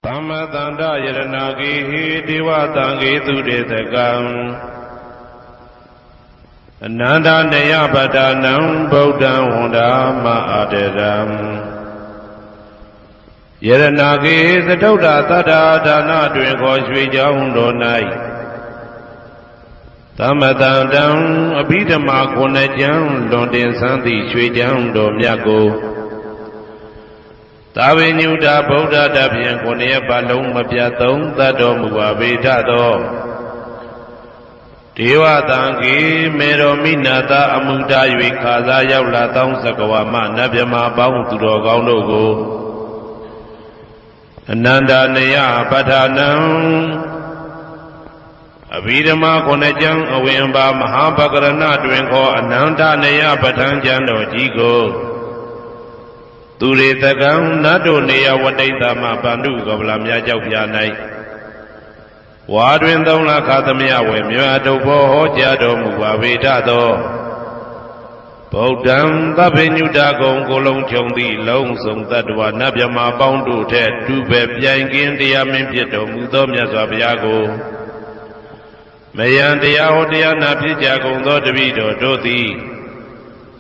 Tamma tanda yaranagi diva tangi tudete kam Ananda neya badanam Buddham Honda Ma'aderam Yaranagi Zatota Tada Dana Dweko Shvijahundo Nai Tamma tandam Abhidama Konajam Londin Santi Shvijahundo Myago Tavinyuda Buddha Dabian Konya Balong Mabyatung Tado Muavitado Deva Tangi Mero Minata Amuda Yuikaza Yavla Tong Sakawama Nabyama Baung Turo Gaunogo Ananda Neya Patanam Abhidama Konajang Awimba Mahabakarana Dwenko Ananda Neya Patanjano Jigo Turetakam Nado Neya Wadaitama Bandu Gavlamya Javyanai Wadwindona Katamya Wemyado Jado Muavitado Bodam Tabinyuda Gong Golong Chondi Long Song Tadwa Nabyama Boundu Ted Dube Piangin Diamimpiato Mudomya Zabiago Mayandia Hodia Napijagon Dodavido Doti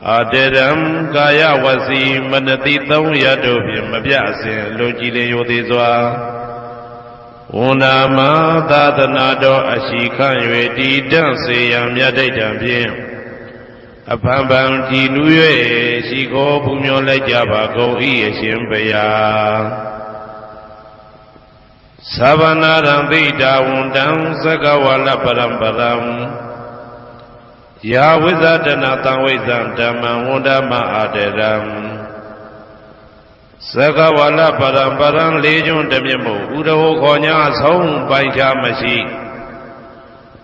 Aderam Gaya Wasi Manati Tong Yadobi Mabyasin Lojile Yodizwa Unama Tadanado Ashikan Yedi Danse Yam Yade Jambien Apambam Jinuye Shiko Pumyo Lejaba Go Ieshimbeya Savanaram Vita Undam Sagawala Parambaram Ya Wizadana Tawizam Dhamma Undama Aderam Sagawala Parambaram Legion Demimu Udaho Konya Song Baisha Mashi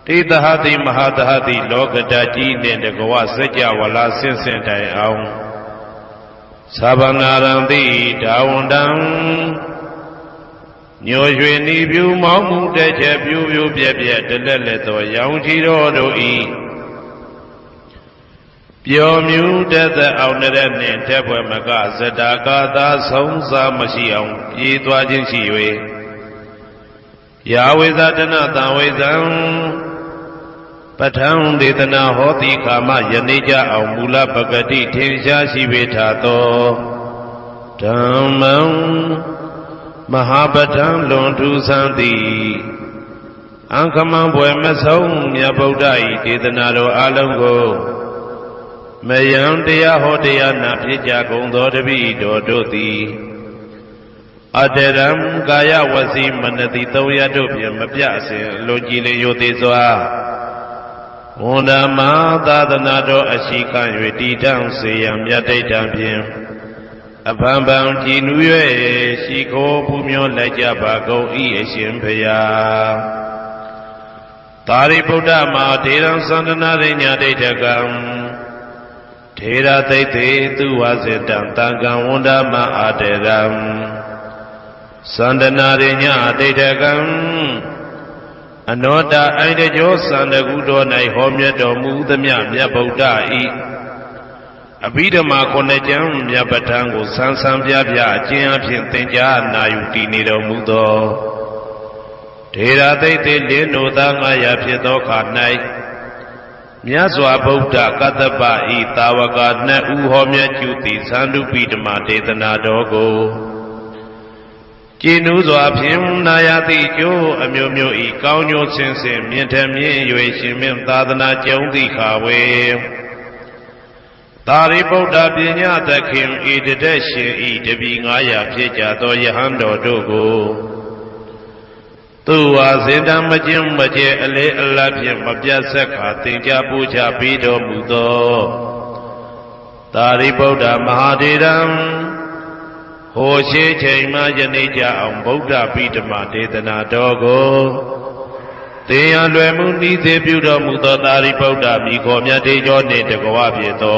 Tidahati Mahadahati Lokadaji Nendagowa Seja Wala Sinsentai Aung Savanaram Vita Undam Nyoshweni View Mamu Deche View Bebia Deleleto Yang Chiro Doi Pyo Mu Deta Aunere Tepwe Maga Zedaka Da Songsa Mashiang Yitwa Jinshiwe Yahwezadana Tawezam Patang Detana Hoti Kama Yanija Aumula Bagati Tensha Shivetato Dhammam Mahabhatam Lontu Santi Ankamam Bwemesong Yabodai Detanaro Alango Mayam Dea Hodea Napija Gondo Devi Dodoti Aderam Gaya Wasi Manati Toya Dobia Mabyasin Lojile Yodizwa Unama Tadanado Ashikan Yedi Danse Yam Yade Dampian Apambam Jinuye Shiko Pumyo Lejaba Go Ieshimbeya Tari Buddha Ma Deram Sandana Rinya Detakam Thera Taite Tuwasetam Tangam Undama Aderam Sandana Rinya Detakam Anota Aidejo Sandagudo Nai Homyato Mudamya Buddha I Abhidama Konajam Yabatango Sansam Yabya Jiapin Tenja Nayuti Nido Mudo Thera Taite Leno Danga Yapito Kanai Myaswa Buddha Katapa Itawaka Na Uhomya Chuti Sandupidama Tetana Dogo Jinuzwa Pim Nayati Jo Amyomyo I Kaunyo Sensim Yentamye Yueshimim Tadana Jondi Kawe Tari Buddha Pinya Takim Idadeshin Idabi Ngaya Pyejato Yahando Dogo Tuwa Zindam Majim Maje Ale Alapim Mabjasaka Tinja Puja Pido Mudo Tari Buddha Mahadiram Hoshe Chaima Janija Buddha Pitama Tetana Dogo Teya Lwemundi Tepudo Mudo Tari Buddha Miko Myatejo Netagawa Pieto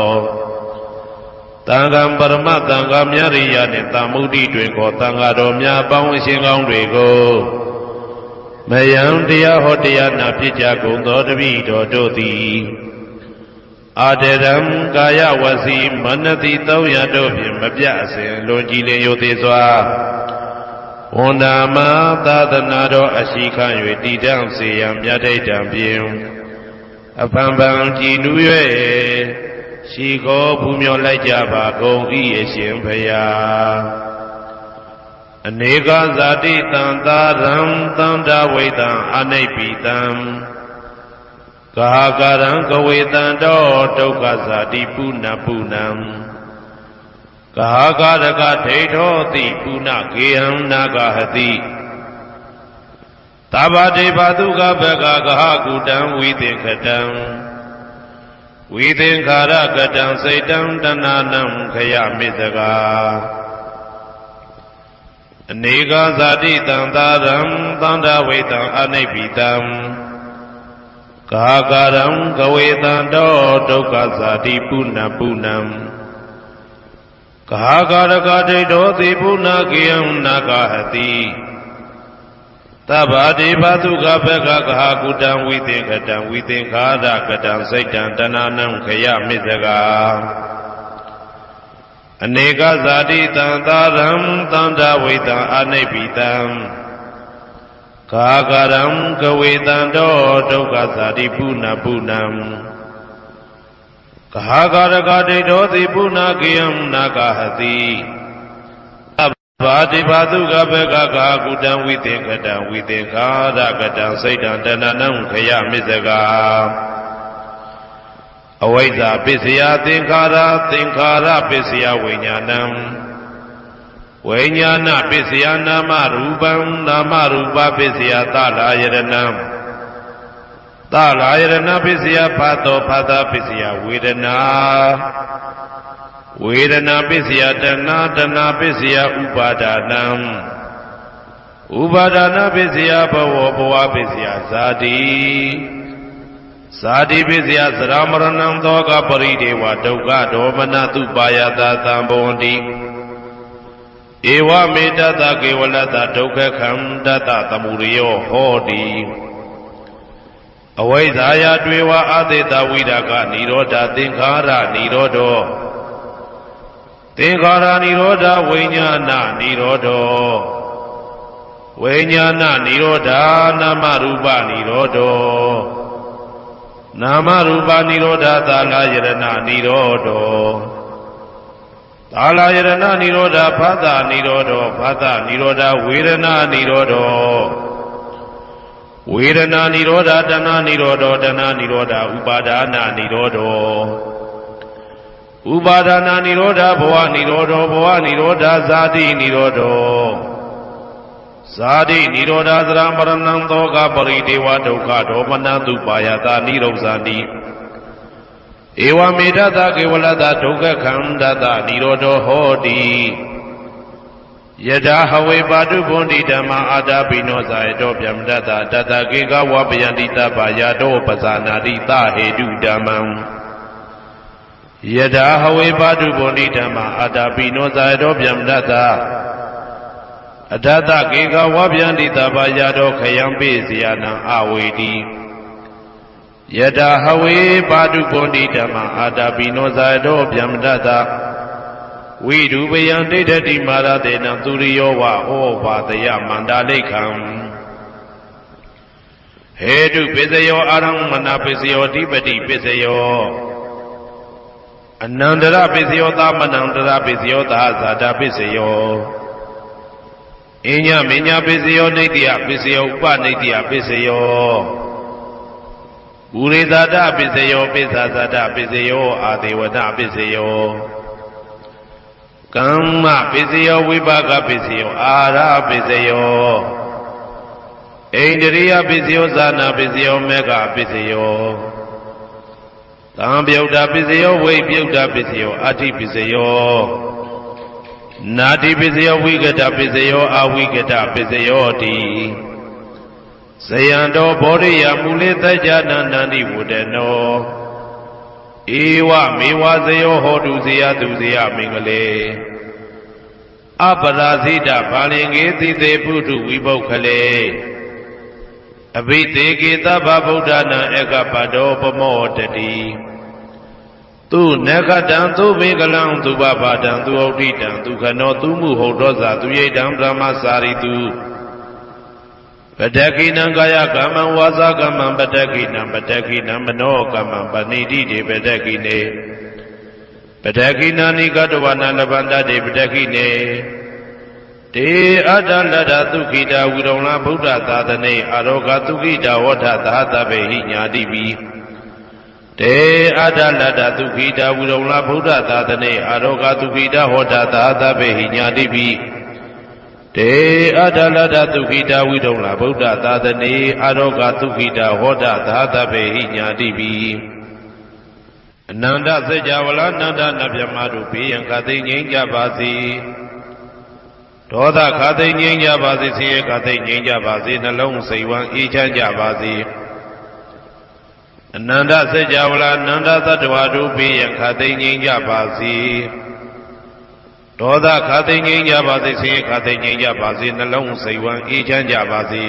Tangam Parama Tangam Yariya Netamudi Twinko Tangado Mya Pang Singong Dwego Mayam Dea Hodia Napija Gondo Devido Doti Aderam Gaya Wasi Manati Toya Dobi Mabyasin Lojile Yodizwa ဝန္ဒာမသာသနာတော်အရှိခံ၍တည်တံ့စေရန်မြတ်ဒိဋ္ဌံဖြင့်အဖန်ဖန်ကြည်နူး၍ရှိခိုးဖူးမြော်လိုက်ကြပါကုန်၏အရှင်ဘုရားအနေကဇာတိတံသာရံသန္တာဝိတံအနိဗ္ဗိတံကာကရံကဝေတံတောဒုက္ခဇာတိပုဏ္ဏပုဏ္ဏံကာကရကဒိဋ္ဌောတိပုဏ္ဏကေဟံနာဂဟတိသဗ္ဗတေဘသုကဘဂကဟကုတံဝိသင်္ခတံဝိသင်္ခာရကတံစိတ်တံတဏနံခယမိစကာအနေကဇာတိတံသာရံသန္တာဝိတံအနိဗ္ဗိတံကာကရံကဝေတံတောဒုက္ခဇာတိပုဏ္ဏပုဏ္ဏံကာကရကဒိဋ္ဌောတိပုဏ္ဏကေယံနာဂဟတိသဗ္ဗတေဘသုကဘဂကဟကုတံဝိသင်္ခတံဝိသင်္ခာရကတံစိတ်တံတဏနံခယမိစကာအနေကဇာတိတံသာရံသန္တာဝိတံအနိဗ္ဗိတံကာကရံကဝေတံတောဒုက္ခဇာတိပုဏ္ဏပုဏ္ဏံကာကရကဒိဋ္ဌောတိပုဏ္ဏကေယံနာဂဟတိဘာတိဘာသုကဘဂကကုတံဝိသင်္ခတံဝိသင်္ခာရကတံစိတ်တံတဏနံခယမိစကာအဝိဇ္ဇာပစ္စယသင်္ခါရပစ္စယဝိညာဏံဝိညာဏပစ္စယနာမရူပံနာမရူပပစ္စယသလာယရဏံသလာယရဏပစ္စယဖတ်တော်ဖတ်တာပစ္စယဝေဒနာဝေဒနာပစ္စယတဏတဏပစ္စယဥပါဒနာဥပါဒနာပစ္စယဘဝဘဝပစ္စယဇာတိဇာတိပစ္စယသရမရဏံသောကပရိဒေဝဒုက္ခဒေါမနတုပါယတာသံဘောတိဧဝမေတ္တကေဝလတဒုက္ခခန္တတသမုရိယောဟောတိအဝိဇ္ဇာယတွေဝအသေတဝိရာကនិရောဓသင်္ခါရនិရောဓောသင်္ခါရនិရောဓဝိညာဏនិရောဓောဝိညာဏនិရောဓနာမရူပនិရောဓောနာမရူပនិရောဓသာလယရဏនិရောဓောသာလယရဏនិရောဓဖသនិရောဓောဖသនិရောဓဝေဒနာនិရောဓောဝေဒနာនិရောဓတဏនិရောဓောတဏនិရောဓဥပါဒနာនិရောဓောဥပါဒနာនិရောဓဘဝនិရောဓောဘဝនិရောဓဇာတိនិရောဓောဇာတိនិရောဓသရမရဏံသောကပရိဒေဝဒုက္ခဒေါမနတုပါယတာនិရောဇာတိဧဝမေတ္တကေဝလတဒုက္ခခန္တတនិရောဓောဟောတိယထာဟဝေပါတုဘုန်တိဓမ္မာအာတာပိနောဇာယတောဗျမတတတတကေကဝပယန္တိတပယတောပဇာနာတိသဟေတုဓမ္မံယထာဟဝေပါတုဘုန်တိဓမ္မာအာတာပိနောဇာယတောဗျမတတအတတကေကဝပယန္တိတပယတောခယံပိစီယနံအဝေတိယထာဟဝေပါတုဘုန်တိဓမ္မာအာတာပိနောဇာယတောဗျမတတဝိဒုပယံဒိဋ္ဌတိမာရတေနံသူရိယောဝဩဘာတယမန္တာလိခံဟေတုပစ္စယောအာရမဏပစ္စယောဓိပတိပစ္စယောအနန္တရပစ္စယောသမနန္တရပစ္စယောသာဇာတပစ္စယောအညမညပစ္စယောနိတ္တိယပစ္စယောဥပနိတ္တိယပစ္စယောပုရိသတပစ္စယောပိစ္ဆာသတပစ္စယောအာဒေဝတပစ္စယောကမ္မပစ္စယောဝိပါကပစ္စယောအာရပစ္စယောဣန္ဒြိယပစ္စယောဇာနာပစ္စယောမေဃပစ္စယောသံပြုတ်တာပစ္စယောဝိပြုတ်တာပစ္စယောအဋ္ဌိပစ္စယောနာတိပစ္စယောဝိကတပစ္စယောအဝိကတပစ္စယောတိဇယံတောဘောဓိယမူလေသကြနန္တန္တိဝုဒနောဧဝမေဝဇယောဟောတုဇယသူဇယမင်္ဂလေအပရာဇိတဘာလင်္ကေတိသေပုထုဝိပုခ္ခလေအဘိသေကေသဗ္ဗဗုဒ္ဓနာဧကပတောပမောတတိ သူနဂတံသူဘေကလံသူပပတံသူဩဋိတံသူခနောသူမှုဟုတ်တော်သာသူရိတံဗြဟ္မစာရိတုပတကိနံကာယကမ္မံဝါစာကမ္မံပတကိနံပတကိနံမနောကမ္မံပဏိတိတေပတကိနေပတကိနာနိကတဝနာလဗန္တတေပတကိနေတေအတ္တလတ္တသုခိတာဝိရုံလဗုဒ္ဓသာသနေအာရောဂသုခိတာဝဋ္ဌသာသဗ္ဗေဟိညာတိပိတေအတ္တလတ္တသုခိတာဝိရုံလဗုဒ္ဓသာသနေအာရောဂသုခိတာဝဋ္ဌသာသဗ္ဗေဟိညာတိပိတေအတ္တလတ္တသုခိတာဝိရုံလဗုဒ္ဓသာသနေအာရောဂသုခိတာဝဋ္ဌသာသဗ္ဗေဟိညာတိပိအနန္တစัจ java လာနန္ဒနဗျမတို့ဘေးရန်ခသိငြိမ်းကြပါစေဒေါသခသိငြိမ်းကြပါစေဆင်းရဲခသိငြိမ်းကြပါစေနှလုံးစိတ်ဝမ်းအေးချမ်းကြပါစေအနန္တစัจ java လာနန္ဒသတ္တဝါတို့ဘေးရန်ခသိငြိမ်းကြပါစေဒေါသခသိငြိမ်းကြပါစေဆင်းရဲခသိငြိမ်းကြပါစေနှလုံးစိတ်ဝမ်းအေးချမ်းကြပါစေ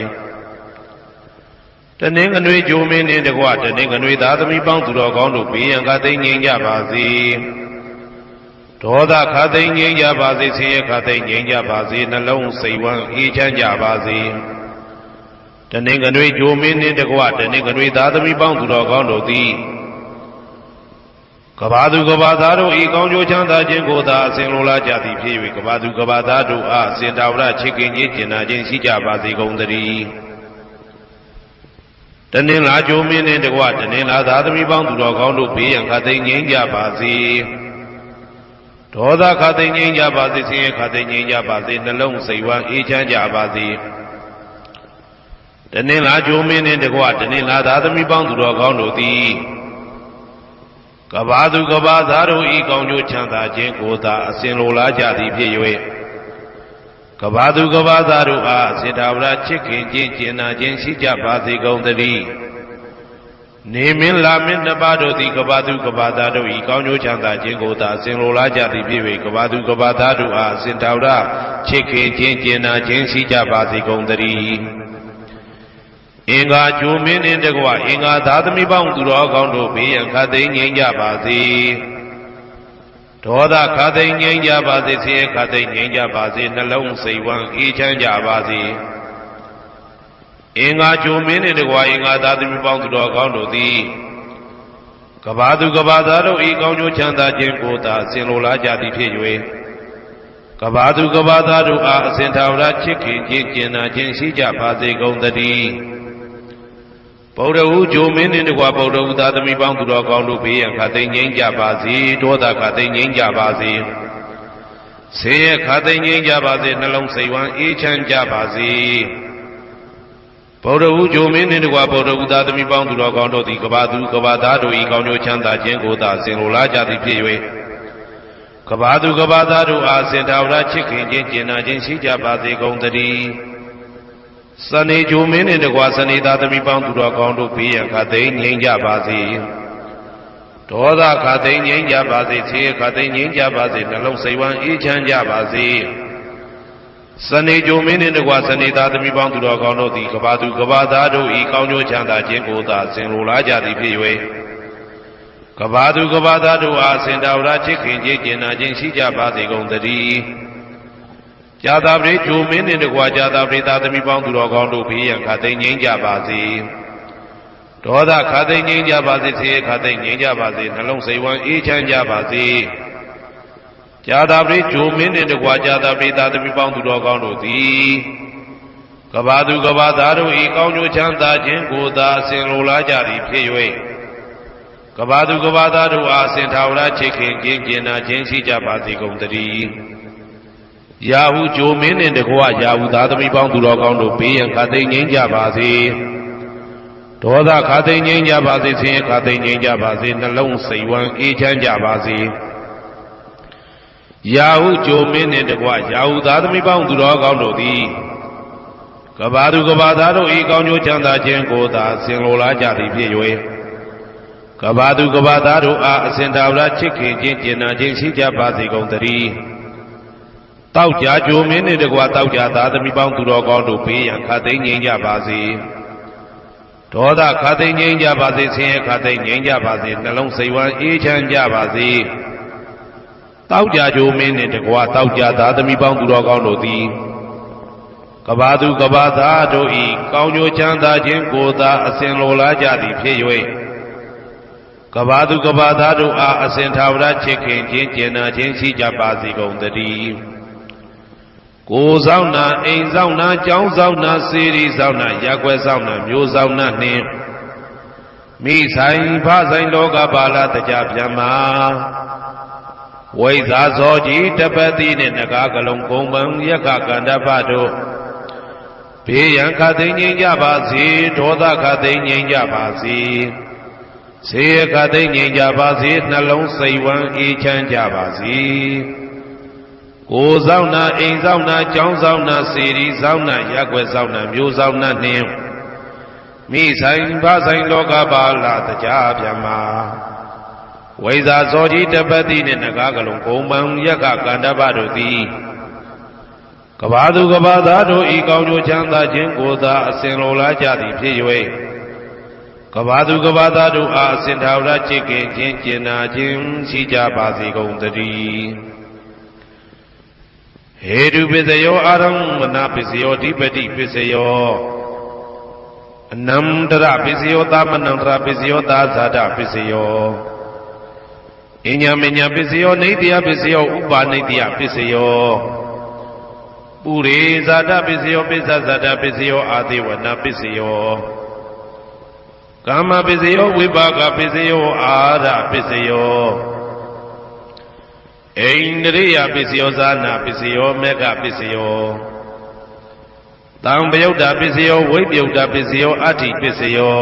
တနင်္ဂနွေဂျိုမင်းနှင့်တကွတနင်္ဂနွေသားသမီးပေါင်းသူတော်ကောင်းတို့ဘေးရန်ခသိငြိမ်းကြပါစေဒေါသခသိငြိမ်းကြပါစေဆင်းရဲခသိငြိမ်းကြပါစေနှလုံးစိတ်ဝမ်းအေးချမ်းကြပါစေတနင်္ဂနွေဂျိုမင်းနှင့်တကွတနင်္ဂနွေသားသမီးပေါင်းသူတော်ကောင်းတို့သည်ကဘာသူကဘာသားတို့ဤကောင်းကျိုးချမ်းသာခြင်းကိုသာအစဉ်လိုလားကြသည်ဖြစ်၍ကဘာသူကဘာသားတို့အားအစဉ်တာဝရချစ်ခင်ခြင်းကျင်နာခြင်းရှိကြပါစေကုန်သတည်းတနင်္လာဂျိုမင်းနှင့်တကွတနင်္လာသားသမီးပေါင်းသူတော်ကောင်းတို့ဘေးရန်ခသိငြိမ်းကြပါစေဒေါသခသိငြိမ်းကြပါစေဆင်းရဲခသိငြိမ်းကြပါစေနှလုံးစိတ်ဝမ်းအေးချမ်းကြပါစေတနင်္လာဂျိုမင်းနှင့်တကွတနင်္လာသားသမီးပေါင်းသူတော်ကောင်းတို့သည်ကဘာသူကဘာသားတို့ဤကောင်းကျိုးချမ်းသာခြင်းကိုသာအစဉ်လိုလားကြသည်ဖြစ်၍ကဘာသူကဘာသားတို့အားစေတဝရချစ်ခင်ခြင်းကျင်နာခြင်းရှိကြပါစေကုန်သတည်းနေမင်းလာမင်းနှစ်ပါးတို့သည်ကဘာသူကဘာသားတို့ဤကောင်းကျိုးချမ်းသာခြင်းကိုသာအစဉ်လိုလားကြသည်ဖြစ်၍ကဘာသူကဘာသားတို့အားစေတဝရချစ်ခင်ခြင်းကျင်နာခြင်းရှိကြပါစေကုန်သတည်းအင်္ဂါဂျိုမင်းနှင့်တကွအင်္ဂါသားသမီးပေါင်းသူတော်ကောင်းတို့ဘေးရန်ခသိငြိမ်းကြပါစေဒေါသခသိငြိမ်းကြပါစေဆင်းရဲခသိငြိမ်းကြပါစေနှလုံးစိတ်ဝမ်းအေးချမ်းကြပါစေအင်္ဂါဂျိုမင်းနှင့်တကွအင်္ဂါသားသမီးပေါင်းသူတော်ကောင်းတို့သည်ကဘာသူကဘာသားတို့ဤကောင်းကျိုးချမ်းသာခြင်းကိုသာအစဉ်လိုလားကြသည်ဖြစ်၍ကဘာသူကဘာသားတို့အားအစဉ်ထာဝရချစ်ခင်ခြင်းကျင်နာခြင်းရှိကြပါစေကုန်သတည်းဗုဒ္ဓဟူဂျိုမင်းနှင့်တကွဗုဒ္ဓဟူသားသမီးပေါင်းသူတော်ကောင်းတို့ဘေးရန်ခသိငြိမ်းကြပါစေဒေါသခသိငြိမ်းကြပါစေဆင်းရဲခသိငြိမ်းကြပါစေနှလုံးစိတ်ဝမ်းအေးချမ်းကြပါစေဗုဒ္ဓဟူဂျိုမင်းနှင့်တကွဗုဒ္ဓဟူသားသမီးပေါင်းသူတော်ကောင်းတို့သည်ကဘာသူကဘာသားတို့ဤကောင်းကျိုးချမ်းသာခြင်းကိုသာဆင်လိုလားကြသည်ဖြစ်၍ကဘာသူကဘာသားတို့အားစင်ထာဝရချစ်ခင်ခြင်းကျင်နာခြင်းရှိကြပါစေကုန်သတည်းစနေဂျိုမင်းနှင့်တကွစနေသားသမီးပေါင်းသူတော်ကောင်းတို့ဘေးရန်ခသိငြိမ်းကြပါစေဒေါသခသိငြိမ်းကြပါစေဆင်းရဲခသိငြိမ်းကြပါစေနှလုံးစိတ်ဝမ်းအေးချမ်းကြပါစေစနေဂျိုမင်းနှင့်တကွစနေသားသမီးပေါင်းသူတော်ကောင်းတို့သည်ကဘာသူကဘာသားတို့ဤကောင်းကျိုးချမ်းသာခြင်းကိုသာဆင်လိုလားကြသည်ဖြစ်၍ကဘာသူကဘာသားတို့အားစင်တာဝရချစ်ခင်ခြင်းကျင်နာခြင်းရှိကြပါစေကုန်သတည်းဇာတာပရိဂျိုမင်းနှင့်တကွဇာတာပရိသားသမီးပေါင်းသူတော်ကောင်းတို့ဘေးရန်ခသိငြိမ်းကြပါစေဒေါသခသိငြိမ်းကြပါစေဆင်းရဲခသိငြိမ်းကြပါစေနှလုံးစိတ်ဝမ်းအေးချမ်းကြပါစေဇာတာပရိဂျိုမင်းနှင့်တကွဇာတာပရိသားသမီးပေါင်းသူတော်ကောင်းတို့သည်ကဘာသူကဘာသားတို့ဤကောင်းကျိုးချမ်းသာခြင်းကိုသာအစဉ်လိုလားကြသည်ဖြစ်၍ကဘာသူကဘာသားတို့အားအစဉ်ထာဝရချစ်ခင်ခြင်းကျင်နာခြင်းရှိကြပါစေကုန်သတည်းယာဟုဂျိုမင်းနှင့်တကွယာဟုသားသမီးပေါင်းသူတော်ကောင်းတို့ဘေးရန်ခသိငြိမ်းကြပါစေဒေါသခသိငြိမ်းကြပါစေဆင်းရဲခသိငြိမ်းကြပါစေနှလုံးစိတ်ဝမ်းအေးချမ်းကြပါစေယာဟုဂျိုမင်းနှင့်တကွယာဟုသားသမီးပေါင်းသူတော်ကောင်းတို့သည်ကဘာသူကဘာသားတို့ဤကောင်းကျိုးချမ်းသာခြင်းကိုသာဆင်လိုလားကြသည်ဖြစ်၍ကဘာသူကဘာသားတို့အားအစဉ်တာဝရချစ်ခင်ခြင်းကျင်နာခြင်းရှိကြပါစေကုန်သတည်းတောက်ကြဂျိုမင်းနှင့်တကွတောက်ကြသားသမီးပေါင်းသူတော်ကောင်းတို့ဘေးရန်ခသိငြိမ်းကြပါစေ ဒေါသခါသိငြိမ်းကြပါစေဆင်းရဲခါသိငြိမ်းကြပါစေနှလုံးစိတ်ဝမ်းအေးချမ်းကြပါစေတောက်ကြကြိုးမင်းနှင့်တကွာတောက်ကြသားသမီးပေါင်းသူတော်ကောင်းတို့သည်ကဘာသူကဘာသားတို့ဤကောင်းကျိုးချမ်းသာခြင်းကိုသာအစဉ်လိုလားကြသည်ဖြစ်၍ကဘာသူကဘာသားတို့အားအစဉ်သာဝရချစ်ခင်ခြင်းကျင်နာခြင်းရှိကြပါစေကုန်သတည်းကိုယ်ဆောင်နာအိမ်ဆောင်နာကျောင်းဆောင်နာစေရီဆောင်နာရက်ွယ်ဆောင်နာမျိုးဆောင်နာနှင့်မိဆိုင်ဖဆိုင်လောကပါဠတကြပြန်မှာဝိဇာဇောကြီးတပတ်တိနှင့်နဂါကလုံးကုံပံယက္ခကန္တပတို့ဘေးရန်ခတ်သိမ်းငြိမ်းကြပါစေဒေါသခတ်သိမ်းငြိမ်းကြပါစေဆေးခတ်သိမ်းငြိမ်းကြပါစေနှလုံးစိတ်ဝမ်းအေးချမ်းကြပါစေကိုယ်ဆောင်နာအိမ်ဆောင်နာကျောင်းဆောင်နာစေရီဆောင်နာရက်ွယ်ဆောင်နာမျိုးဆောင်နာနှင့်မိဆိုင်ဖဆိုင်လောကပါဠတကြပြန်မှာဝိဇာဇောကြီးတပတ်တိနှင့်နဂါကလုံးကုံပံယက္ခကန္တပတို့သည်ကဘာသူကဘာသားတို့ဤကောင်းကျိုးချမ်းသာခြင်းကိုသာအစဉ်လိုလားကြသည်ဖြစ်၍ကဘာသူကဘာသားတို့အားအစဉ်သာဝရချစ်ခင်ခြင်းကျင်နာခြင်းရှိကြပါစေကုန်သတည်းဟေတုပစ္စယောအာရမဏပစ္စယောဓိပတိပစ္စယောအနန္တရပစ္စယောသမနန္တရပစ္စယောသာဇာတပစ္စယောအညမညပစ္စယောနေတယပစ္စယောဥပါနေတယပစ္စယောပုရိဇာတပစ္စယောပိစ္ဆဇာတပစ္စယောအာတိဝနပစ္စယောကာမပစ္စယောဝိပါကပစ္စယောအာရပစ္စယောဣန္ဒြိယပစ္စယောဇာနာပစ္စယောမေဃပစ္စယောတံပယုတ်တာပစ္စယောဝိပယုတ်တာပစ္စယောအဋ္ဌိပစ္စယော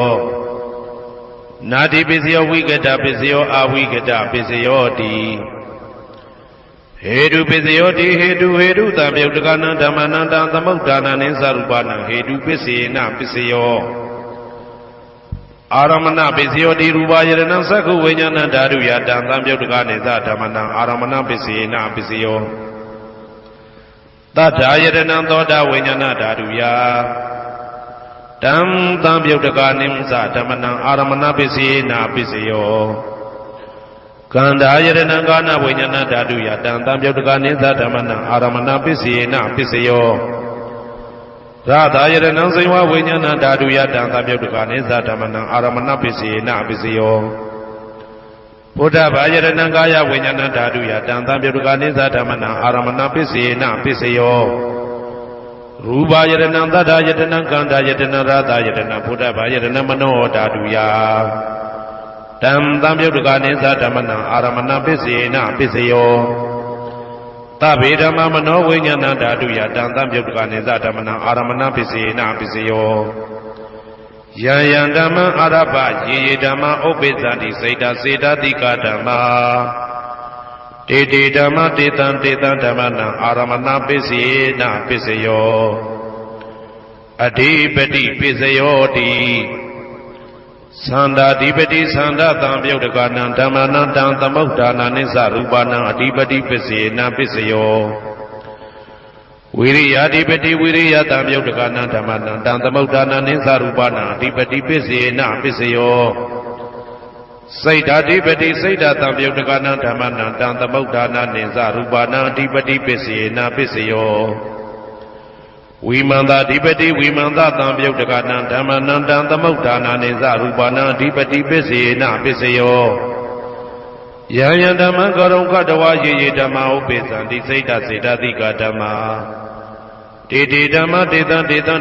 နာတိပစ္စယောဝိကတပစ္စယောအဝိကတပစ္စယောတိဟေတုပစ္စယောတိဟေတုတံပယုတ်တကနံဓမ္မနံတံသမုဋ္ဌာနံနိသရူပနံဟေတုပစ္စေနပစ္စယောအာရမဏပစ္စယောတိရူပယရဏံသက္ခုဝိညာဏဓာတုယတံသံပယုတ်တကနိသဓမ္မနံအာရမဏပစ္စေနပစ္စယောတတ္ထာယရဏံသောတာဝိညာဏဓာတုယတံသံပယုတ်တကနိသဓမ္မနံအာရမဏပစ္စေနပစ္စယောကန္တာယရဏံကာနဝိညာဏဓာတုယတံသံပယုတ်တကနိသဓမ္မနံအာရမဏပစ္စေနပစ္စယောရသာယရဏံဇိဝဝိညာဏဓာတုယတံသံပယုတ်တကနိသဓမ္မနံအာရမဏပစ္စေနပစ္စယောဘုဒ္ဓဘာယရဏံကာယဝိညာဏဓာတုယတံသံပယုတ်တကနိသဓမ္မနံအာရမဏပစ္စေနပစ္စယောရူပယရဏံသတ္တယတနံကန္တာယတနံရသာယတနံဘုဒ္ဓဘာယရဏံမနောဓာတုယတံသံပယုတ်တကနိသဓမ္မနံအာရမဏပစ္စေနပစ္စယောသဗ္ဗေဓမ္မမနောဝိညာဏဓာတုယတံသံပယုတ်တကနိသဓမ္မနံအာရမဏပစ္စေနပစ္စယောယံယံဓမ္မအာရပယေယေဓမ္မဥပ္ပိသတိစေတစေတတိကဓမ္မာတေတေဓမ္မတေတံဓမ္မနံအာရမဏပစ္စေနပစ္စယောအဓိပတိပစ္စယောတိသန္တာဓိပတိသန္တာတံပယုတ်တကနံဓမ္မနံတံသမုဋ္ဌာနာနိသရူပနံအဓိပတိပစ္စေနပစ္စယောဝိရိယဓိပတိဝိရိယတံပယုတ်တကနံဓမ္မနံတံသမုဋ္ဌာနာနိသရူပနံအဓိပတိပစ္စေနပစ္စယောစိတ်ဓာဓိပတိစိတ်ဓာတံပယုတ်တကနံဓမ္မနံတံသမုဋ္ဌာနာနိသရူပနံအဓိပတိပစ္စေနပစ္စယောဝိမန္တာဓိပတိဝိမန္တတံပယုတ်တကနံဓမ္မနံတံသမုဋ္ဌာနာနိသရူပနံအဓိပတိပစ္စေနပစ္စယောယံယံဓမ္မကရုံကတဝါယေယေဓမ္မဥပိသံတိစိတ်ဓာစေတသိကဓမ္မာတေတေဓမ္မတေတံ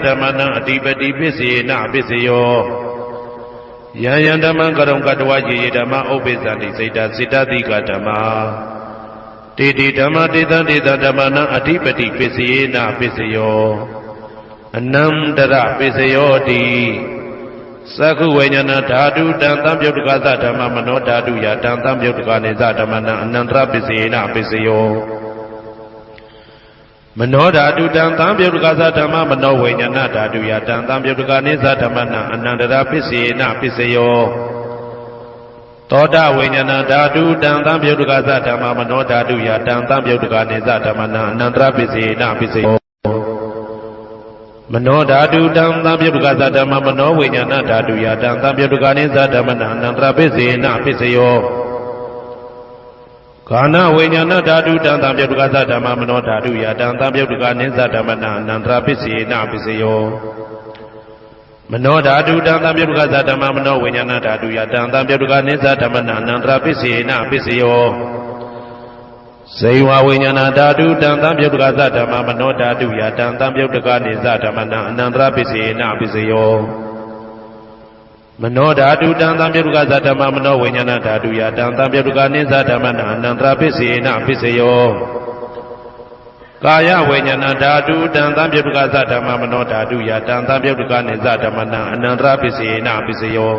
ဓမ္မနံအဓိပတိပစ္စေနပစ္စယောယံယံဓမ္မကရုံကတဝါယေယေဓမ္မဥပိသံတိစိတ်ဓာစေတသိကဓမ္မာတေတေဓမ္မတေတံဓမ္မနံအဓိပတိပစ္စယေနပစ္စယောအနန္တရပစ္စယောတိသက္ခုဝိညာဏဓာတုတံသံပယုတ်တကသဓမ္မမနောဓာတုယတံသံပယုတ်တကနိသဓမ္မနံအနန္တရပစ္စယေနပစ္စယောမနောဓာတုတံသံပယုတ်တကသဓမ္မမနောဝိညာဏဓာတုယတံသံပယုတ်တကနိသဓမ္မနံအနန္တရပစ္စယေနပစ္စယောသောတာဝိညာဏဓာတုတံသံပယုတ်တကသဓမ္မမနောဓာတုယတံသံပယုတ်တကနိသဓမ္မနံအနန္တရပစ္စယေနပစ္စယော မနောဓာတုတံသံပြုတ်ကသဓမ္မမနောဝိညာဏဓာတုယတံသံပြုတ်ကနိသဓမ္မနာအနန္တရပစ္စေနပစ္စယောကာနဝိညာဏဓာတုတံသံပြုတ်ကသဓမ္မမနောဓာတုယတံသံပြုတ်ကနိသဓမ္မနာအနန္တရပစ္စေနပစ္စယောမနောဓာတုတံသံပြုတ်ကသဓမ္မမနောဝိညာဏဓာတုယတံသံပြုတ်ကနိသဓမ္မနာအနန္တရပစ္စေနပစ္စယောဇေဝဝိညာဏဓာတုတံသံပြုတ်ကသဓမ္မမနောဓာတုယတံသံပြုတ်ကနိသဓမ္မနာအနန္တရပစ္စေနပစ္စယောမနောဓာတုတံသံပြုတ်ကသဓမ္မမနောဝိညာဏဓာတုယတံသံပြုတ်ကနိသဓမ္မနာအနန္တရပစ္စေနပစ္စယောကာယဝိညာဏဓာတုတံသံပြုတ်ကသဓမ္မမနောဓာတုယတံသံပြုတ်ကနိသဓမ္မနာအနန္တရပစ္စေနပစ္စယော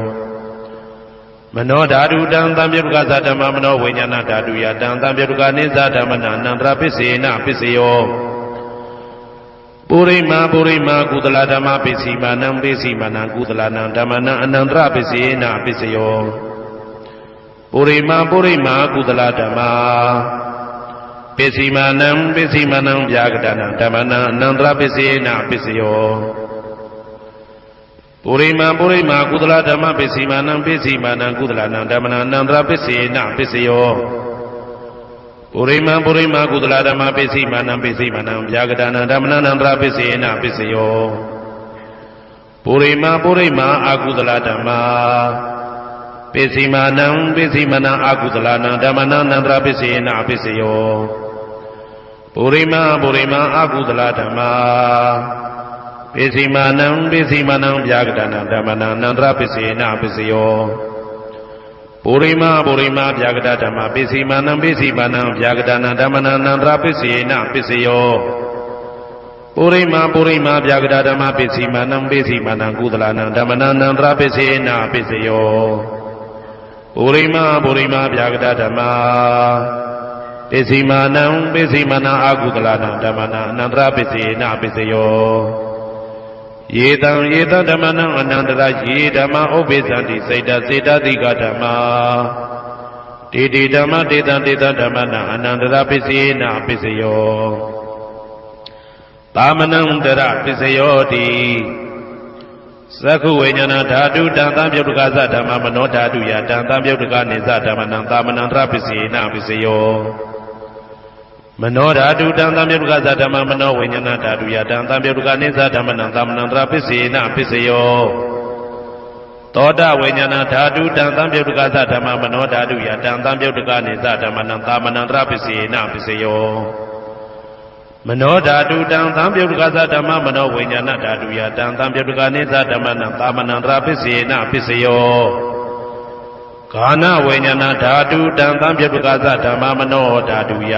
မနောဓာတုတံသံပြုတ်ကသဓမ္မမနောဝိညာဏဓာတုယတံသံပြုတ်ကနိသဓမ္မနာအနန္တရပစ္စေနပစ္စယောပုရိမာကုသလဓမ္မပစ္စည်းမာနံပစ္စည်းမာနံကုသလနံဓမ္မနံအနန္တရပစ္စေနပစ္စယောပုရိမာကုသလဓမ္မပစ္စည်းမာနံဗျာကတနံဓမ္မနံအနန္တရပစ္စေနပစ္စယောပုရိမာကုသလဓမ္မပစ္စည်းမာနံကုသလနံဓမ္မနံအနန္တရပစ္စေနပစ္စယောပုရိမာကုသလဓမ္မပစ္စည်းမာနံဗျာကတနံဓမ္မနံအနန္တရပစ္စေနပစ္စယောပုရိမာအကုသလဓမ္မပစ္စည်းမာနံအကုသလနံဓမ္မနံအနန္တရပစ္စေနပစ္စယောပုရိမာအကုသလဓမ္မပစ္စည်းမာနံဗျာကတနံဓမ္မနံအနန္တရပစ္စေနပစ္စယောပုရိမာဗျာကတဓမ္မပစ္စည်းမာနံဗျာကတနံဓမ္မနံအနန္တရပစ္စေနပစ္စယောပုရိမာဗျာကတဓမ္မပစ္စည်းမာနံကုသလနံဓမ္မနံအနန္တရပစ္စေနပစ္စယောပုရိမာဗျာကတဓမ္မပစ္စည်းမာနံအကုသလနံဓမ္မနံအနန္တရပစ္စေနပစ္စယောယေတံဓမ္မနံအနန္တရယေဓမ္မဥပ္ပိသန္တိစေတသိကဓမ္မာတေဓမ္မတေတံဓမ္မနံအနန္တရပစ္စေနပစ္စယောသာမနံတရပစ္စယောတိသက္ခုဝိညာဏဓာတုတံသံပြုတ်ကသဓမ္မမနောဓာတုယတံသံပြုတ်ကနိသဓမ္မနံသာမနံတရပစ္စေနပစ္စယောမနောဓာတုတံသံပြုတ်ကသဓမ္မမနောဝိညာဏဓာတုယတံသံပြုတ်ကနိသဓမ္မနံသာမနံတရပစ္စေနပစ္စယောသောတဝိညာဏဓာတုတံသံပြုတ်ကသဓမ္မမနောဓာတုယတံသံပြုတ်ကနိသဓမ္မနံသာမနံတရပစ္စေနပစ္စယောမနောဓာတုတံသံပြုတ်ကသဓမ္မမနောဝိညာဏဓာတုယတံသံပြုတ်ကနိသဓမ္မနံသာမနံတရပစ္စေနပစ္စယောကာနဝိညာဏဓာတုတံသံပြုတ်ကသဓမ္မမနောဓာတုယ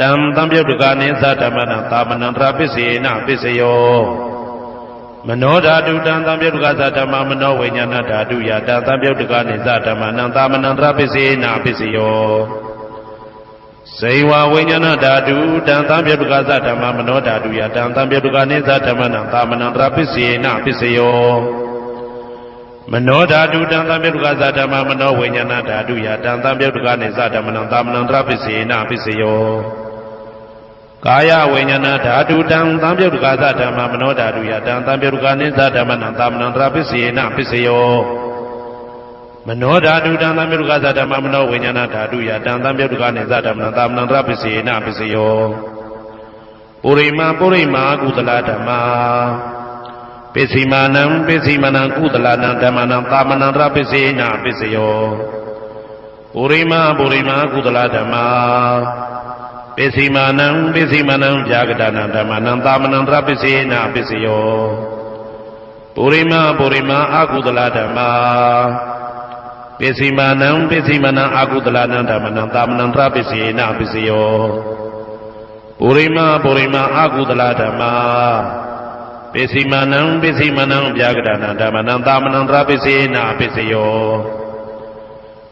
တံသံပြုတ်ကနိသဓမ္မနံသာမနံတရပစ္စေနပစ္စယောမနောဓာတုတံသံပြုတ်ကသဓမ္မမနောဝိညာဏဓာတုယတံသံပြုတ်ကနိသဓမ္မနံသာမနံတရပစ္စေနပစ္စယောဇေဝဝိညာဏဓာတုတံသံပြုတ်ကသဓမ္မမနောဓာတုယတံသံပြုတ်ကနိသဓမ္မနံသာမနံတရပစ္စေနပစ္စယောမနောဓာတုတံသံပြုတ်ကသဓမ္မမနောဝိညာဏဓာတုယတံသံပြုတ်ကနိသဓမ္မနံသာမနံတရပစ္စေနပစ္စယောကာယဝိညာဏဓာတုတံသံပြုတ်ကသဓမ္မမနောဓာတုယတံသံပြုတ်ကနိသဓမ္မနံသာမနံတရပစ္စေနပစ္စယောမနောဓာတုတံသံပြုတ်ကသဓမ္မမနောဝိညာဏဓာတုယတံသံပြုတ်ကနိသဓမ္မနံသာမနံတရပစ္စေနပစ္စယောပုရိမာကုသလဓမ္မာပစ္စည်းမာနံကုသလနံဓမ္မနံသာမနံတရပစ္စေနပစ္စယောပုရိမာကုသလဓမ္မာပစ္စည်းမာနံဗျာကတနံဓမ္မနံသာမနံတရပစ္စေနပစ္စယောပုရိမာအကုသလဓမ္မာပစ္စည်းမာနံအကုသလနံဓမ္မနံသာမနံတရပစ္စေနပစ္စယောပုရိမာအကုသလဓမ္မာပစ္စည်းမာနံဗျာကတနံဓမ္မနံသာမနံတရပစ္စေနပစ္စယော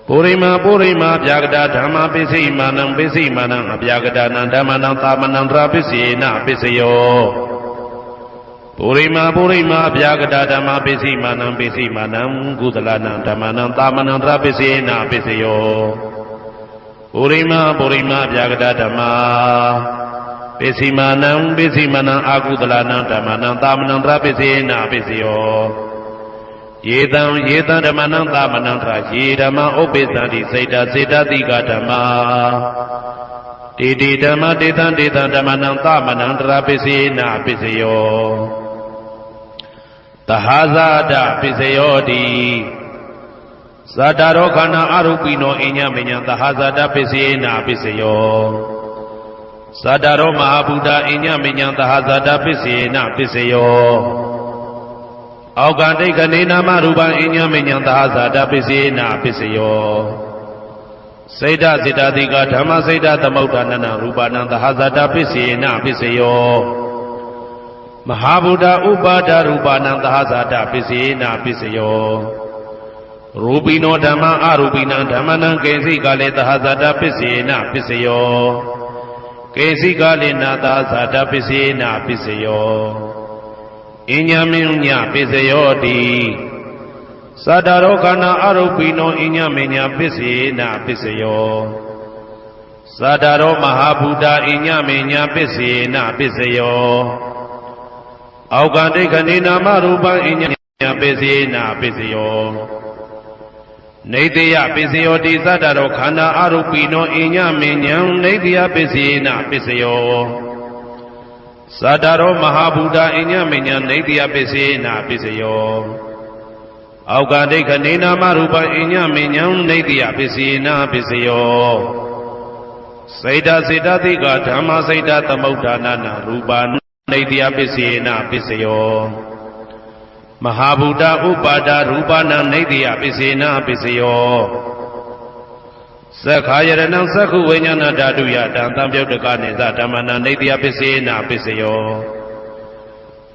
ပုရိမာဗျာကတဓမ္မပစ္စည်းမာနံအဗျာကတနံဓမ္မနံသာမနံတရပစ္စေနပစ္စယောပုရိမာဗျာကတဓမ္မပစ္စည်းမာနံကုသလနံဓမ္မနံသာမနံတရပစ္စေနပစ္စယောပုရိမာဗျာကတဓမ္မပ ပိစီမာနံပိစီမနံအာကုသလနံဓမ္မနံသာမနံတရပိစေနာပိစယောယေတံဓမ္မနံသာမနံတရယေဓမ္မဥပ္ပိသံတိစေတစေတတိကဓမ္မာတေတိဓမ္မတေတံဓမ္မနံသာမနံတရပိစေနာပိစယောသဟာဇာတပိစယောတိဇာတာရောခန္ဓာအရုပိနောအညမညံသဟာဇာတပိစေနာပိစယောဇာတာရောမဟာဗုဒ္ဓအညမညံသဟာဇာတပိစေနာပိစယောအောက်ကတိတ်ကနေနာမရူပံအညမညံသဟာဇာတပိစေနာပိစယောစေတစေတတိကဓမ္မစေတသမုဋ္ဌာနနရူပနံသဟာဇာတပိစေနာပိစယောမဟာဗုဒ္ဓဥပါဒရူပနံသဟာဇာတပိစေနာပိစယောရူပိနောဓမ္မအရူပိနံဓမ္မနံကေစိကလေသဟာဇာတပိစေနာပိစယောကေစိကလေနာသဟာဇာတပိစေနာပိစယောအညမညပိစယောတိသတ္တရောခန္ဓာအရုပိနောအညမညပိစေနာပိစယောသတ္တရောမဟာဗုဒ္ဓအညမညပိစေနာပိစယောအောက်ကတိတ်ခဏိနာမရူပံအညမညပိစေနာပိစယောနေတယပိစယောတိသတ္တရောခန္ဓာအရုပိနောအညမညံနေတယပိစေနာပိစယောသတ္တရောမဟာဗုဒ္ဓအညမညံနေတယပိစေနာပိစယောအောက်ကတိတ်ခဏိနာမရူပံအညမညံနေတယပိစေနာပိစယောစေတစေတတိကဓမ္မစေတသမုဋ္ဌာနနာရူပနေတယပိစေနာပိစယောမဟာဗုဒ္ဓဥပါဒရူပနာနေတယပိစေနာပိစယောသက္ခာယရဏံသက္ခုဝိညာဏဓာတုယတံသံပြုတ်တကနေသဓမ္မနာနေတယပိစေနာပိစယော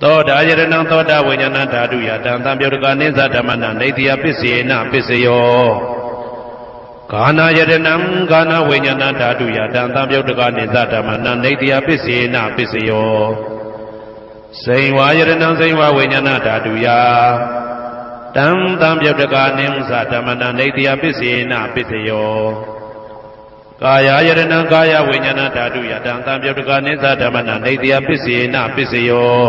သောတာယရဏံသောတာဝိညာဏဓာတုယတံသံပြုတ်တကနေသဓမ္မနာနေတယပိစေနာပိစယောဂာနာယရဏံဂာနာဝိညာဏဓာတုယတံသံပြုတ်တကနေသဓမ္မနာနေတယပိစေနာပိစယောစိန်ဝါယရဏံစိန်ဝါဝိညာဏဓာတုယတံသံပြုတ်တကနေသဓမ္မနာနေတယပိစေနာပိစယောကာယယရဏံကာယဝိညာဏဓာတုယတံသံပြုတ်တကနေသဓမ္မနာနေတယပိစေနာပိစယော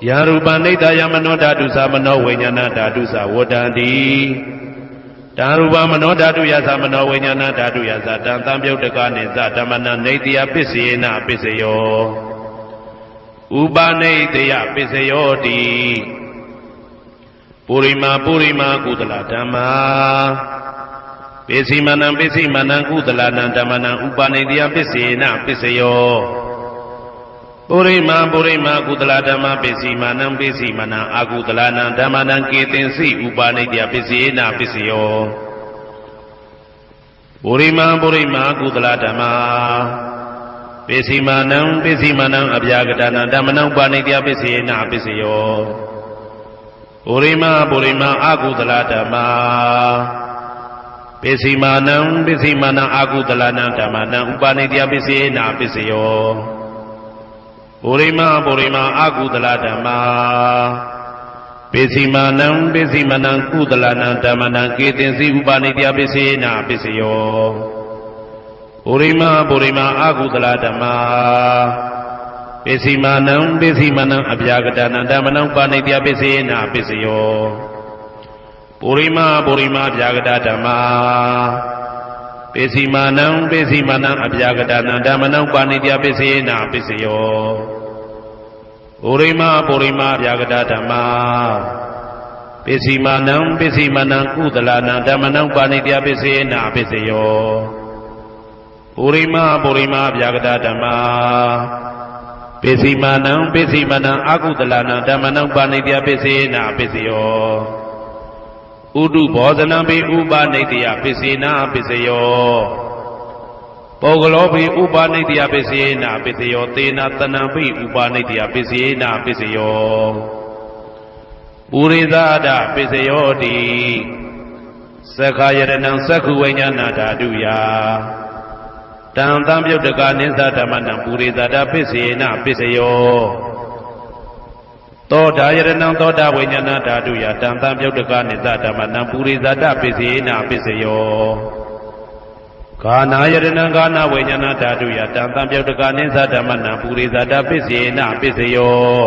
ယာရူပနိတယမနောဓာတုသမနောဝိညာဏဓာတုသဝတ္တန္တိတံရူပမနောဓာတုယသမနောဝိညာဏဓာတုယသတံသံပြုတ်တကနေသဓမ္မနာနေတယပိစေနာပိစယောဥပနိတယပိစယောတိပုရိမာကုသလဓမ္မာပိစီမနံကုသလနံဓမ္မနံဥပနိတယပိစေနာပိစယောပုရိမာကုသလဓမ္မပိစီမနံအာကုသလနံဓမ္မနံကေတင်စီဥပနိတယပိစေနာပိစယောပုရိမာကုသလဓမ္မာပိစီမနံအဗျာကတနံဓမ္မနံဥပနိတယပိစေနာပိစယောပုရိမာအာကုသလဓမ္မာပိစီမနံအာကုသလနံဓမ္မနံဥပနိတယပိစေနာပိစယောပုရိမာအာကုသလဓမ္မာပိစီမနံကုသလနံဓမ္မနံကေတင်စီဥပနိတယပိစေနာပိစယောပုရိမာအာကုသလဓမ္မာပိစီမနံအဗျာကတနံဓမ္မနံဥပနိတယပိစေနာပိစယောပုရိမာဗျာကတဓမ္မာပိစီမနံအဗျာကတနံဓမ္မနံဥပနိတယပိစေနာပိစယောပုရိမာဗျာကတဓမ္မာပိစီမနံကုသလနံဓမ္မနံဥပနိတယပိစေနာပိစယောပုရိမာဗျာကတဓမ္မာပိစီမနံအာကုသလနံဓမ္မနံဥပနိတယပိစေနာပိစယောဥဒုဘောဇနံပိဥပနိတယပိစေနာပိစယောပုဂ္ဂလောပိဥပနိတယပိစေနာပိစယောသေနတနံပိဥပနိတယပိစေနာပိစယောပုရိသဒပိစယောတိသက္ခာယရဏံသက္ခုဝိညာဏဓာတုယတံသံပြုတ်တကနေသဓမ္မနံပုရိသဒပိစေနာပိစယောသောတာယရဏံသောတာဝိညာဏဓာတုယတံသံပြုတ်တကနေသဓမ္မနံပုရိသဒပိစေနာပိစယော ကာနာယရဏံကာနာဝိညာဏဓာတုယတံတံပြုတ်တကနိသဓမ္မနံပုရိသတာပစ္စေနပစ္စယော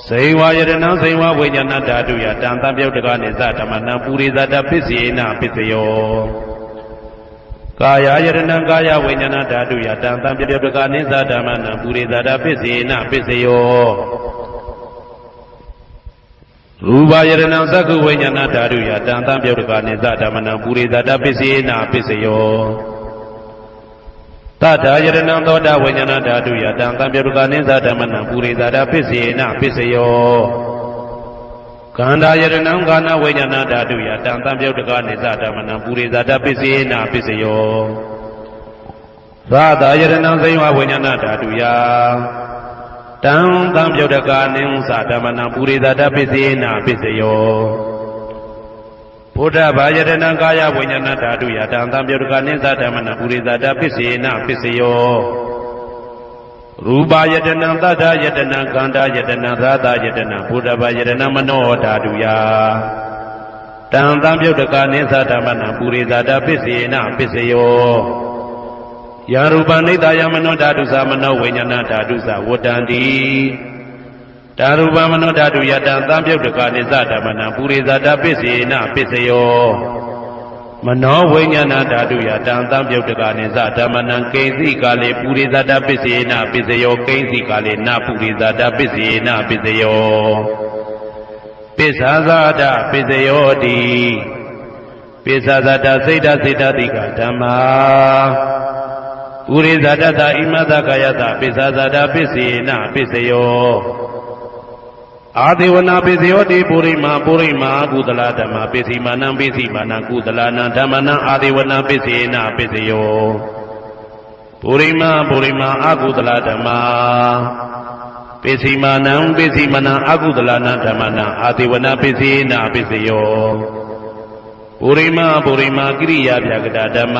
စိဝါယရဏံစိဝါဝိညာဏဓာတုယတံတံပြုတ်တကနိသဓမ္မနံပုရိသတာပစ္စေနပစ္စယောကာယယရဏံကာယဝိညာဏဓာတုယတံတံပြုတ်တကနိသဓမ္မနံပုရိသတာပစ္စေနပစ္စယောရူပယရဏံသက္ကုဝိညာဏဓာတုယတံတံပြုတ်တကနိသဓမ္မနံပုရိသတာပစ္စေနပစ္စယောတထာယရဏံသောတာဝိညာဏဓာတုယတံတံပြုတ်တကနိသဓမ္မနံပုရိသတာပစ္စေနပစ္စယောကန္တာယရဏံကာနဝိညာဏဓာတုယတံတံပြုတ်တကနိသဓမ္မနံပုရိသတာပစ္စေနပစ္စယောသာသာယရဏံသိဝဝိညာဏဓာတုယတံတံပြုတ်တကနိသဓမ္မနံပုရိသတာပစ္စေနပစ္စယောဘုဒ္ဓဘာယရဏံကာယဝိညာဏဓာတုယတံတံပြုတ်တကနိသဓမ္မနံပုရိသတာပစ္စေနပစ္စယောရူပယတနံသတ္တယတနံခန္ဓာယတနံသာသယတနံဘုဒ္ဓဘာယတနံမနောဓာတုယတံတံပြုတ်တကနိသဓမ္မနံပုရိသတာပစ္စေနပစ္စယောယရူပနိတယမနောဓာတုသမနောဝိညာဏဓာတုသဝတ္တံတိဓာရူပမနောဓာတုယတံတံပြုတ်တကနိသဓမ္မနံပုရိသတာပစ္စေနပစ္စယောမနောဝိညာဏဓာတုယတံတံပြုတ်တကနိသဓမ္မနံကိဉ္စီကာလေပုရိသတာပစ္စေနပစ္စယောကိဉ္စီကာလေနပုရိသတာပစ္စေနပစ္စယောပစ္ဆာဇာတပစ္စယောတိပစ္ဆာဇာတစိတ်တစိတ်တတိကဓမ္မာပုရိသတတဣမတကာယတပစ္ဆာဇာတပစ္စေနပစ္စယောအာဒေဝနာပိစယောတိပုရိမာကုသလဓမ္မပိစီမာနံပိစီမာနံကုသလနာဓမ္မနံအာဒေဝနာပိစေနပိစယောပုရိမာအကုသလဓမ္မပိစီမာနံပိစီမာနံအကုသလနာဓမ္မနံအာဒေဝနာပိစေနပိစယောပုရိမာကိရိယာဗျာကတာဓမ္မ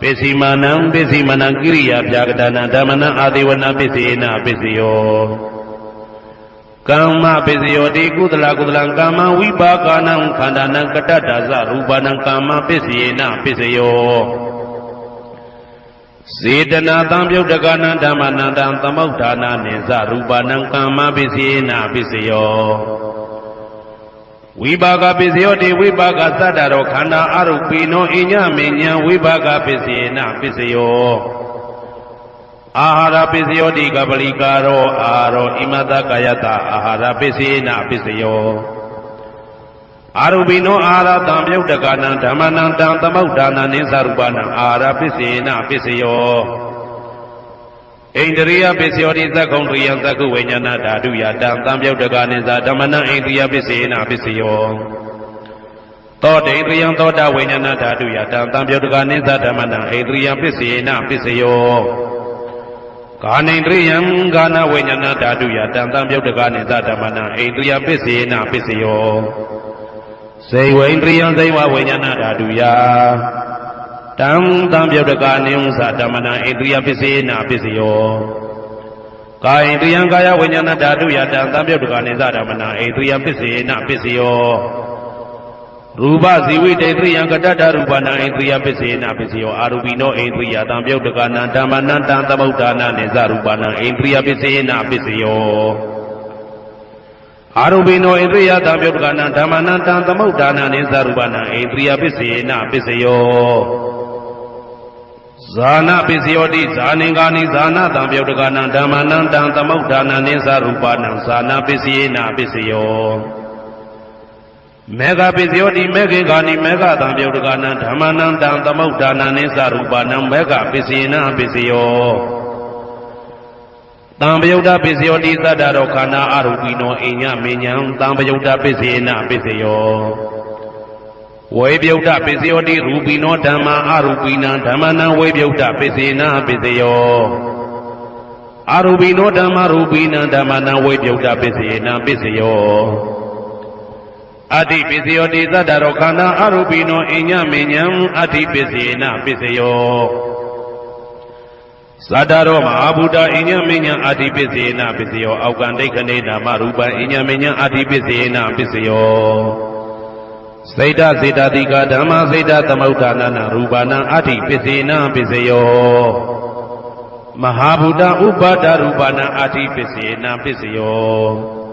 ပိစီမာနံကိရိယာဗျာကတာနာဓမ္မနံအာဒေဝနာပိစေနပိစယောကာမပိစယောတိကုသလကာမဝိပါကနံခန္ဓာနံကတ္တဒါဇရူပနံကာမပိစေနပိစယောစေတနာတံပြုတ်တကနံဓမ္မနံတံသမုဋ္ဌာနာနိသရူပနံကာမပိစေနပိစယောဝိပါကပိစယောတိဝိပါကသတ္တရောခန္ဓာအရုပိနောအညမေညံဝိပါကပိစေနပိစယောအာဟာရပစ္စယောတိကပလိကာရောအာရောဣမတကာယတအာဟာရပစ္စေနပစ္စယောအာရုပိနောအာဟာရတံပြုတ်တကနံဓမ္မနံတံသမုဋ္ဌာနာနိသရူပနံအာဟာရပစ္စေနပစ္စယောဣန္ဒရိယပစ္စယောတိသက္ကုံတရိယသက္ကုဝိညာဏဓာတုယတံတံပြုတ်တကနိသဓမ္မနံဣန္ဒရိယပစ္စေနပစ္စယောသောတေတရိယသောတာဝိညာဏဓာတုယတံတံပြုတ်တကနိသဓမ္မနံဣန္ဒရိယပစ္စေနပစ္စယောကာနိန္ဒရိယံကာနဝိညာဏဓာတုယတံတံပြုတ်တကနိသဓမ္မနံဣန္ဒရိယပစ္စေနပစ္စယောစေဝိန္ဒရိယံစေဝဝိညာဏဓာတုယတံတံပြုတ်တကနိသဓမ္မနံဣန္ဒရိယပစ္စေနပစ္စယောကာယိန္ဒရိယံကာယဝိညာဏဓာတုယတံတံပြုတ်တကနိသဓမ္မနံဣန္ဒရိယပစ္စေနပစ္စယောရူပဇီဝိတေတရိယံကတ္တရူပနံဣန္ဒရိယပစ္စေနပစ္စယောအာရူပိနောဣန္ဒရိယတံပြုတ်တကနံဓမ္မနံတံသမုဋ္ဌာနာနိသရူပနံဣန္ဒရိယပစ္စေနပစ္စယောအာရူပိနောဣန္ဒရိယတံပြုတ်တကနံဓမ္မနံတံသမုဋ္ဌာနာနိသရူပနံဣန္ဒရိယပစ္စေနပစ္စယောဇာနာပစ္စယောတိဇာနိကာနိဇာနာတံပြုတ်တကနံဓမ္မနံတံသမုဋ္ဌာနာနိသရူပနံဇာနာပစ္စေနပစ္စယောမေဃပစ္စယောတိမေခေကာနိမေဃတံပြုတ်တကနံဓမ္မနံတံသမုဋ္ဌာနာနိသရူပနံမေဃပစ္စေနပစ္စယောတံပယုတ်တပစ္စယောတိသတ္တရောခန္ဓာအရူပိနောအိညမေညံတံပယုတ်တပစ္စေနပစ္စယောဝေပယုတ်တပစ္စယောတိရူပိနောဓမ္မာအရူပိနံဓမ္မနံဝေပယုတ်တပစ္စေနပစ္စယောအရူပိနောဓမ္မာရူပိနံဓမ္မနံဝေပယုတ်တပစ္စေနပစ္စယောအတ္တိပစ္စယောတိသတ္တရောခန္ဓာအရူပိနောအိညမေညံအတ္တိပစ္စေနပစ္စယောသတ္တရောမဟာဗုဒ္ဓအိညမေညံအတ္တိပစ္စေနပစ္စယောအောက်ကံဒိဋ္ဌနေနာမရူပံအိညမေညံအတ္တိပစ္စေနပစ္စယော စိတ်တစေတတိကဓမ္မစိတ်တသမုဋ္ဌာနနာရူပနာအဋ္ဌိပစ္စေနပစ္စယောမဟာဗုဒ္ဓဥပါဒရူပနာအဋ္ဌိပစ္စေနပစ္စယော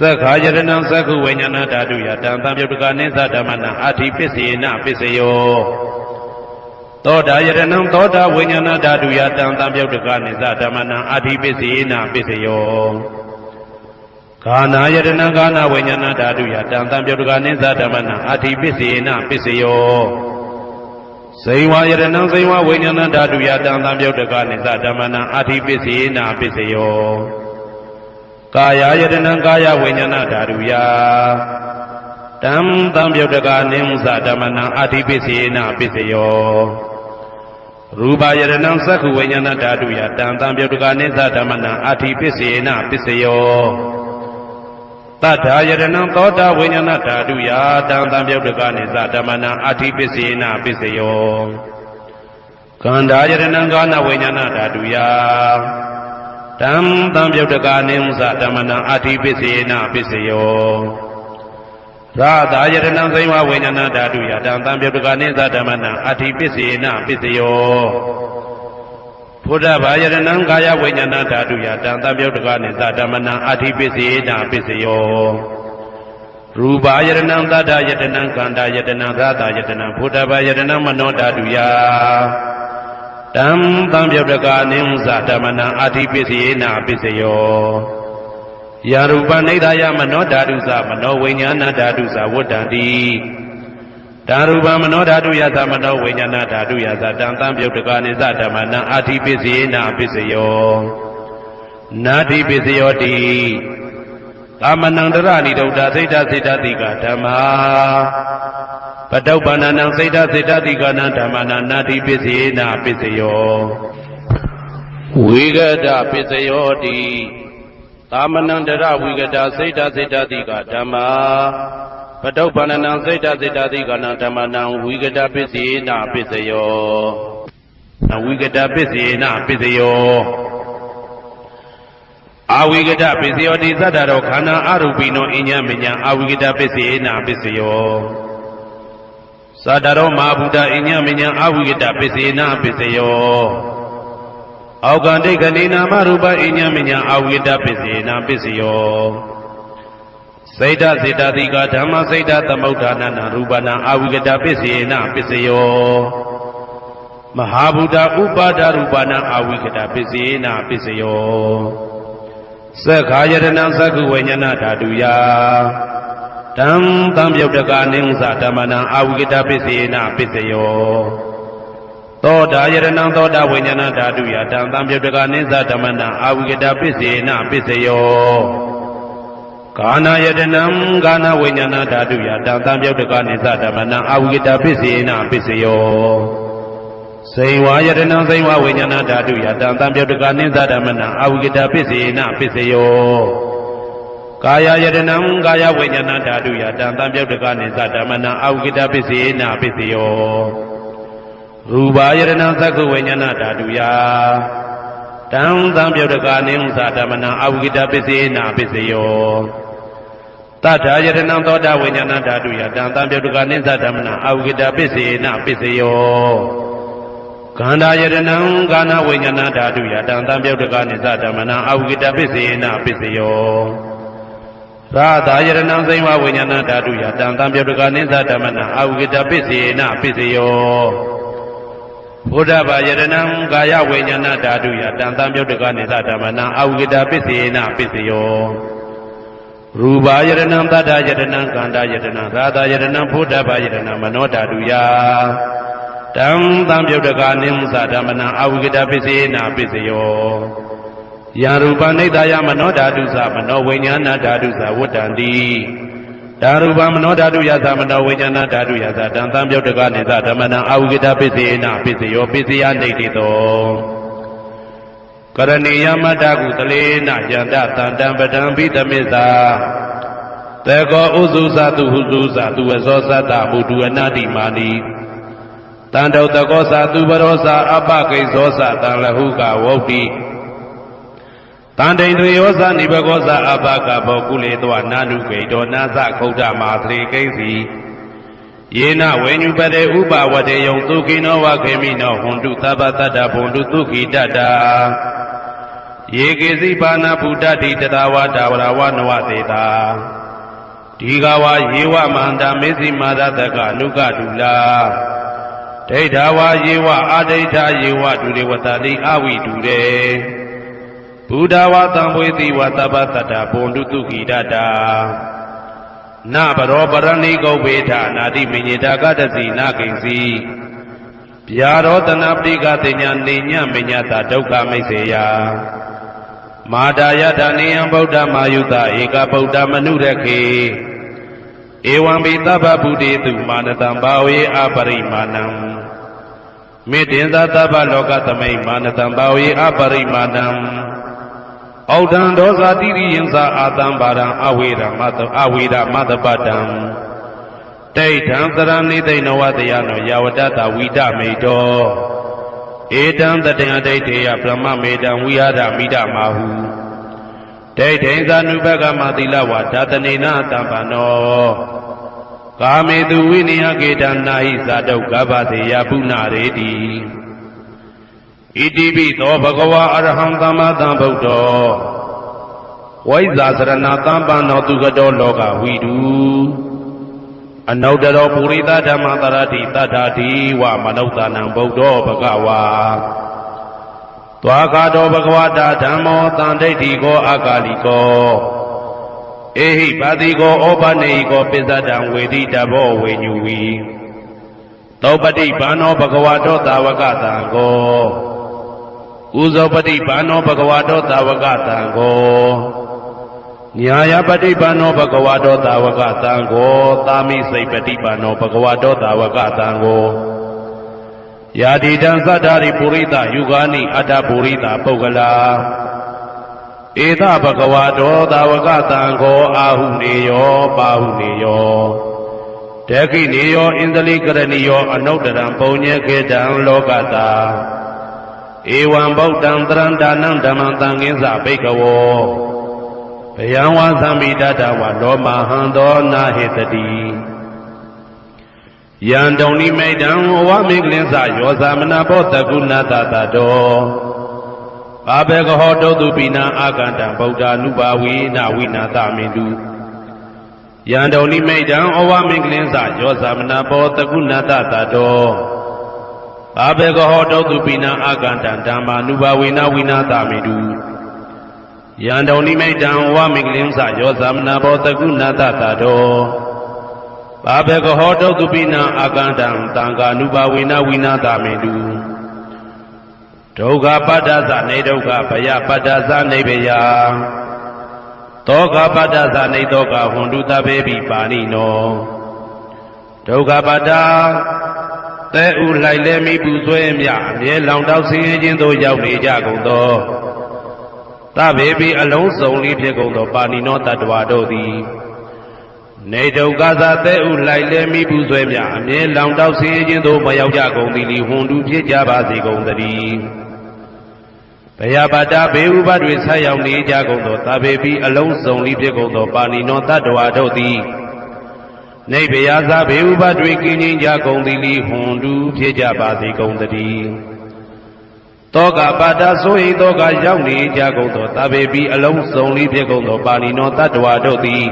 သက္ခာယတနံသက္ခုဝိညာဏဓာတုယတံသံယုတ်တကနိသဓမ္မနာအဋ္ဌိပစ္စေနပစ္စယောသောတာယတနံသောတာဝိညာဏဓာတုယတံသံယုတ်တကနိသဓမ္မနာအဋ္ဌိပစ္စေနပစ္စယောဂာနာယတနံဂာနာဝိညာဏဓာတုယတံသံယုတ်တကနိသဓမ္မနာအဋ္ဌိပစ္စေနပစ္စယောဇိဝယတနံဇိဝဝိညာဏဓာတုယတံသံယုတ်တကနိသဓမ္မနာအဋ္ဌိပစ္စေနပစ္စယောကာယယတနံကာယဝိညာဏဓာတုယတံသံယုတ်တကနိသဓမ္မနာအဋ္ဌိပစ္စေနပစ္စယောရူပယတနံသက္ခုဝိညာဏဓာတုယတံသံယုတ်တကနိသဓမ္မနာအဋ္ဌိပစ္စေနပစ္စယောတတ္ထာယတနံသောတာဝိညာဏဓာတုယတံသံယုတ်တကနိသဓမ္မနာအဋ္ဌိပစ္စေနပစ္စယောကန္ဓာယတနံကာနဝိညာဏဓာတုယတံသံယုတ်တကနိသဓမ္မနာအဋ္ဌိပစ္စေနပစ္စယောရာသာယတနံဇိဝဝိညာဏဓာတုယတံသံယုတ်တကနိသဓမ္မနာအဋ္ဌိပစ္စေနပစ္စယောဘုဒ္ဓဘာယတနံကာယဝိညာဏဓာတုယတံသံယုတ်တကနိသဓမ္မနာအဋ္ဌိပစ္စေနပစ္စယောရူပယတနံသတ္တယတနံကန္တာယတနံရာသာယတနံဘုဒ္ဓဘာယတနံမနောဓာတုယတံသံယုတ်တကနိသဓမ္မနာအဋ္ဌိပစ္စေနပစ္စယောယာရူပနိဒာယမနောဓာတုသမနောဝိညာဏဓာတုသဝတ္တံတိဓာရူပမနောဓာတုယသမနောဝိညာဏဓာတုယသတံသံယုတ်တကနိသဓမ္မနာအဋ္ဌိပစ္စေနပစ္စယောနာတိပစ္စယောတိသမနံတရဏိဒုဒ္ဓစိတ်တစေတတိကဓမ္မာပတုပ္ပန္နံစိတ်တစေတတိကနံဓမ္မနာနာတိပစ္စေနပစ္စယောဝိဂဒပစ္စယောတိသမနံတရဝိဂဒစိတ်တစေတတိကဓမ္မာပတုပ္ပန္နံစိတ်တစေတတိကနံဓမ္မနာဝိဂဒပစ္စေနပစ္စယောဝိဂဒပစ္စေနပစ္စယောအာဝိဂဒပစ္စယောတိသတ္တရောခန္ဓာအရူပိနောအညမညာအာဝိဂဒပစ္စေနပစ္စယောသတ္တရောမဟာဗုဒ္ဓအညမညာအာဝိဂဒပစ္စေနပစ္စယောအောက်ကံဒိဋ္ဌိနာမရူပအညမညာအာဝိဂဒပစ္စေနပစ္စယောစိတ်တစေတတိကဓမ္မစိတ်တသမုဋ္ဌာနနာရူပနာအာဝိဂဒပစ္စေနပစ္စယောမဟာဗုဒ္ဓဥပါဒရူပနာအာဝိဂဒပစ္စေနပစ္စယောသက္ခာယတနံသက္ခုဝိညာဏဓာတုယတံသံယုတ်တကနိသဓမ္မနာအာဝိဂဒပစ္စေနပစ္စယောသောတာယတနံသောတာဝိညာဏဓာတုယတံသံယုတ်တကနိသဓမ္မနာအာဝိဂဒပစ္စေနပစ္စယောကာနာယတနံကာနဝိညာဏဓာတုယတံသံယုတ်တကနိသဓမ္မနာအာဝိဂဒပစ္စေနပစ္စယောဇိဝယတနံဇိဝဝိညာဏဓာတုယတံသံယုတ်တကနိသဓမ္မနာအာဝိဂဒပစ္စေနပစ္စယောကာယယတနံကာယဝိညာဏဓာတုယတံသံယုတ်တကနိသဓမ္မနာအာဝိဂဒပစ္စေနပစ္စယောရူပယတနံသက္ခုဝိညာဏဓာတုယတံသံယုတ်တကနိသဓမ္မနာအာဝိဂဒပစ္စေနပစ္စယောတတ္ထာယတနံသောတာဝိညာဏဓာတုယတံသံယုတ်တကနိသဓမ္မနာအာဝိဂဒပစ္စေနပစ္စယောခန္ဓာယတနံကာနဝိညာဏဓာတုယတံသံယုတ်တကနိသဓမ္မနာအာဝိဂဒပစ္စေနပစ္စယောရာသာယတနံဇိဝဝိညာဏဓာတုယတံသံယုတ်တကနိသဓမ္မနာအာဝိဂဒပစ္စေနပစ္စယောဘုဒ္ဓဘာယတနံကာယဝိညာဏဓာတုယတံသံယုတ်တကနိသဓမ္မနာအာဝိဂဒပစ္စေနပစ္စယောရူပယတနံသတ္တယတနံကန္တာယတနံရာသာယတနံဘုဒ္ဓဘာယတနံမနောဓာတုယတံသံယုတ်တကနိသဓမ္မနာအာဝိဂဒပစ္စေနပစ္စယောယာရူပနိဒာယမနောဓာတုသမနောဝိညာဏဓာတုသဝတ္တံတိဓာရူပမနောဓာတုယသမနောဝိညာဏဓာတုယသတံသံယုတ်တကနိသဓမ္မနာအာဝိဂဒပစ္စေနပစ္စယောပစ္စယနိတိတောကရဏီယမတ္တကုသလေနယန္တသန္တံပဒံဘိသမိသာတေကောဥစုသတုဟုစုသတုဝဇောသတ္တမုတုအနာတိမာနိတန္တုတကောသတုပရောသအပကိဇောသတံလဟုကဝုတ်တိ တန်တိန်တွေယောဇနိဘဂောဇအဘကဘောကုလေတောနာနုဂိတောနာသခုဒ္ဓမာသရေကိစီယေနဝေညုပတေဥပဝတေယံသုခိနောဝခေမိနောဟွန်တုသဗ္ဗတတ္တဘွန်တုသုခိတတ္တာယေကေစီပါဏဗုဒ္ဓတိတတဝါတာဝရဝနဝသေတာဒီဃဝါယေဝမန္တမေစီမာရတကအနုကတုလာဒိဋ္ဌဝါယေဝအာဒိဋ္ဌယေဝဒုရေဝတတိအဝိတုရေဘုဒ္ဓဝါသံဝေတိဝသဗ္ဗတတ္တဘွန်တုသုခိတတ္တာနဘရောပရဏိကုဗ္ဗေထနာတိမိညေတာကတစီနာကိဉ္စီဗျာရောတနာပိကတိညာနေညမိညတာဒုက္ခမိတ်စေယမာတာယတနေယံဗုဒ္ဓမာယုတဧကဗုဒ္ဓမနုရခေဧဝံပိသဗ္ဗဗုတေတုမာနတံဘာဝေအပရိမာဏံမေတ္တင်သာသဗ္ဗလောကသမိမာနတံဘာဝေအပရိမာဏံဩဒံဒောဇာတိရိယံသာအာတံဘာရံအဝေရမတအဝေရမတပတံဒိဋ္ဌံသရဏိသိဏဝတယနောယဝတတဝိဒမေတောဧတံတတေယဒိဋ္ဌေယဗြဟ္မမေတံဝိဟာရမိဒမာဟုဒိဋ္ဌိသာနုပကမသီလဝဒတနေနတံပနောကာမေတုဝိနယကေတနာဟိဇာတုကဗ္ဗသေယပုဏ္ဏရေတိဣတိပိသောဘဂဝါအရဟံသမ္မာသမ္ဗုဒ္ဓောဝိဇ္ဇာစရဏသမ္ပန္နောသူကတောလောကဝိတုအနုတ္တရောပုရိသဓမ္မတရတိတတ္ထာတိဝမနုဿာနံဗုဒ္ဓောဘဂဝါသွားကာတောဘဂဝတာဓမ္မောတန်ဒိဋ္ဌိကောအာကာလိကောဧဟိပါတိကောဩပနေဟိကောပိစ္ဆဒံဝေတိတဘောဝေညူဝီသောပတိဘာနောဘဂဝတောသာဝကတံကောဥဇောပတိဘာနောဘဂဝတောသာဝကတံကောညာယပတိဘာနောဘဂဝတောသာဝကတံကောသာမိစိတ်ပတိဘာနောဘဂဝတောသာဝကတံကောယာတိတံသတ္တာရိပုရိသယုဂာနိအတ္တပုရိသပုဂ္ဂလာဧသဘဂဝတောသာဝကတံကောအာဟုနေယောပါဟုနေယောဒခိနေယောဣန္ဒလိကရဏီယောအနုတ္တရံပုံညေခေတံလောကတာဧဝံဗုဒ္ဓံတရန္တာနံဓမ္မံသံဃိသဘိကဝောဘယံဝါသမိတတဝလောမဟံသောနာဟေတတိယံတုံနိမိတံဝမေကလင်းစယောဇာမနာဘောတကုဏတတတောဘာဘေကဟောတုတုပိနာအာကန္တံဗုဒ္ဓ ानु ဘာဝေနဝိနာသမင်တုယံတုံနိမိတံဩဝမေကလင်းစယောဇာမနာဘောတကုဏတတတောဘာဘေကဟောတုတုပိနာအာကန္တံဓမ္မာ ानु ဘာဝေနဝိနာသမင်တုယံတုံနိမိတံဝမေကလင်းစယောဇာမနာဘောတကုဏတတတောဘာဘေကဟောတုတုပိနာအာကန္တံသံဃာ ानु ဘာဝေနဝိနာသမင်တုဒုက္ခပတ္တသနေဒုက္ခဘယပတ္တသနေဘယသောကပတ္တသနေသောကဟွန်တုသဗ္ဗေပိပါဏိနောဒုက္ခပတ္တသဲဥလိုက်လဲမိပူဆွဲမြအမြဲလောင်တောက်ဆင်းရဲခြင်းသို့ရောက်နေကြကုန်သောသဗ္ဗေပိအလုံးစုံလေးဖြစ်ကုန်သောပါဏိနောတတ္တဝါတို့သည်နေဒုက္ခသာသဲဥလိုက်လဲမိပူဆွဲမြအမြဲလောင်တောက်ဆင်းရဲခြင်းသို့မရောက်ကြကုန်သည်လီဟွန်တုဖြစ်ကြပါစေကုန်သတည်းဘယပတ္တဘေဥပတွေဆက်ရောက်နေကြကုန်သောသဗ္ဗေပိအလုံးစုံလေးဖြစ်ကုန်သောပါဏိနောတတ္တဝါတို့သည်နေဘယသာဘေဥပတွေကင်းခြင်းကြကုန်သည်လီဟွန်တုဖြစ်ကြပါစေကုန်သတည်းတောကပတ္တဆိုဟိတောကရောက်နေကြကုန်သောသဗ္ဗေပိအလုံးစုံလေးဖြစ်ကုန်သောပါဏိနောတတ္တဝါတို့သည်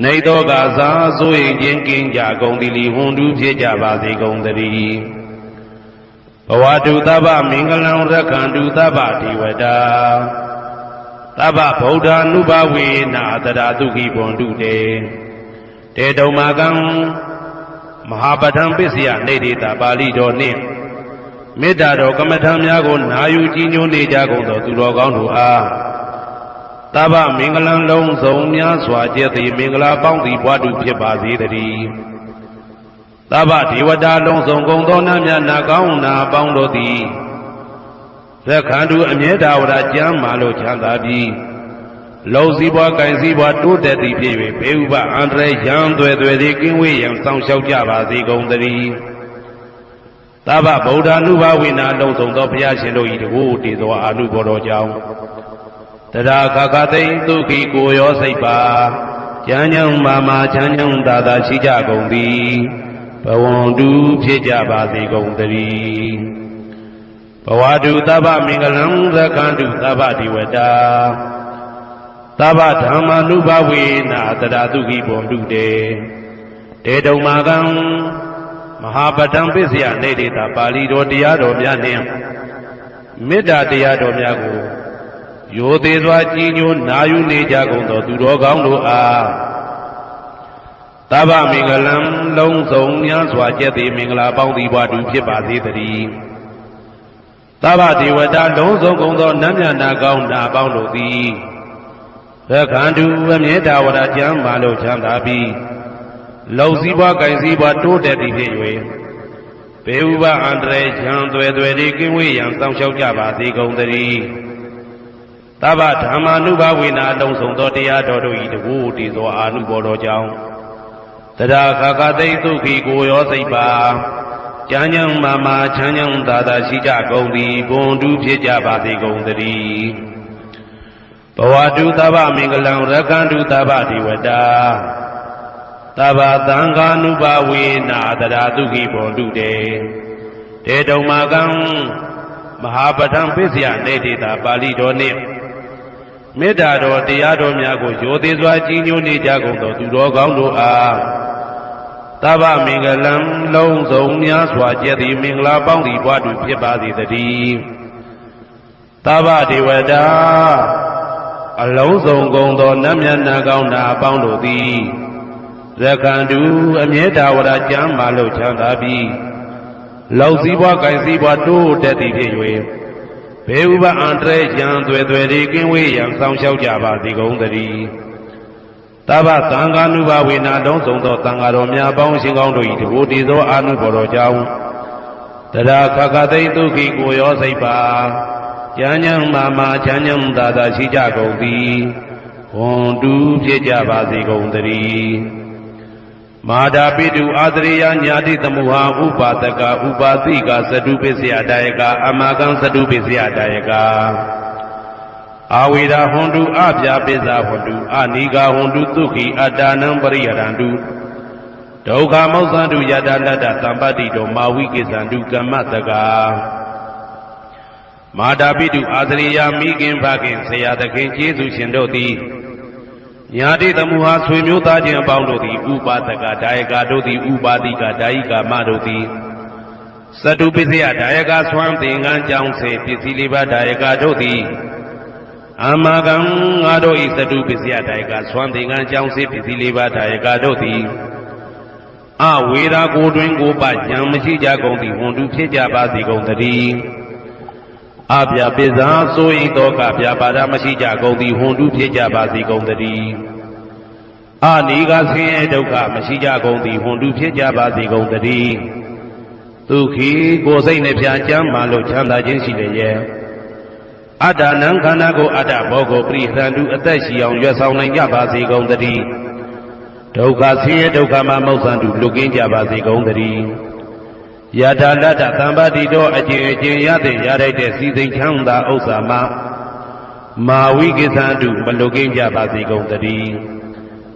နေတောကသာဆိုဟိခြင်းကင်းကြကုန်သည်လီဟွန်တုဖြစ်ကြပါစေကုန်သတည်းဘဝတုသဗ္ဗမင်္ဂလံရက္ခန္တုသဗ္ဗဒေဝတာသဗ္ဗဗုဒ္ဓ ानु ဘာဝေနအတရာတုခိဘွန်တုတေတေတုံမာကံမဟာပဋ္ဌံပစ္စယနေတိတာပါဠိတော်နှင့်မေတ္တာတော်ကမ္မထံများကိုနာယူကြည်ညိုနေကြကုန်သောသူတော်ကောင်းတို့အားသဗ္ဗမင်္ဂလံလုံးစုံများစွာကျက်သည်မင်္ဂလာပေါင်းသည်ဘွားတုဖြစ်ပါစေတည်းသဗ္ဗဒေဝတာလုံးစုံကုန်သောနတ်မြတ်နာကောင်းနာပေါင်းတို့သည်သက္ခန္တုအမြဲတာဝရကျမ်းမာလို့ချမ်းသာပြီးလုံစည်းပွားကင်စည်းပွားတိုးတက်သည်ဖြစ်၍ဘေဥပအန္တရာယ်ရန်သွဲသည်ကင်းဝေးရန်ဆောင်လျှောက်ကြပါစေကုန်သတည်း သဗ္ဗဗုဒ္ဓ ानु ဘဝိနာလုံးစုံသောဘုရားရှင်တို့၏တကူတည်သောအာနုဘော်တော်ကြောင့်တရားခခသိမ့်ဒုက္ခိကိုရောစိတ်ပါဉာဏ်ဉာဏ်မာမာချမ်းချမ်းသာသာရှိကြကုန်သည်ဘဝန္တုဖြစ်ကြပါစေကုန်သတည်းဘဝတုသဗ္ဗမင်္ဂလံသက္ကန္တုသဗ္ဗဒီဝတာသဗ္ဗဓမ္မာနုဘဝေနာတရာတုခိဘွန်တုတေတေတုံမာကံမဟာပတံပစ္စယနေတိတာပါဠိတော်တရားတော်များနှင့်မေတ္တာတရားတော်များကိုရိုသေစွာကြည်ညိုနာယူနေကြကုန်သောသူတော်ကောင်းတို့အားသဗ္ဗမင်္ဂလံလုံးစုံများစွာကျက်သည်မင်္ဂလာပေါင်းသည်ဘွားတူဖြစ်ပါစေတည်းသဗ္ဗဒေဝတာလုံးစုံကုန်သောနတ်မြတ်နာကောင်းနာပေါင်းတို့သည်သက္ကန္တုအမြဲတဝရကျမ်းမာလို့ချမ်းသာပြီးလုံစည်းပွားကိုင်စည်းပွားတိုးတက်သည်ဖြစ်၍ဘေဥပအန္တရာယ်ချမ်းသွယ်သွယ်ဒီကင်းဝေးရန်စောင့်ရှောက်ကြပါစေကုန်သတည်းသဗ္ဗဓမ္မာနုဘဝေနာလုံးစုံသောတရားတော်တို့၏တကူတည်သောအာနုဘော်တော်ကြောင့်တရားခခသိမ့်ဒုက္ခိကိုရောစိတ်ပါဉာဏ်ဉာဏ်မာမာချမ်းချမ်းသာသာရှိကြကုန်သည်ဘွန်တုဖြစ်ကြပါစေကုန်သတည်းဘဝတုသဗ္ဗမင်္ဂလံရက္ခန္တုသဗ္ဗဒီဝတာသဗ္ဗသံဃာနုဘဝေနာတရာတုခိဘွန်တုတေတေတုံမာကံမဟာပဋံပစ္စယနေတိတာပါဠိတော်နှင့်မေတ္တာတော်တရားတော်များကိုရိုသေစွာကြည်ညိုနေကြကုန်သောသူတော်ကောင်းတို့အားသဗ္ဗမင်္ဂလံလုံးစုံများစွာကျက်သည်မင်္ဂလာပေါင်းသည်ဘွားတူဖြစ်ပါစေတည်းသဗ္ဗဒေဝတာအလုံးစုံကုန်သောနတ်မြတ်နာကောင်းနာအပေါင်းတို့သည်သက္ကန္တုအမြဲတဝရကျမ်းမာလို့ချမ်းသာပြီးလောက်စည်းပွားကိုင်စည်းပွားတိုးတက်သည်ဖြစ်၍ဘေဥပအန္တရာယ်ရန်သွယ်သွယ်ဒီကင်းဝေးရန်ဆောင်ရှောက်ကြပါစေကုန်သတည်းသဗ္ဗသံဃာနုဘဝေနာလုံးစုံသောသံဃာတော်များပေါင်းရှင်ကောင်းတို့၏တကူတည်သောအာနုဘော်တော်ကြောင့်တရားခခသိမ့်ဒုက္ခိကိုရောစိတ်ပါဉာဏ်ဉာဏ်မာမာချမ်းချမ်းသာသာရှိကြကုန်သည်ဘွန်တုဖြစ်ကြပါစေကုန်သတည်းမာတာပိတုအာသရိယညာတိသမုဟာဥပါဒကဥပါတိကသတုပစ္စယတာယကအမကံသတုပစ္စယတာယကအာဝေဒဟွန်တုအပြာပစ္စာဟွန်တုအနိဂဟွန်တုသုခိအတ္တနံပရိယရန္တုဒုက္ခမောက္ခန္တုယတလတ္တသံပတ္တိတောမာဝိကိသန္တုကမ္မတကမာတာပိတုအာသရိယမိခင်ဖခင်ဆရာသခင်ကျေးဇူးရှင်တို့သည်ညာတိသမုဟာဆွေမျိုးသားချင်းအပေါင်းတို့သည်ဥပါဒကဒါယကတို့သည်ဥပါတိကဒါယိကာမတို့သည်သတုပစ္စယဒါယကဆွမ်းသင်္ကန်းကြောင့်စေပစ္စည်းလေးပါးဒါယကတို့သည်အမကံငါတို့ဤသတုပစ္စယဒါယကဆွမ်းသင်္ကန်းကြောင့်စေပစ္စည်းလေးပါးဒါယကတို့သည်အဝေရာကိုတွင်ကိုပဉာဏ်မရှိကြကုန်သည်ဝန်တုဖြစ်ကြပါစေကုန်သတည်းအပြပစ္စာဆိုရင်တော့ကပြပါဒမရှိကြကုန်သည်ဟွန်တုဖြစ်ကြပါစေကုန်သတည်းအနိကဆင်းရဲဒုက္ခမရှိကြကုန်သည်ဟွန်တုဖြစ်ကြပါစေကုန်သတည်းဒုက္ခိကိုယ်စိတ်နှပြကျမ်းမာလို့ချမ်းသာခြင်းရှိလျက်အတ္တနံခန္ဓာကိုအတ္တဘောကိုပရိဟရန္တုအသက်ရှိအောင်ရွတ်ဆောင်နိုင်ကြပါစေကုန်သတည်းဒုက္ခဆင်းရဲဒုက္ခမှာမောက္ခန္တုလွတ်ကင်းကြပါစေကုန်သတည်းယထာလတ္တသံပါတိတော်အကျင့်အကျင့်ရတဲ့ရလိုက်တဲ့စီစိန်ချမ်းသာဥစ္စာမှာမာဝိကိသန္တုမလွတ်ကင်းကြပါစေကုန်သတည်း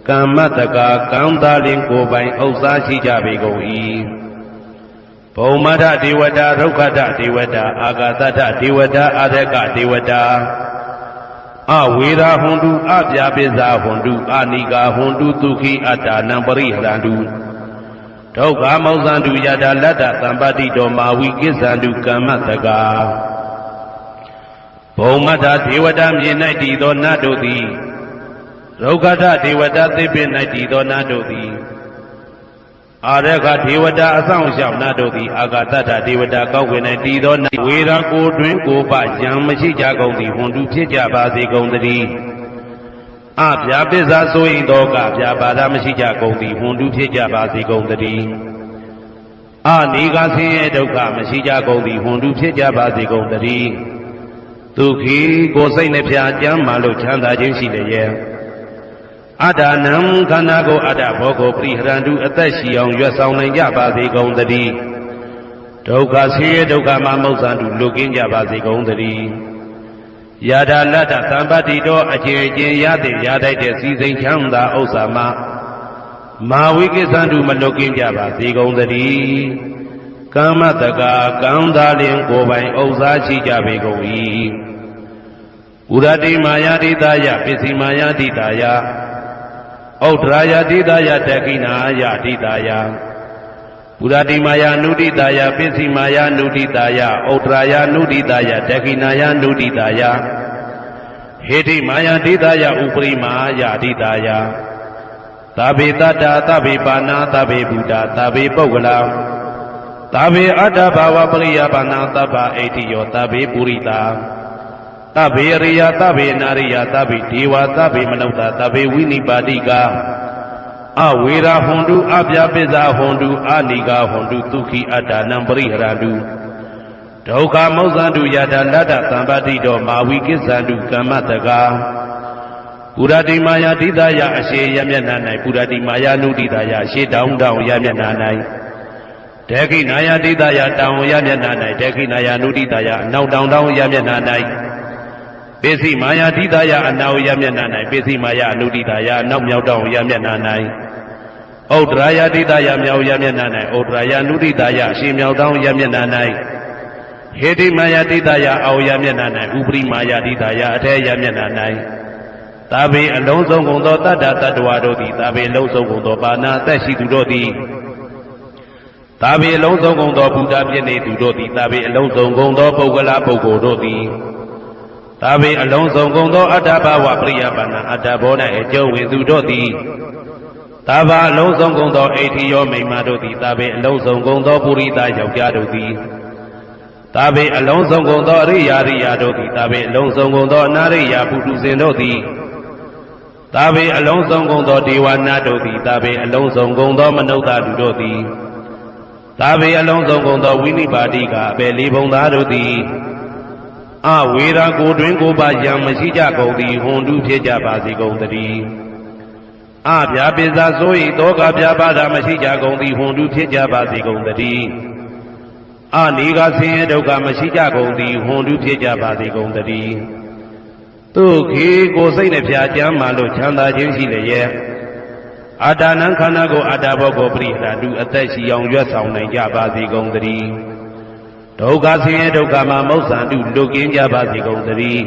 ကမ္မတကာကံသာလင်ကိုယ်ပိုင်ဥစ္စာရှိကြပေကုန်၏ဘုံမထဒေဝတာဒုက္ခထဒေဝတာအာဂတထဒေဝတာအာရကဒေဝတာအဝေရာဟွန်တုအပြာပိစ္ဆာဟွန်တုအနိကာဟွန်တုဒုက္ခိအတ္တနံပရိဟရန္တုဒုက္ခမောက္ခန္တုယတာလတ္တသံပတ္တိတောမာဝိကိသန္တုကမ္မတကာဘုံမထဒေဝတာမြေ၌တည်သောနတ်တို့သည်ဒုက္ခထဒေဝတာသိပ္ပင်၌တည်သောနတ်တို့သည်အာရခဒေဝတာအဆောင်ရှောက်နတ်တို့သည်အာဂတထဒေဝတာကောက်ဝင်၌တည်သောနတ်ဝေရာကိုတွင်ကိုပဉာဏ်မရှိကြကုန်သည်ဟွန်တုဖြစ်ကြပါစေကုန်သတည်းအပြာပစ္စာဆိုရင်တော့ကပြာပါဒမရှိကြကုန်သည်ဟွန်တုဖြစ်ကြပါစေကုန်သတည်းအနိကဆင်းရဲဒုက္ခမရှိကြကုန်သည်ဟွန်တုဖြစ်ကြပါစေကုန်သတည်းဒုက္ခိကိုယ်စိတ်နှပြကျမ်းမာလို့ချမ်းသာခြင်းရှိလျက်အတ္တနံခန္ဓာကိုအတ္တဘောကိုပရိဟရန္တုအသက်ရှိအောင်ရွတ်ဆောင်နိုင်ကြပါစေကုန်သတည်း ဒုက္ခဆင်းရဲဒုက္ခမှာမௌဇံတုလွတ်ကင်းကြပါစေကုန်သတည်းယာဒလတ္တသံပတ္တိတော်အကျဉ်အကျဉ်ရသည်ရတတ်တဲ့စီစိန်ချမ်းသာဥစ္စာမှာမာဝိကိသံတုမလွတ်ကင်းကြပါစေကုန်သတည်းကာမတကာကံသာလင်ကိုယ်ပိုင်ဥစ္စာရှိကြပေကုန်၏ဥရတိမာယာတိတယပစ္စည်းမာယာတိတယဩဒရာယတိတယတက္ခိနာယတိတယဥရတိမာယာနုတိတယပစ္စည်းမာယာနုတိတယဩဒရာယနုတိတယတက္ခိနာယနုတိတယဟေတိမာယာတိတယဥပရိမာယတိတယသဗ္ဗေတတ္တသဗ္ဗေပါဏာသဗ္ဗေဘုဒ္ဓသဗ္ဗေပုဂ္ဂလာသဗ္ဗေအတ္တဘာဝပရိယပါဏာသဗ္ဗအိဋ္ဌိယောသဗ္ဗေပုရိတာသဗ္ဗေရိယသဗ္ဗေနာရိယသဗ္ဗေဒေဝသဗ္ဗေမနုဿသဗ္ဗေဝိနိပါတိကအဝေရာဟွန်တုအပြပိဇာဟွန်တုအာနိကာဟွန်တုဒုက္ခိအတ္တနံပရိဟရတုဒုက္ခမောဇ္ဇန္တုယတလတ္တသံပတ္တိတောမာဝိကိစ္ဆန္တုကမ္မတကာပုရတိမာယာတိတယအရှိယမျက်နှာ၌ပုရတိမာယာနုတိတယရှေတောင်းတောင်းယမျက်နှာ၌ဒေခိနာယာတိတယတောင်းယမျက်နှာ၌ဒေခိနာယာနုတိတယအနောက်တောင်းတောင်းယမျက်နှာ၌ပိစိမာယာတိတယအနောက်ယမျက်နှာ၌ပိစိမာယာအနုတိတယအနောက်မြောက်တောင်းယမျက်နှာ၌ဩဒရာယတိတယမြောက်ယမျက်နှာ၌ဩဒရာယနုတိတယအရှိမြောက်တောင်းယမျက်နှာ၌ဟေတိမာယာတိတယအောယမျက်နှာ၌ဥပရိမာယာတိတယအထေယမျက်နှာ၌သဗ္ဗေအလုံးစုံကုန်သောတတ္တတ္တဝါတို့သည်သဗ္ဗေအလုံးစုံကုန်သောပါဏာအသက်ရှိသူတို့သည်သဗ္ဗေအလုံးစုံကုန်သောဘုဒ္ဓပြည့်နေသူတို့သည်သဗ္ဗေအလုံးစုံကုန်သောပုဂ္ဂလပုဂ္ဂိုလ်တို့သည်သဗ္ဗေအလုံးစုံကုန်သောအတ္တဘဝပရိယပါဏာအတ္တဘော၌အကျုံးဝင်သူတို့သည်သဗ္ဗအလုံးစုံကုန်သောအိဋ္ဌိယောမိမ္မာတို့သည်သဗ္ဗေအလုံးစုံကုန်သောပုရိသယောက်ျားတို့သည်သဗ္ဗေအလုံးစုံကုန်သောအရိယာရိယာတို့သည်သဗ္ဗေအလုံးစုံကုန်သောအနာရိယာပုထုဇဉ်တို့သည်သဗ္ဗေအလုံးစုံကုန်သောဒေဝနာတို့သည်သဗ္ဗေအလုံးစုံကုန်သောမနုဿလူတို့သည်သဗ္ဗေအလုံးစုံကုန်သောဝိနိပါတိကအပေလေးဘုံသားတို့သည်အဝေရာကိုတွင်ကိုပါယံမရှိကြကုန်သည်ဟွန်တုဖြစ်ကြပါစေကုန်သတည်းအဗျာပိဇာဆို၏တောကဗျာပါဒမရှိကြကုန်သည်ဟွန်တုဖြစ်ကြပါစေကုန်သတည်းအနိကဆင်းရဲဒုက္ခမရှိကြကုန်သည်ဟွန်တုဖြစ်ကြပါစေကုန်သတည်းသူခေကိုစိတ်နှဖျားကြမ်းမှလို့ချမ်းသာခြင်းရှိလျက်အာတာနံခန္ဓာကိုအာတာဘောကိုပရိဒါတုအသက်ရှိအောင်ရွတ်ဆောင်နိုင်ကြပါစေကုန်သတည်းဒုက္ခဆင်းရဲဒုက္ခမှာမௌဇ္ဇန္တုလွတ်ကင်းကြပါစေကုန်သတည်း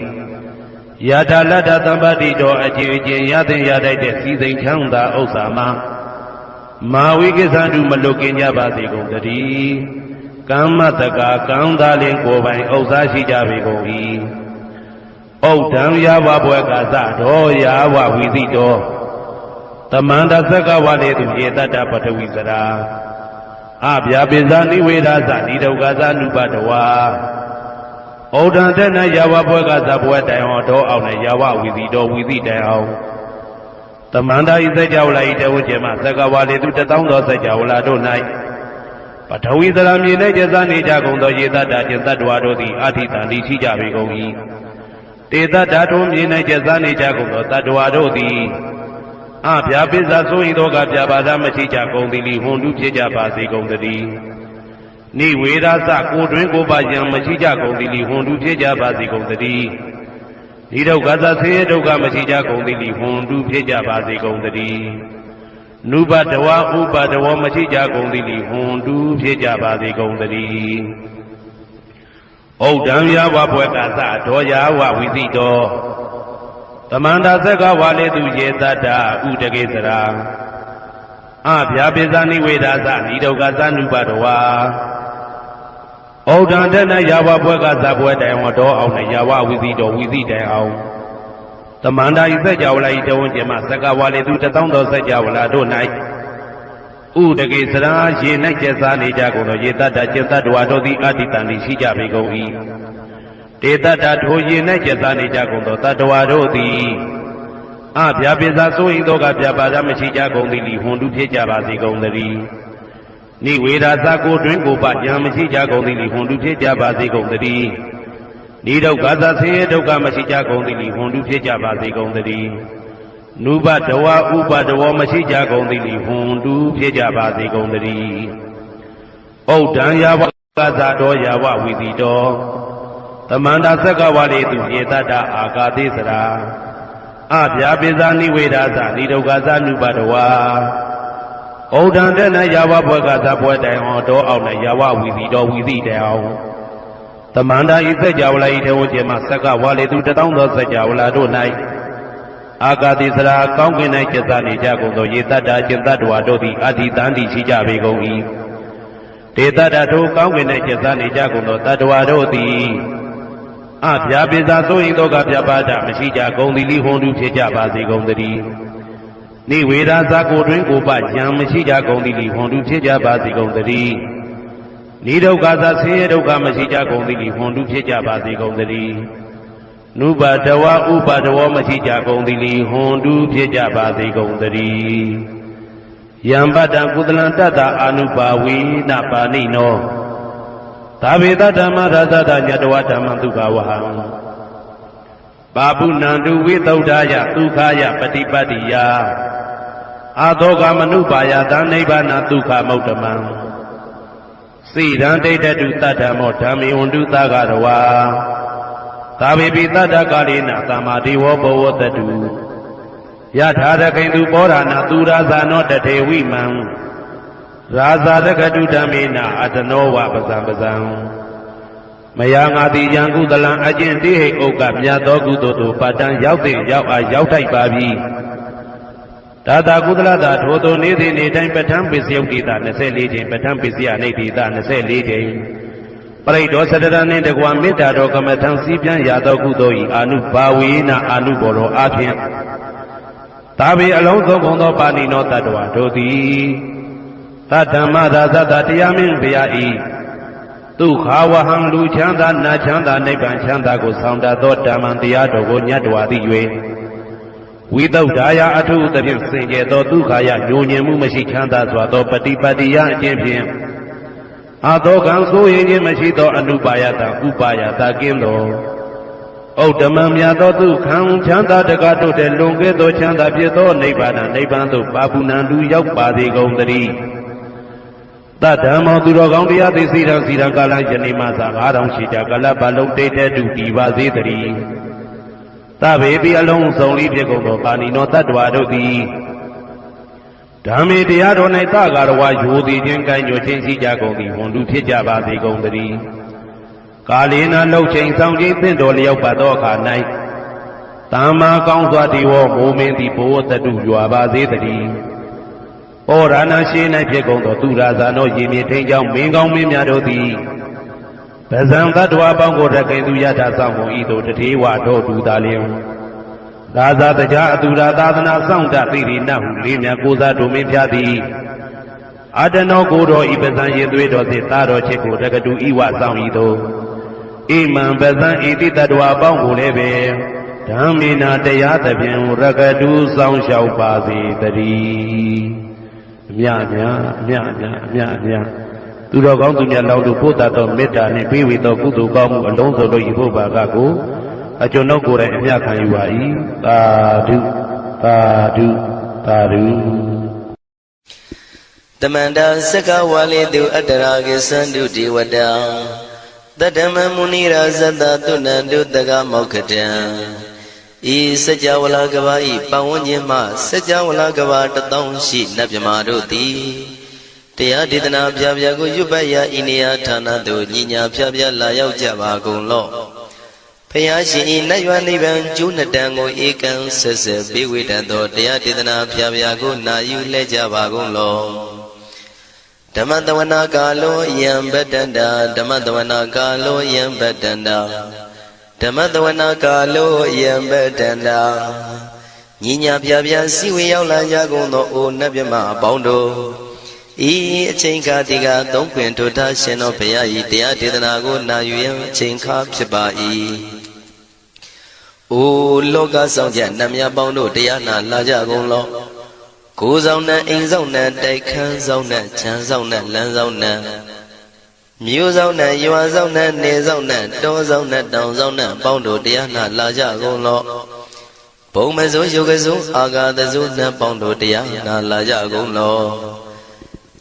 ယထာလတ္တသံပတ္တိတော်အချင်းချင်းရသည်ရတတ်တဲ့စီစိန်ချမ်းသာဥစ္စာမှာမာဝိကိသန္တုမလွတ်ကင်းကြပါစေကုန်သတည်းကမ္မတကာကံသာလင်ကိုယ်ပိုင်ဥစ္စာရှိကြပေကုန်၏ဩဒံယာဝဘွယ်ကသတော်ယာဝဝိသိတော်တမန္တသက္ကဝလေသူဧတတ္တပထဝီစရာအဗျာပိဇာနိဝေဒသနိဒုက္ခသနုပတဝါဩဒံတဲ့၌ယာဝဘွယ်ကသဘွယ်တိုင်အောင်တော်အောင်နဲ့ယာဝဝိသိတော်ဝိသိတိုင်အောင်တမန္တဤစัจ java လာဤတဝကျမသက္ကဝလေသူ1000သောစัจ java လာတို့၌ပထဝီစရာမြေ၌ကျသနေကြကုန်သောယေတတ္တကျသတ္တဝါတို့သည်အာထိတန်တိရှိကြပေကုန်၏တေတ္တဓာတုမြေ၌ကျသနေကြကုန်သောတတ္တဝါတို့သည်အဗျာပိဇာဆို၏သောကဗျာပါဒမရှိကြကုန်သည်လိဟွန်တုဖြစ်ကြပါစေကုန်သတည်းနိဝေဒသကိုတွင်ကိုပါယံမရှိကြကုန်သည်လိဟွန်တုဖြစ်ကြပါစေကုန်သတည်းဤဒုက္ခသဆင်းရဲဒုက္ခမရှိကြကုန်သည်လိဟွန်တုဖြစ်ကြပါစေကုန်သတည်းနုပတဝဥပတဝမရှိကြကုန်သည်လိဟွန်တုဖြစ်ကြပါစေကုန်သတည်းဩဒံယာဝဘွယ်ကသဒောယာဝဝိသိတောတမန္တသက္ကဝါလေသူယေတတ္တဥတကေစရာအဗျာပိဇာနိဝေဒသနိဒုက္ခသနုပတဝါဩဒံတဏယာဝဘွယ်ကသဘွယ်တိုင်အောင်တော်အောင်နဲ့ယာဝဝိသိတော်ဝိသိတိုင်အောင်တမန္တဤစัจ java လာဤတဝကျမသက္ကဝါလေသူ1000သောစัจ java လာတို့၌ဥတကေစရာရေ၌ကျက်စားနေကြကုန်သောယေတတ္တကျက်တ္တဝါတို့သည်အာတိတန်တိရှိကြပေကုန်၏တေတ္တထိုရေ၌ကျက်စားနေကြကုန်သောတတ္တဝါတို့သည်အဗျာပိဇာဆို၏သောကဗျာပါဒမရှိကြကုန်သည်လိဟွန်တုဖြစ်ကြပါစေကုန်သတည်းနိဝေဒသကိုတွင်ကိုပဉာဏ်မရှိကြကုန်သည်လိဟွန်တုဖြစ်ကြပါစေကုန်သတည်းနိဒုက္ခသဆင်းရဲဒုက္ခမရှိကြကုန်သည်လိဟွန်တုဖြစ်ကြပါစေကုန်သတည်းနုပတဝဥပတဝမရှိကြကုန်သည်လိဟွန်တုဖြစ်ကြပါစေကုန်သတည်းဩဒံယာဝ ကာဇာတော်ယာဝဝီတိတော်သမန္တာသက္ကဝါလေသူဧတတအာဂါတိစရာအဗျာပိဇာနိဝေဒာသနိဒုက္ခသနုပါတဝါဩဒံတဲ့နယာဝဘွက်ကသဘွက်တိုင်အောင်တော်အောင်နဲ့ယာဝဝီတိတော်ဝီတိတိုင်အောင်သမန္တာဤစัจ java လာဤထေဝကျေမှာသက္ကဝါလေသူတောင်းသောစัจ java လာတို့၌အာဂါတိစရာကောင်းကင်၌ကျက်စားနေကြကုန်သောယေတတကျင့်တ္တဝါတို့သည်အတ္တိတန်တိရှိကြပေကုန်၏ဒေတတထိုကောင်းကင်၌ကျက်စားနေကြကုန်သောတတ္တဝါတို့သည်အဗျာပိဇာဆိုရင်တော့ကပြပါဒမရှိကြကုန်သည်လိဟွန်တုဖြစ်ကြပါစေကုန်သတည်းနိဝေဒာဇာကိုတွင်ကိုပဉာဏ်မရှိကြကုန်သည်လိဟွန်တုဖြစ်ကြပါစေကုန်သတည်းနိဒုက္ခသဆင်းရဲဒုက္ခမရှိကြကုန်သည်လိဟွန်တုဖြစ်ကြပါစေကုန်သတည်းနုပါတဝဥပါတဝမရှိကြကုန်သည်လိဟွန်တုဖြစ်ကြပါစေကုန်သတည်းယံပတ္တကုသလံတတ္တအာနုပါဝိနပါဏိနောသာဝေတဓမ္မရသတညတဝဓမ္မသုခဝဟံပါပုဏ္ဏတုဝိသုဒ္ဓာယဒုက္ခယပฏิပတ္တိယအာသောကမနုပါယသနိဗ္ဗာနဒုက္ခမௌတ္တမံစိရန်ဒိဋ္ဌတုတတ္တမောဓမ္မေဝန္တုသဂရဝါသာဝေပိတတ္တကာလေနသမ္မာဒေဝဘောဝတတုယထာရခိန်သူပောဓာနာသူရာဇာနောတထေဝိမံရာဇာတကတုဓမ္မေနအတနောဝပဇံပဇံမယငါတိယံကုသလံအကျင့်တိဟိဥက္ကမြတ်သောကုသိုလ်တို့ပတ္တံရောက်တဲ့ရောက်အားရောက်ထိုက်ပါပြီဒါတာကုသလတာထိုသို့နေ့စဉ်နေ့တိုင်းပဋ္ဌာန်းပစ္စယုတ်တိတာ24ချိန်ပဋ္ဌာန်းပစ္စယနိတိတာ24ချိန်ပရိဒောသတ္တရနှင့်တကွာမေတ္တာတော်ကမ္မထံစီးပြန်ရသောကုသိုလ်ဤအာနုဘာဝေနအာနုဘောရောအဖြင့်သာဝေအလုံးစုံကုန်သောပါဏိနောတတ္တဝါတို့သည်သတ္တမသာသတ္တတရားမင်းဘုရားဤဒုက္ခဝဟံလူချမ်းသာနတ်ချမ်းသာနိဗ္ဗာန်ချမ်းသာကိုဆောင်တတ်သောဓမ္မံတရားတော်ကိုညတ်တော်သိ၍ဝိသုဒ္ဓါယအထုသဖြင့်စင်ကြယ်သောဒုက္ခယညိုညင်မှုမရှိချမ်းသာစွာသောပฏิပတ္တိယအကျင့်ဖြင့်အာသောကံဆိုရင်ခြင်းမရှိသောအနုပါယတဥပါယတကင်းသောဩတ္တမံမြတ်သောဒုက္ခံချမ်းသာတကားတို့တဲ့လွန်ကဲသောချမ်းသာဖြစ်သောနိဗ္ဗာန်နိဗ္ဗာန်သို့ပါပုဏ္ဏတုရောက်ပါစေကုန်သတည်းတတ္တမောသူတော်ကောင်းတရားသိစီရန်စီရန်ကာလယနေ့မှသာ9000ရှိကြကာလပတ်လုံးတိတ်တဲ့တူတည်ပါစေတည်းသဗ္ဗေပိအလုံးစုံလေးဖြစ်ကုန်သောပါဏိနောတတ္တဝါတို့သည်ဓမ္မေတရားတော်၌သကာရဝါယိုသည်ခြင်းကံ့ညွှန်ခြင်းရှိကြကုန်သည်ဝန်တုဖြစ်ကြပါစေကုန်သတည်းကာလေနာလှုပ်ချိန်ဆောင်ခြင်းသင့်တော်လျောက်ပါသောအခါ၌သမ္မာကောင်းစွာဒီဝမိုးမင်းသည်ဘဝတတုရွာပါစေတည်းဩရဏရှိ၌ဖြစ်ကုန်သောသူရာဇာနောရေမြေထိန်ကြောင့်မင်းကောင်းမင်းများတို့သည်ပဇံတတ္တဝါပေါင်းကိုရကိန်သူယထာဆောင်မှုဤသို့တထေဝတော်တူသာလျင်ရာဇာတရားအတူရာသာသနာဆောင်တသိရိနတ်ဟုလေးမြတ်ကိုစားတို့မင်းဖျားသည်အတနောကိုတော်ဤပဇံရေသွေးတော်စေသားတော်ချစ်ကိုတကတူဤဝဆောင်ဤသို့ဣမံပဇံဣတိတတ္တဝါပေါင်းကိုလည်းပဲဓမ္မေနာတရားသဖြင့်ရကတူဆောင်လျှောက်ပါစေတည်းအမြအမြသူတော်ကောင်းသူများလောက်တို့ပို့တတ်သောမေတ္တာနှင့်ပေးဝေသောကုသိုလ်ကောင်းမှုအလုံးစုံတို့ဤဖို့ပါကကိုအကျွန်ုပ်ကိုယ်တိုင်အမြခံယူပါ၏သာဓုသာဓုသာဓုတမန္တာစက္ကဝါလေတုအတ္တရာကိသန္တုဒေဝတာတတ္တမမုနိရာဇတသုဏန္တုတကမောက္ခတံဤစัจ java လာကဘာဤပဝန်းကျင်မှစัจ java လာကဘာ1000ရှိနတ်မြမာတို့သည်တရားဒေသနာပြပြကိုရွတ်ပတ်ရာဤနေရာဌာနသို့ညီညာပြပြလာရောက်ကြပါကုန်လော့ဖယားရှင်ဤနတ်ရွာနိဗ္ဗာန်ကျိုးနှစ်တန်ကိုဧကံဆက်ဆက်ပေးဝေတတ်သောတရားဒေသနာပြပြကိုနာယူလဲကြပါကုန်လော့ဓမ္မတဝနာကာလောယံဗတ္တန္တာဓမ္မတဝနာကာလောယံဗတ္တန္တာဓမ္မတဝနာကာလောယံဗတ္တန္တာညီညာပြပြစီဝေရောက်လာကြကုန်သောအိုနတ်မြမအပေါင်းတို့ဤအချိန်ခါတိကသုံးခွင်ထိုထားရှင်တော်ဘုရားဤတရားဒေသနာကိုနာယူရန်အချိန်ခါဖြစ်ပါ၏အိုလောကဆောင်ကြနတ်မြပေါင်းတို့တရားနာလာကြကုန်လောကိုယ်ဆောင်နဲ့အိမ်ဆောင်နဲ့တိုက်ခန်းဆောင်နဲ့ခြံဆောင်နဲ့လမ်းဆောင်နဲ့မြို့ဆောင်နဲ့ရွာဆောင်နဲ့နေဆောင်နဲ့တောဆောင်နဲ့တောင်ဆောင်နဲ့ပေါင်းတို့တရားနာလာကြကုန်လောဘုံမစိုးယုတ်ကစိုးအာဂါသစိုးနဲ့ပေါင်းတို့တရားနာလာကြကုန်လော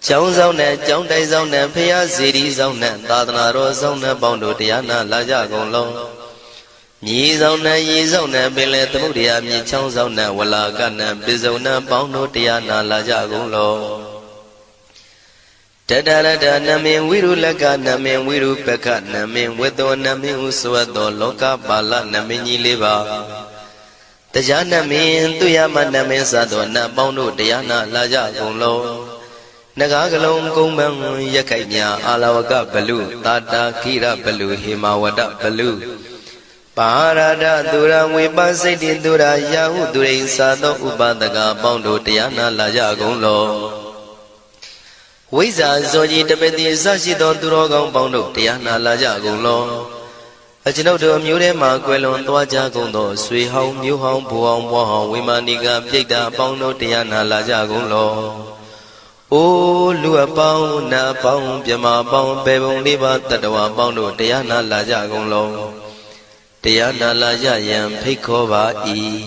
ကျောင်းဆောင်နဲ့ကျောင်းတိုင်ဆောင်နဲ့ဖျားစီရီဆောင်နဲ့သာသနာတော်ဆောင်နဲ့ပေါင်းတို့တရားနာလာကြကုန်လုံးမြေဆောင်နဲ့ရေဆောင်နဲ့ပင်လယ်သမုဒ္ဒရာမြေချောင်းဆောင်နဲ့ဝလာကနဲ့ပိစုံနဲ့ပေါင်းတို့တရားနာလာကြကုန်လုံးတတရတနမင်ဝိရုလကနမင်ဝိရုပကနမင်ဝေသောနမင်ဥစွတ်သောလောကပါဠနမင်ကြီးလေးပါတရားနမင်သူရမနမင်စသောနတ်ပေါင်းတို့တရားနာလာကြကုန်လုံးနဂါကလုံးကုံပံရခိုင်မြအာလဝကဘလူတာတာခိရဘလူဟေမဝဒဘလူပါရဒသူရဝေပစိတ်တိသူရယာဟုသူရိသာသောဥပဒကပေါင်းတို့တရားနာလာကြကုန်လောဝိဇ္ဇာဇောကြီးတပတိစရှိသောသူတော်ကောင်းပေါင်းတို့တရားနာလာကြကုန်လောအကျွန်ုပ်တို့မျိုးထဲမှာကွယ်လွန်သွားကြကုန်သောဆွေဟောင်းမျိုးဟောင်းဘိုးဟောင်းဘွားဟောင်းဝိမာနိကပြိတ္တာပေါင်းတို့တရားနာလာကြကုန်လောအိုလူအပေါင်းနတ်ပေါင်းမြမပေါင်းပေပုံလေးပါတတဝပေါင်းတို့တရားနာလာကြကုန်လုံးတရားနာလာကြရန်ဖိတ်ခေါ်ပါ၏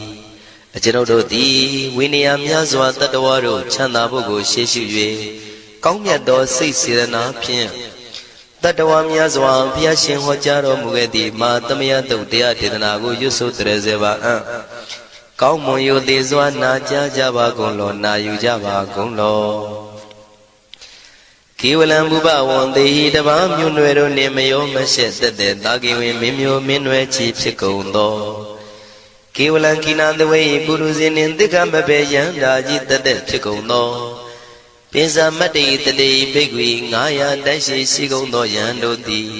အကျွန်ုပ်တို့သည်ဝိနည်းများစွာတတဝတို့ချမ်းသာဖို့ကိုရှေ့ရှု၍ကောင်းမြတ်သောစိတ်စေတနာဖြင့်တတဝများစွာဘုရားရှင်ဟောကြားတော်မူခဲ့သည့်မာသမယတုတ်တရားဒေသနာကိုရွတ်ဆိုတရစေပါအံ့ကောင်းမွန်ရိုသေစွာနာကြားကြပါကုန်လောနာယူကြပါကုန်လောကေဝလံဘုဘဝံတေဟိတဘာမြို့နွယ်တို့နှင့်မယောမရှက်သက်တဲ့တာကေဝင်မင်းမျိုးမင်းနွယ်ချီဖြစ်ကုန်သောကေဝလံကိနာတဝေပုရုဇဉ်နှင့်တိက္ခမဘေယံဓာကြီးတသက်ဖြစ်ကုန်သောပိဇာမတ္တိတတိဘိက္ခွေ900တိုက်ရှိရှိကုန်သောယံတို့သည်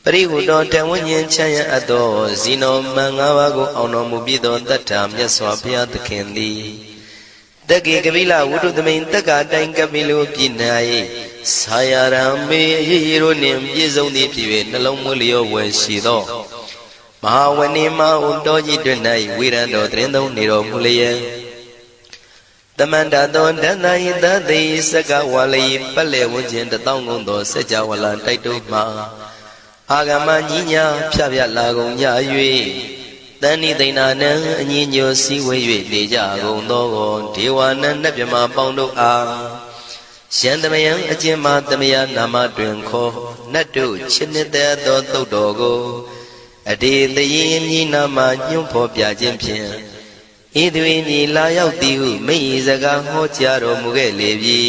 ပရိဟုတောတဝဉ္ဉ္ချမ်းရအပ်သောဇီနောမံ5ပါးကိုအောင်တော်မူပြီးသောတတ္ထာမြတ်စွာဘုရားသခင်သည်တက္ကေကပိလဝုဒ္ဓသမိန်တက္ကတိုင်ကပိလုပြည်၌ဆာယရံမေရေတို့နှင့်ပြည့်စုံသည်ဖြစ်၍နှလုံးမွေးလျောဝယ်ရှိသောမဟာဝဏိမဟုတောကြီးတွင်၌ဝိရံတော်တရင်သုံးနေတော်မူလျက်တမန္တသောဒန္တယိတသိစကဝါလိပတ်လေဝခြင်းတသောကုန်သောစัจ java လာတိုက်တို့မှာအာဂမညီညာဖြပြလာကုန်ကြ၍တဏိသိဏနံအညီညွတ်စည်းဝေး၍နေကြကုန်သောဒေဝနံနတ်မြမပေါင်းတို့အားယံတမယံအကျဉ်မတမယနာမတွင်ခေါ်နတ်တို့ချစ်နှစ်သက်သောသုတ်တော်ကိုအတေတယေမြည်နာမညွှန်းဖော်ပြခြင်းဖြင့်ဤသူ၏မြည်လာရောက်သည်ဟုမိ၏စကားဟောကြားတော်မူခဲ့လေပြီ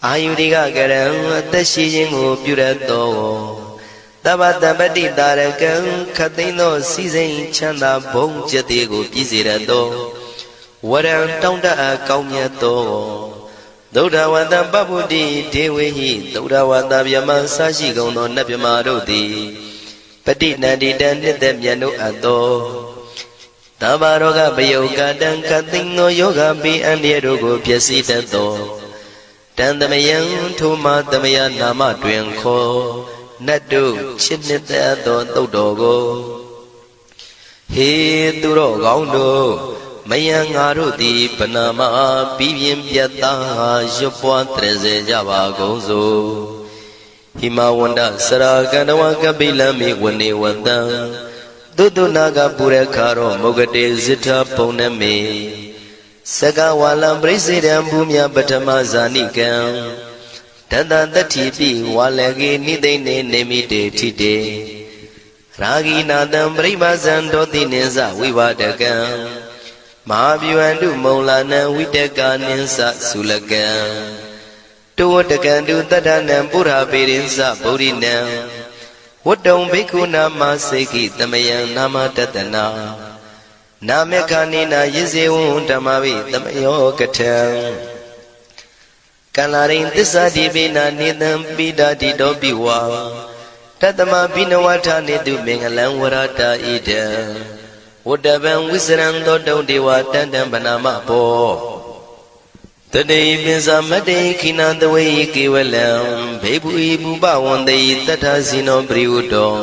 အာယုရိကကရံအသက်ရှိခြင်းကိုပြုရသောတပ္ပတပ္ပတိတာရကံခသိန်းသောစီစိန်ချမ်းသာဘုံကျက်သေးကိုပြည့်စေရသောဝရံတောင်းတအပ်ကောင်းမြတ်သောသုဒ္ဓဝန္တပပ္ပုတိဒေဝေဟိသုဒ္ဓဝန္တဗျမဆာရှိကုန်သောနတ်ဗျမတို့သည်ပฏิနန္တိတံနှစ်သက်မြတ်တို့အပ်သောသဗ္ဗရောဂပယုကတံကသိန်းသောယောဂပိအန္တရာတို့ကိုပျက်စီးတတ်သောတံသမယံထိုမသမယနာမတွင်ခေါ်နတ်တို့ချစ်နှစ်သက်သောသုတ်တော်ကိုဟေသူတော်ကောင်းတို့မယံငါတို့သည်ဗနာမပြီးပြင်းပြတ်သားရွတ်ပွားတရစေကြပါကုန်စို့ဟိမဝန္တစရာကန္တဝကပိလမိဝနေဝတံသုတနာကပုရခါရောမုဂတေဇိထပုံနမေစကဝါလံပရိစေတံဘူမြပထမဇာနိကံတတတတိပိဝါလကေနိသိနေနေမိတေထိတေရာဂိနာတံပရိပါဇံဒောတိနိသဝိဝဒကံမဟာဗျူဟန္တုမုံလာနံဝိတကာနိသသုလကံတောဝတကံတုတတ္ထနံပုရပေရိသဗုဒ္ဓိနံဝတ္တုံဘိက္ခုနာမစေကိတမယံနာမတတနာနာမေခာနိနာယဇေဝံဓမ္မဝိတမယောကထံကန္လာရိသစ္စာတိပိနာနေတံပိတာတိတောပိဝါတတမဘိနဝထာနေတုမင်္ဂလံဝရတာဣဒံဝတ္တဗံဝိစရံသောတုံဒေဝတန္တံဗနာမဘောတတိပိဇာမတေခိနတဝေကေဝလံဘေဘူဤဘူပဝန္တေတထဇိနောပရိဝတ္တော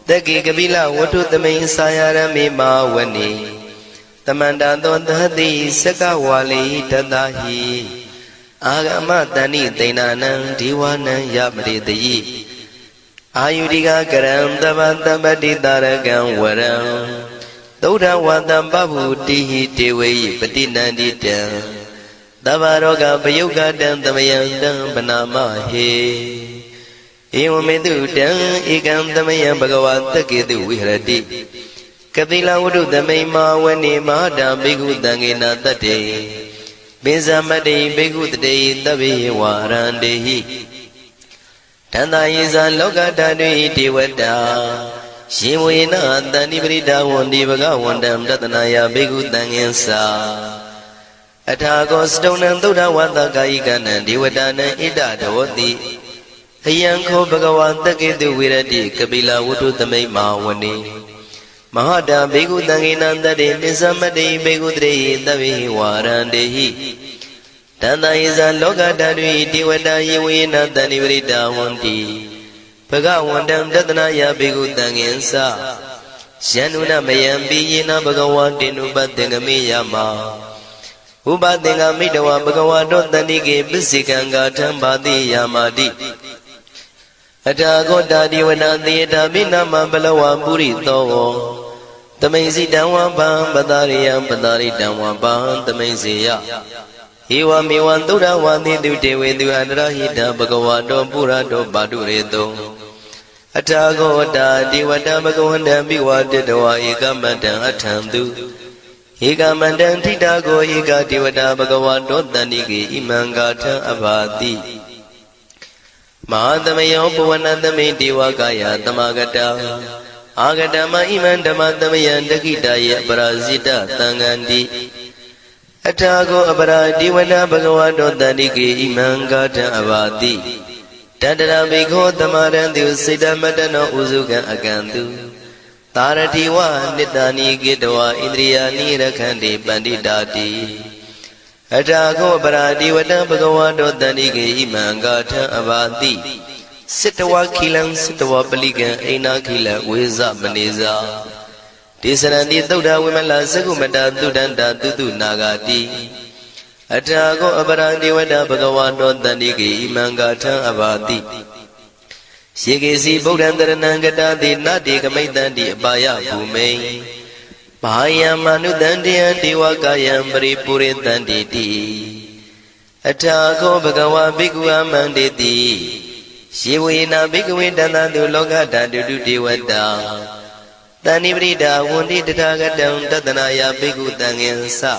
တက္ကေကပိလဝတ္ထုသမိန်ဆာယရမေမဝနေတမန္တသောသတိစကဝါလိတတဟိအာဂမတဏိသိဏနံဒီဝနံယမရိတယိအာယုရိကကရံတပ္ပတပ္ပတိတာရကံဝရံသုဒ္ဓဝတ္တပဗ္ဗုတိဟိတေဝေယပတိနန္တိတံသ Tabaroga Payuka Dan Tamayan Panama He Ewamedu Dan Ikan Tamayan Bhagavat Takedu Vihrati Kapila Udu Damaima Wani Mahada Bigu Dangina Tate Bizamadi Bigu Tate Tabi Warandehi Tanda Isa Loka Tadui Tiwada Shiwina Tanibrida Wandi Bhagawandam Datanaya Bigu Danginsa Atagos Donan Duda Wanda Gaigana Diwadana Ida Dawati Hayanko Bhagawan Takedu Virati Kabila Wudu Tamaima Wani Mahada Bigu Danginanda De Nizamadi Bigu Dre Tavi Warandehi Tanda Isa Loka Tadui Tiwada Yiwina Tanibrida Wandi Bhagawandam Datanaya Bigu Danginsa Shanuna Mayambi Yina Bhagawan Dinubadengami Yama Ubadenga Midawa Bhagavado Danike Bisikanga Tambadi Yamadi Atago Dadi Vanandi Tabinama Balawa Puri Towo Tamaisi Dawa Bam Badariya Badari Dawa Bam Tamaisiya Iwa Miwandura Wandi Dute Vedu Andrahita Bhagavado Purado Baduredo Atago Dadi Vada Bhagavanda Biwa Dedawa Ikamata Atandu Eka mandan tita go eka divada bhagavato tanike imangata abhati Mahadamayo puvanandame divakaya tamagata Agatama imandamathamayan dakitaya parasita tangandi Atago abara divada bhagavato tanike imangata abhati Tadara bhikho tamarantu siddhamatano uzuka akantu Taratiwa Nidani Gidwa Indriyani Rakhandi Panditati Atago Paradi Vada Bhagavado Danike Imangata Avati Sitawa Kilan Sitawa Paliga Aina Kila Weza Maniza Tisarandi Tuda Wimala Sakumata Tudanda Tutu Nagati Atago Aparandi Vada Bhagavado Danike Imangata Avati Shigesi Bodhandaranangata de Nati Kamaitandi Abaya Bhume Bahaya Manudandi and Diwakayam Puripuritanditi Atago Bhagawa Bhikwa Manditi Shiwina Bhikwindana Dulogata Dudiwada Tanibrida Wundi Tatagadam Tatanaya Bhikutangyansa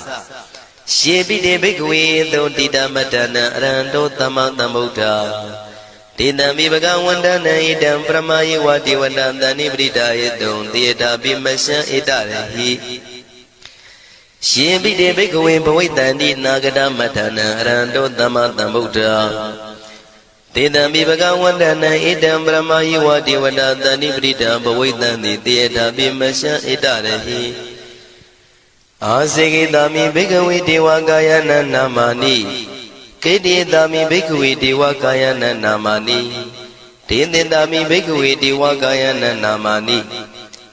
Shibide Bhikwi Dodida Matana Rando Tamatambota Dinami Bhagawandana idam Brahmayi Wati Vandandani Brida Yedon Theata Bimasha Idarahi Shibide Bhikwe Bhavitandi Nagada Matana Rando Tamatambota Dinami Bhagawandana idam Brahmayi Wati Vandandani Brida Bhavitandi Theata Bimasha Idarahi Asigidami Bhikwe Devakayana Namani Kedi Dami Bhikkhave Devakayana Namani Tindindami Bhikkhave Devakayana Namani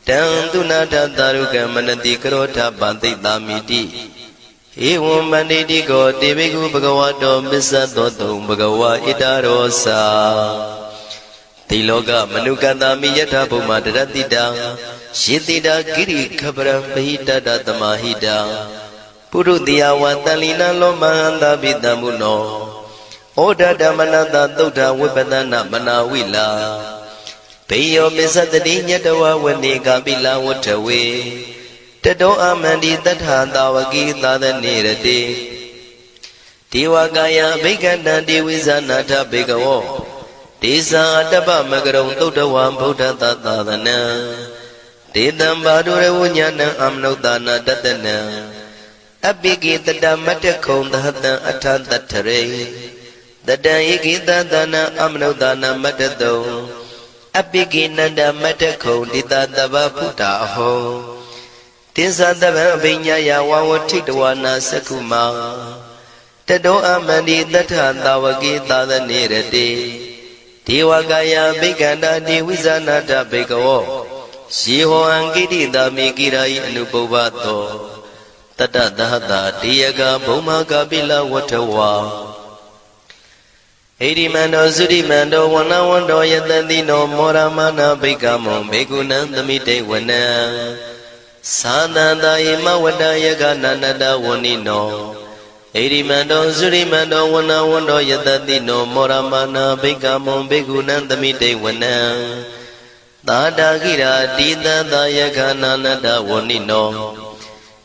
Tantuna Taruka Manati Karota Bante Damiti Evam Banditi Go Deviku Bhagavato Bisato Bhagava Idarosa Tiloga Manukadami Yata Pumadratida Shitida Giri Kabra Bahita Tamahida Purudiya Watalina Lomanda Vidamuno Oda Damanada Dota Wibadana Manawila Payo Misatadi Yatawa Wanika Bila Watawe Tado Amandi Tatha Wagi Tada Nirade Tiwagaya Begana Diwizanata Begawo Tisa Daba Magarong Totawan Buddha Tatadana Tidam Badure Wunyana Amnodana Tatana Abigi Tada Matakon Data Atantatare Dadayiki Dadana Amnodana Matado Abigi Nanda Matakon Dita Dava Putaho Tisa Dava Vinyaya Wawatitwana Sakuma Tado Amandi Data Dawagi Tada Nirade Tiwagaya Biganda Diwizanata Begawo Shiho Angidi Damigirai Anubovato Tata Dahata Tiyaga Bhumaka Bila Watawa Edimando Sudimando Wanawando Yadandino Moramana Begamo Begunandamite Wana Sananda Ima Wadayaga Nanada Wanino ရိမန္တောသုရိမန္တောဝနဝန္တောယတတိနောမောရမနာဘိက္ခမောဘိက္ခုနံသမိတေဝနံသာတာခိရာတိတံသာယခာနာနတဝနိနော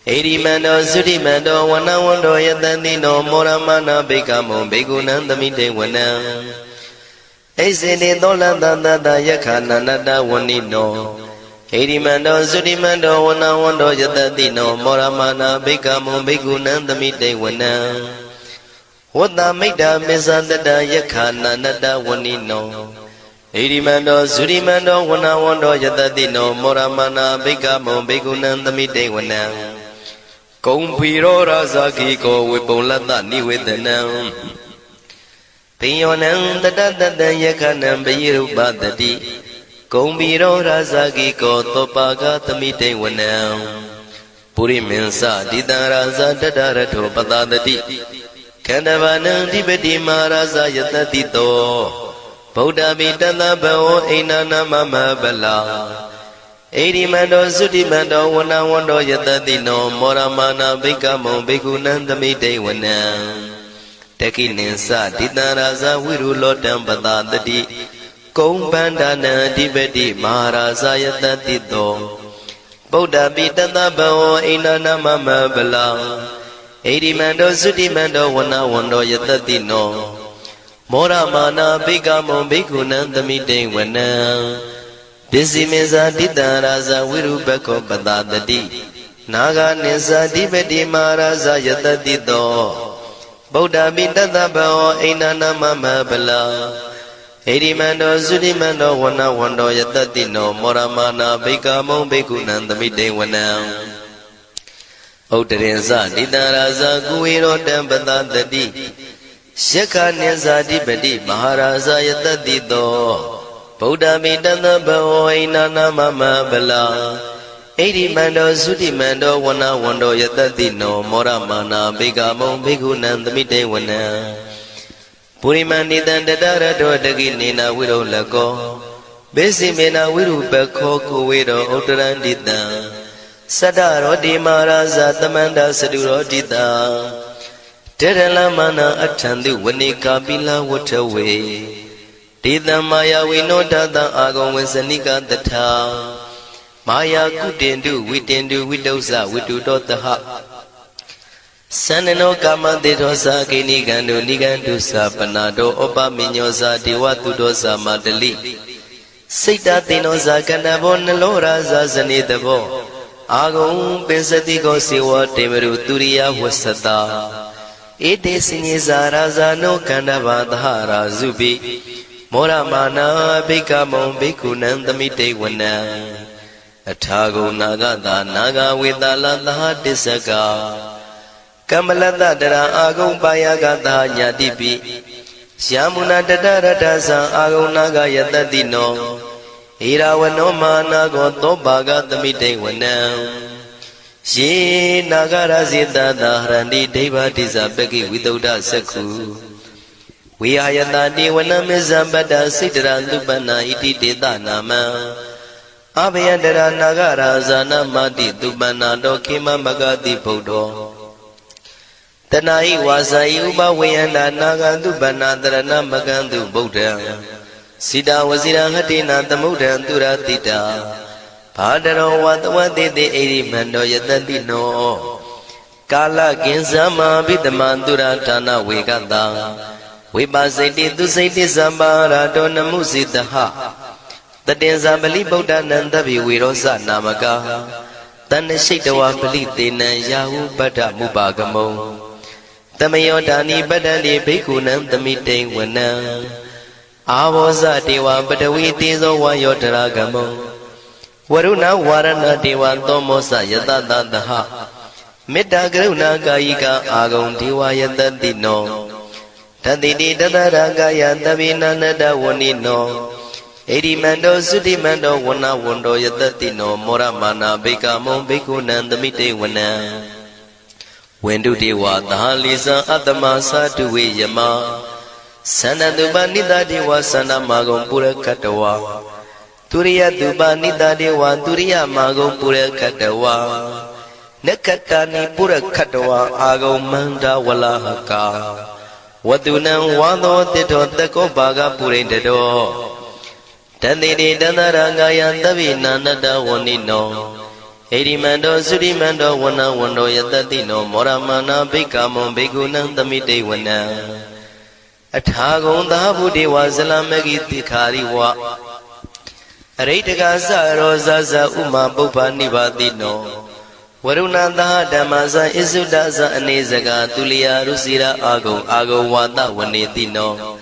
ဣရိမန္တောသုရိမန္တောဝနဝန္တောယတတိနောမောရမနာဘိက္ခမောဘိက္ခုနံသမိတေဝနံဣစေတိသောလတတတယခာနာနတဝနိနောဣရိမန္တောသုရိမန္တောဝနဝန္တောယတတိနောမောရမနာဘိက္ခမောဘိက္ခုနံသမိတေဝနံဝတ္တမိတ္တမေဇတတယခာနာနတဝနိနောဣရိမန္တောသုရိမန္တောဝနဝန္တောယတတိနောမောရမနာဘိက္ခမောဘိက္ခုနံသမိတေဝနံကုံဖီရောရာဇာခိကောဝေပုံလတ္တနိဝေဒနံပိယောနံတတတတံယခနံပိရုပတတိကုံဖီရောရာဇာခိကောသောပါကသမိတေဝနံပုရိမင်းစဒိတံရာဇာတတရထောပတတတိခန္ဓဘာနံဓိပတိမာရာဇာယတတိတောဗုဒ္ဓမိတတဘောအိနာနာမမဗလာဣရိမန္တောသုတိမန္တောဝနဝန္တောယတတိနောမောရမနာဘိက္ခမောဘိက္ခုနံသမိတေဝနံတခိနိသဒိတံရာဇဝိရုလောတံပတတတိကုံပန္ဒနာအဓိပတိမဟာရာဇယတတိတောဗုဒ္ဓပိတတဘောအိနာနာမမဗလာဣရိမန္တောသုတိမန္တောဝနဝန္တောယတတိနောမောရမနာဘိက္ခမောဘိက္ခုနံသမိတေဝနံပစ္စည်းမေဇာတိတံရာဇဝိရုပခောပတတတိနာဂနိဇာတိပတိမဟာရာဇယတတိတောဗုဒ္ဓပိတတဘောအိနာနာမမဗလာဣရိမန္တောသုတိမန္တောဝနဝန္တောယတတိနောမောရမနာဘိက္ခမောဘိက္ခုနံသမိတေဝနံဥတ္တရင်ဇတိတံရာဇကုဝေရောတံပတတတိယက္ခနိဇာတိပတိမဟာရာဇယတတိတောဗုဒ္ဓမိတတဘောအိနာနာမမဗလာဣရိမန္တောသုတိမန္တောဝနဝန္တောယတတိနောမောရမနာဘိက္ခမောဘိက္ခုနံသမိတေဝနံပုရိမဏိတံတတရတောတကိနေနာဝိရောလကောဘေစီမေနာဝိရုပခောကိုဝေရောဥတ္တရန္တိတံသတ္တရောတိမာရာဇသမန္တသတုရောတိတံတေရလမနာအထံတုဝနိကာပိလဝထဝေတေတံမာယဝိနောတတံအာဂုံဝေစနိကတထာမာယာကုတင်တုဝိတင်တုဝိတုဇဝိတုတောတဟသန္နနောကာမတေသောသာကိနိကံတုနိကံတုသာပနာတောဩပမိညောသာဒေဝတုတောသာမတလိစိတ်တသေနောသာကန္တဘောနလောရာဇာဇနေတဘောအာဂုံပင်စတိကောစေဝတေမရုသူရိယဝဆတာဧတေစညေဇာရာဇာနောကန္တဘာသဟရာဇုပိမောရမနာဘိက္ခမောဘိက္ခုနံသမိတေဝနံအထာဂုဏနာဂတာနာဂဝေတလသဟတစ္စကကမ္မလတ္တတရာအာဂုံပါယကတာညာတိပိယာမုနာတတရတသံအာဂုံနာဂယတတိနောဣရာဝနောမာနာကောသောပါကသမိတေဝနံယေနာဂရဇိတတဟရန္တိဒိဗ္ဗတိဇပကိဝိတုဒ္ဓသက္ခုဝိဟာယတတိဝနမေဇံပတ္တစိတရံသူပ္ပနာဣတိတေတနာမံအဘယတရနာဂရာဇာနမတိသူပ္ပနာတောခေမမဂတိဗုဒ္ဓောတဏှာဤဝါစာဤဥပဝေယန္တာနာဂံသူပ္ပနာတရဏမကံသူဗုဒ္ဓံစိတဝစီရဟတိနာသမုဒ္ဒံသူရတိတာဘာတရောဝတဝတိတိဣရိမန္တောယတတိနောကာလကင်ဇမဘိတမံသူရဌာနဝေကတံဝိပါစိတိသူစိတိသမ္ပါရာတောနမုစိတဟတတင်္ဇပလိဗုဒ္ဓနံတဗ္ဗိဝေရောဇနာမကာတဏ္ဍရှိတဝပလိသေနံယာဟုပတ္ထမုပါကမုံသမယောဒါနိပတ္တတိဘိက္ခုနံသမိတေဝနံအာဘောဇတေဝပတဝီတေဇောဝါယောတရာကမောဝရုဏဝါရဏတေဝသောမောဇယတတသဟမေတ္တာကရုဏာကာယိကအာဂုံဒေဝယတတိနောတတိတိတတရာကာယတဗိနန္တဝနိနောဣရိမန္တောသုတိမန္တောဝနဝန္တောယတတိနောမောရမနာဘိက္ခမောဘိက္ခုနံသမိတေဝနံဝန္တုတေဝသဟလိဇံအတ္တမသာတုဝေယမသန္တတုပနိတတေဝသန္တမာဂုံပုရခတဝါသူရိယတုပနိတတေဝသူရိယမာဂုံပုရခတဝါ Nekatani pura katwa ago manda wala haka Wadunan wado tito tako baga purin dedo Tandini dandarangaya tabi nanada wanino Erimando surimando wana wando yatatino Moramana bikamo bigunan tamite wana Athagon dahabu dewa zalamagi tikhari wa Reitaka sa roza za uma bupa nibadino Warunanda dhamasa isudasa anezaga tuliya rusira ago wata wanetino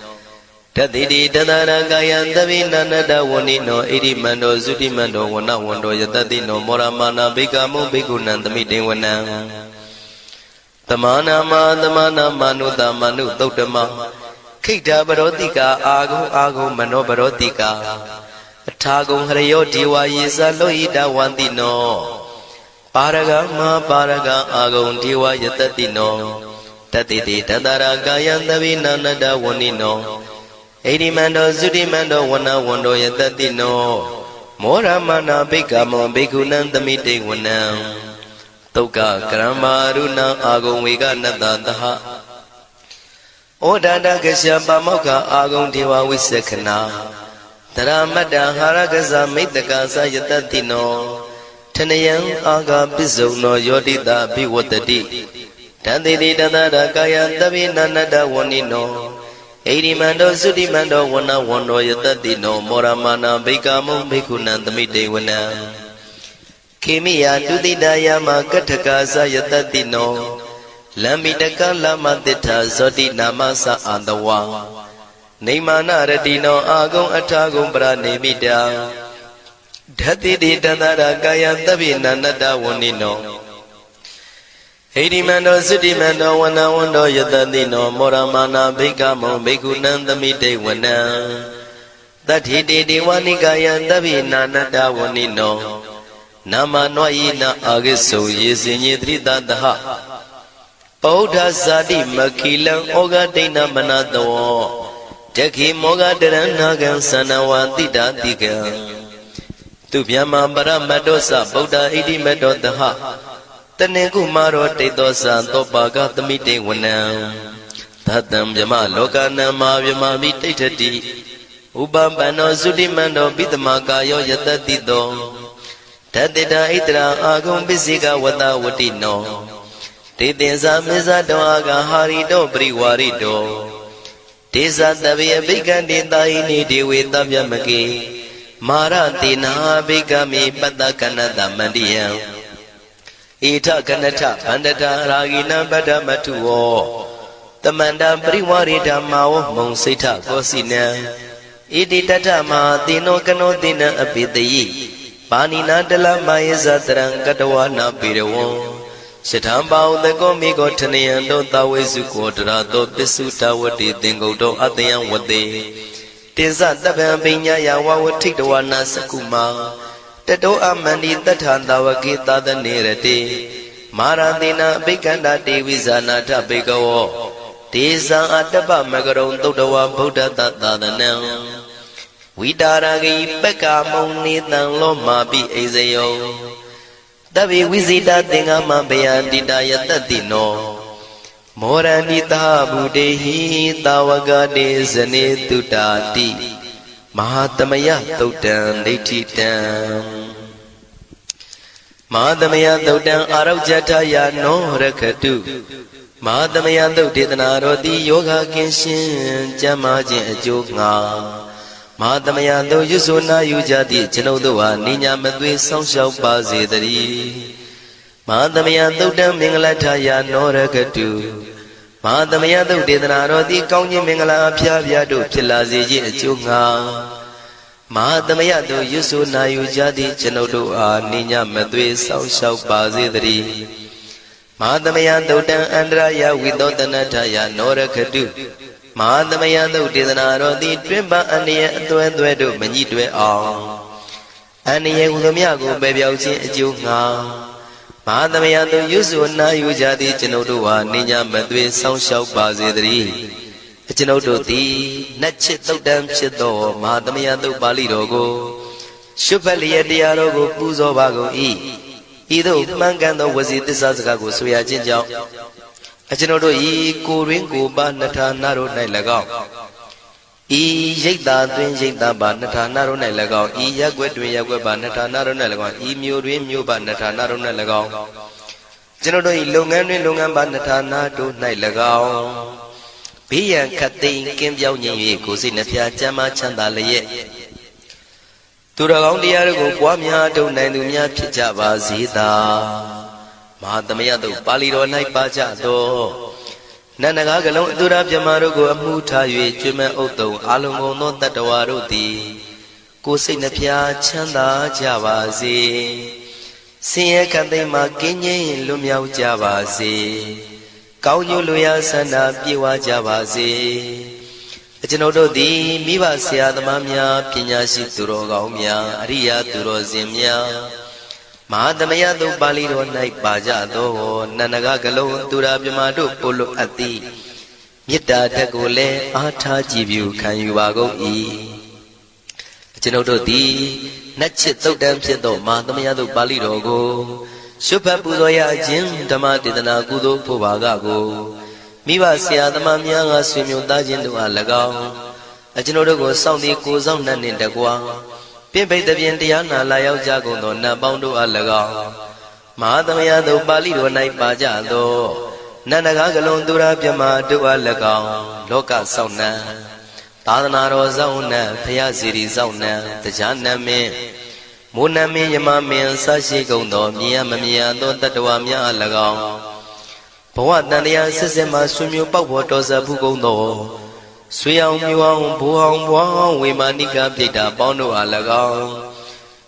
Tadidi tadaragaya tavinanada wanino Irimando surimando wana wando yatatino Moramana bikamo bigunan tamite wana Tamana manuta manu tautama Kita barotika ago mano barotika Athagung harayo diwa yisa lohita wantino Paraga agung diwa yatatino Tatiti tadaragaya tavinanada wanino Erimando sudimando wana wando yatatino Moramana bikamo bikunan tamite wana Toka kramaruna agung vega natataha Odada gasya pamoka agung diwa visakhana Dharamada haragasa mittakasa yatatino Thanayam aga pisono yodita bhivatati Tandidi tadaragaya tavinanada wanino Erimando sudimando wana wando yatatino Moramana bikamo bikunan tamite wana Kemiya dudidayama kathakasa yatatino Lambitaka lama titha soti namasa andawa Neimana radino agung athagung pranimita Dhatidi tadaragaya tavinanada wanino Erimando sudimando wana wando yatatino Moramana bikamo bikunan tamite wana Tathidi diwanikaya tavinanada wanino Nama noyina agiso yesinye tridadaha Paudha sadi makilang oga dina manado Jaki moga deranagan sanawantida tiga Tubhyama paramadosa Buddha idi medodaha Taneku maro tedosa topaga tamite wana Tatam yama lokana ma vyama vititati Ubambano sudimando bidamakayo yatatito Tatita itra agung bisika wata watino Titinsa misa do aga harito priwarito Tisa tabiya bikandi taini diwi tabyamaki Maratina bikami patakanata mandiya Ita kanata pandata ragina badamatuo Tamanda priwarita mao monsita kosina Iti tata ma tino kano tina apitayi Panina dala mayesa terang katawana pirawo Sithambao thako miko thanayando tawesu kodarato pisuta wati tingoto atayam wate Tinsa taban pinya yawa watiktawana sakuma Tato amandi tathanda waki tadanirate Marantina bikanda devizana tapikawo Tisa atapa magaron totawa buddha tatadanam Vidaragi pekamoni tanglo mabi ezeyo Tabi visita tingama bayandita yatatino Morandita budehi tawagade zane tutati Mahatamaya tautan detitam Mahatamaya tautan araujataya no rakatu Mahatamaya tautitana roti yoga kinshin jamajin ajoga Mahatamaya do yusuna yujati chinoduwa ninya matwe sangshaw pasedari Mahatamaya tautan mingalataya no rakatu Mahatamaya tautitana roti kaunyin mingala aphyapyado philaseji ajoga Mahatamaya do yusuna yujati chinoduwa ninya matwe sangshaw pasedari Mahatamaya tautan andraya vidotanataya no rakatu Mahatamaya tautitana roti twimba aniya atwe manyi twe aung Aniya udamya ko pepyaw chin ajoga Mahatamaya do yusuna yujati chinoduwa ninya matwe sangshaw pasedari Chinodu ti natchit tautan phit do Mahatamaya do pali ro ko Shubhaliya taya ro ko puzo ba ko i ဤသို့မှန်ကန်သောဝစီသစ္စာစကားကိုဆိုရခြင်းကြောင့်အကျွန်ုပ်တို့ဤကိုရင်းကိုပါနှထာနာတို့၌၎င်းဤရိတ်တာတွင်ရိတ်တာပါနှထာနာတို့၌၎င်းဤရက်ွက်တွင်ရက်ွက်ပါနှထာနာတို့၌၎င်းဤမျိုးတွင်မျိုးပါနှထာနာတို့၌၎င်းကျွန်ုပ်တို့ဤလုပ်ငန်းတွင်လုပ်ငန်းပါနှထာနာတို့၌၎င်းဘေးရန်ခတ်သိမ်းကင်းပြောင်းခြင်း၍ကိုယ်စိတ်နှပြချမ်းသာချမ်းသာလျက်သူတော်ကောင်းတရားတို့ကိုပွားများထုတ်နိုင်သူများဖြစ်ကြပါစေသာမဟာသမယတို့ပါဠိတော်၌ပါကြသောနန္ဒကားကလုံးအတုရပြမတို့ကိုအမှုထား၍ကျွမ်းမဲ့ဥတုံအာလုံကုန်သောတတ္တဝါတို့သည်ကိုယ်စိတ်နှပြချမ်းသာကြပါစေဆင်းရဲခတ်သိမ်းမှကင်းငြိမ်းလွတ်မြောက်ကြပါစေကောင်းကျိုးလိုရာဆန္ဒပြေဝကြပါစေအကျွန်ုပ်တို့သည်မိဘဆရာသမားများပညာရှိသူတော်ကောင်းများအရိယာသူတော်စင်များမဟာသမယတို့ပါဠိတော်၌ပါကြသောနန္ဒကကလုံးသူရာပြမတို့ပို့လို့အပ်သည်မေတ္တာဓာတ်ကိုလည်းအားထားကြည်ပြုခံယူပါကုန်၏အကျွန်ုပ်တို့သည်နတ်ချစ်သုတ်တံဖြစ်သောမဟာသမယတို့ပါဠိတော်ကိုရှုဖတ်ပူဇော်ရခြင်းဓမ္မဒေသနာကုသိုလ်ဖို့ပါကကိုမိဘဆရာသမားများကဆွေမျိုးသားချင်းတို့အား၎င်းအကျွန်ုပ်တို့ကိုစောင့်တည်ကိုစောင့်နှံ့နှင့်တကွာပြင့်ပိတ်တပြင်းတရားနာလာရောက်ကြကုန်သောနတ်ပေါင်းတို့အား၎င်းမဟာသမယတို့ပါဠိတော်၌ပါကြသောနန္ဒကားကလုံးသူရာပြမတို့အား၎င်းလောကစောင့်နှံသာသနာတော်စောင့်နှံဖရာစီရီစောင့်နှံတရားနတ်မင်းမိုးနမင်းယမမင်းဆရှိကုန်သောမြင်ရမမြင်ရသောတတ္တဝါများအား၎င်းဘဝတန်တရားဆက်ဆက်မှဆွေမျိုးပေါက်ဖို့တော်ဆက်ဖူးကုန်သောဆွေအောင်မျိုးအောင်ဘိုးအောင်ဘွားအောင်ဝေမာနိကပြိတ္တာပေါင်းတို့အား၎င်း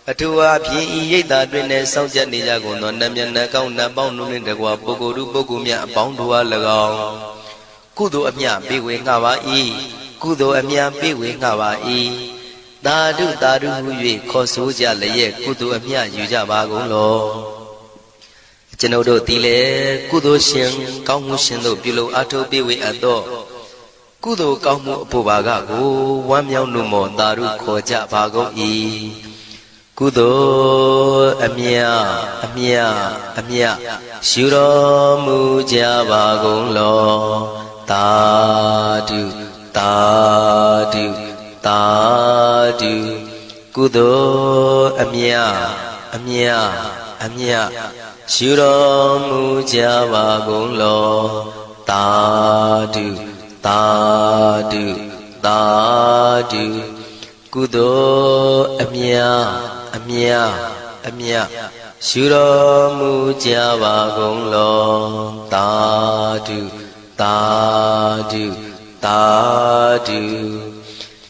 အထူးအားဖြင့်ဤရိတ်တာတွင်နဲ့စောင့်ကြနေကြကုန်သောနတ်မြတ်နတ်ကောင်းနတ်ပေါင်းတို့နှင့်တကွာပုဂ္ဂိုလ်တို့ပုဂ္ဂိုလ်များအပေါင်းတို့အား၎င်းကုသိုလ်အမြပေးဝေငှပါ၏ကုသိုလ်အမြပေးဝေငှပါ၏သာဓုသာဓုဟု၍ခေါ်ဆိုကြလျက်ကုသိုလ်အမြယူကြပါကုန်လောကျွန်ုပ်တို့သည်လည်းကုသိုလ်ရှင်ကောင်းမှုရှင်တို့ပြုလုပ်အားထုတ်ပေးဝေအပ်သောကုသိုလ်ကောင်းမှုအဖို့ပါကကိုဝမ်းမြောက်နှုတ်မောသာဓုခေါ်ကြပါကုန်၏ကုသိုလ်အမြအမြအမြယူတော်မူကြပါကုန်လောသာဓုသာဓုသာဓုကုသိုလ်အမြအမြအမြယူတော်မူကြပါကုန်လောသာဓုသာဓုသာဓုကုသိုလ်အမြအမြအမြယူတော်မူကြပါကုန်လောသာဓုသာဓုသာဓု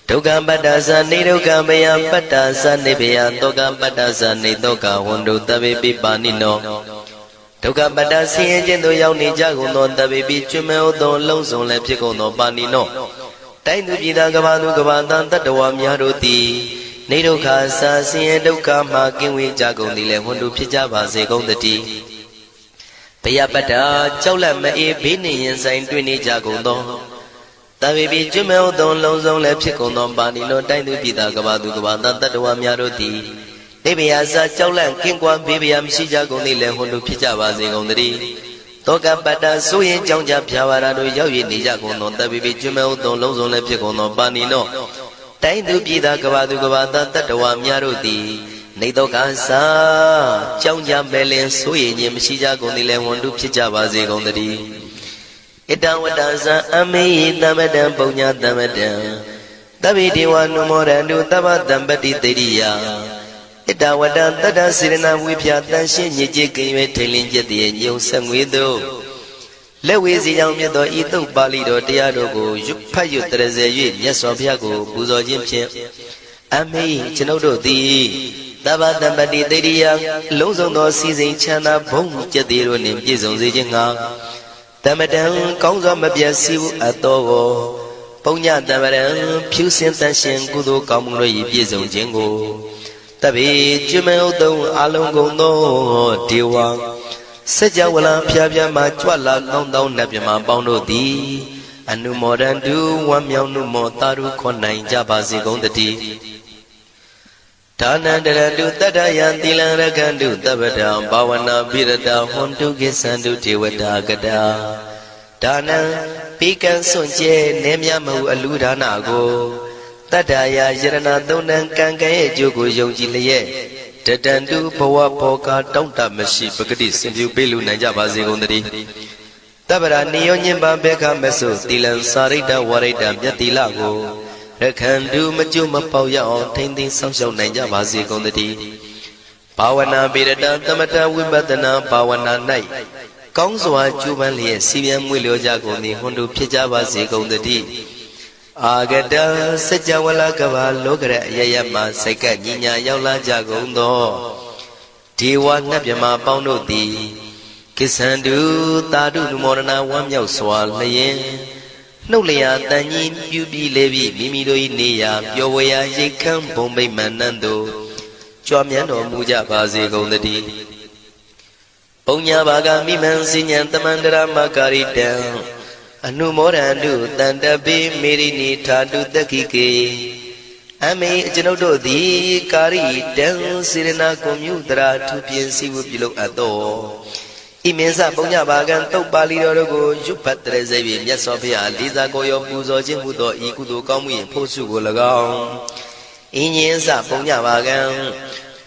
ဒုက္ခပတ္တသနေဒုက္ခမယပတ္တသနေဘယတောကပတ္တသနေတောကဝန္တုတဗေပိပါဏိနောဒုက္ခပတ္တဆင်းရဲခြင်းတို့ရောက်နေကြကုန်သောတဗေပိကျွမဲဥသောလုံးစုံလည်းဖြစ်ကုန်သောပါဏိနောတိုင်းသူပြည်သားကဘာသူကဘာသားတတ္တဝါများတို့သည်နေဒုက္ခစာဆင်းရဲဒုက္ခမှကင်းဝေးကြကုန်သည်လည်းဝန္တုဖြစ်ကြပါစေကုန်တည်းဘယပတ္တကြောက်လန့်မအေးဘေးနှင့်ရင်ဆိုင်တွေ့နေကြကုန်သောတဗေပိကျွမဲဥသောလုံးစုံလည်းဖြစ်ကုန်သောပါဏိနောတိုင်းသူပြည်သားကဘာသူကဘာသားတတ္တဝါများတို့သည်နေဘယစာကြောက်လန့်ကင်းကွာဘေးဘယမရှိကြကုန်သည်လည်းဝန္တုဖြစ်ကြပါစေကုန်တည်းတောကပတ္တဆိုရင်ကြောင့်ကြဖြာပါရာတို့ရောက်ရနေကြကုန်သောတဗေပိကျွမဲဥသောလုံးစုံလည်းဖြစ်ကုန်သောပါဏိနောတိုင်းသူပြည်သားကဘာသူကဘာသားတတ္တဝါများတို့သည်နေတော့ကစားကြောင့်ကြမဲ့လင်ဆိုရင်ခြင်းမရှိကြကုန်သည်လည်းဝန္တုဖြစ်ကြပါစေကုန်တည်းဣတံဝတ္တဇံအမေယတမ္ပတံပုညတမ္ပတံတဗ္ဗေဒေဝနုမောရန္တုသဗ္ဗတံပတိတေရိယဣတဝတ္တတတ္တစေရဏဝိဖြာတန်ရှင်းညစ်ကြေးကင်၍ထိန်လင်းကျက်တည်းညုံဆက်ငွေတို့လက်ဝေစီကြောင့်မြတ်သောဤသုတ်ပါဠိတော်တရားတော်ကိုရွတ်ဖတ်ရွတ်တရစေ၍မြတ်စွာဘုရားကိုပူဇော်ခြင်းဖြင့်အမေကျွန်ုပ်တို့သည်သဗ္ဗတံပတိတေရိယလုံးစုံသောစီစဉ်ချမ်းသာဘုံကျက်သေးတို့နှင့်ပြည့်စုံစေခြင်းငှာတမတံကောင်းစွာမပြတ်စီဘူးအတော်ကိုပုညတမရံဖြူစင်တန်ရှင်ကုသိုလ်ကောင်းမှုတို့၏ပြည့်စုံခြင်းကိုတဗေကျွမဲဥတုံအလုံးကုန်သောဒေဝစัจ java လာဖျားဖျားမှကြွလာကောင်းသောနတ်မြမပေါင်းတို့သည်အနုမောဒန္တုဝမ်းမြောက်နှုမောတာရုခွန်နိုင်ကြပါစေကုန်တည်း ဒါနန္တရတုတတ္တယံသီလံရခန္တုတပ္ပတံဘာဝနာပိရတဟွန်တုကိသန္တုဒေဝတာကတာဒါနံပိကံစွန့်ကျဲနေမြမဟုအလူဒါနကိုတတ္တယာယရဏသုံးတန်ကံကံရဲ့အကျိုးကိုယုံကြည်လျက်တတန္တုဘဝဘောကတောင့်တမရှိပဂတိစင်ပြုပေးလူနိုင်ကြပါစေကုန်သတည်းတပ္ပရာနိယောညင်ပါဘေခမဆုသီလံစာရိတ္တဝရိတ္တမြတ်တိလကိုရခန္တုမကျွမပေါရအောင်ထိမ့်သိမ်းဆောင်ရှောက်နိုင်ကြပါစေကုန်သတည်းဘာဝနာပိရတသမထဝိပဿနာဘာဝနာ၌ကောင်းစွာကျူးပန်းလျက်စီပြန်မွေလျောကြကုန်သည်ဟွန်တုဖြစ်ကြပါစေကုန်သတည်းအာဂတစัจ java လကဘာလောကရအယယမစိတ်ကညညာရောက်လာကြကုန်သောဒေဝနတ်မြမပေါင်းတို့သည်ကိစ္ဆန္တုသာဓုနုမောဒနာဝမ်းမြောက်စွာလျင်နှုတ်လျာတန်ကြီးပြုပြီးလေပြီးမိမိတို့၏နေရာပျော်ဝေရာရိတ်ခမ်းဘုံမိတ်မှန်နှံ့သို့ကြွမြန်းတော်မူကြပါစေကုန်သတည်းပုံညာဘာဂမိမံစဉ္ဉံတမန္တရမကာရိတံအနုမောဒန္တုတန္တပိမေရိနိထာတုတက္ခိကေအမေကျွန်ုပ်တို့သည်ကာရိတံစေရနာကွန်မြူတရာထူပြင်းစီဝပြုလုပ်အပ်သောဣမင်းစပုံညဘာကံတုတ်ပါဠိတော်တို့ကိုရွတ်ဖတ်တဲ့စေပြီးမြတ်စွာဘုရားလေးစားကိုရောပူဇော်ခြင်းမှုသောဤကုသိုလ်ကောင်းမှု၏ဖို့စုကို၎င်းဣညင်းစပုံညဘာကံ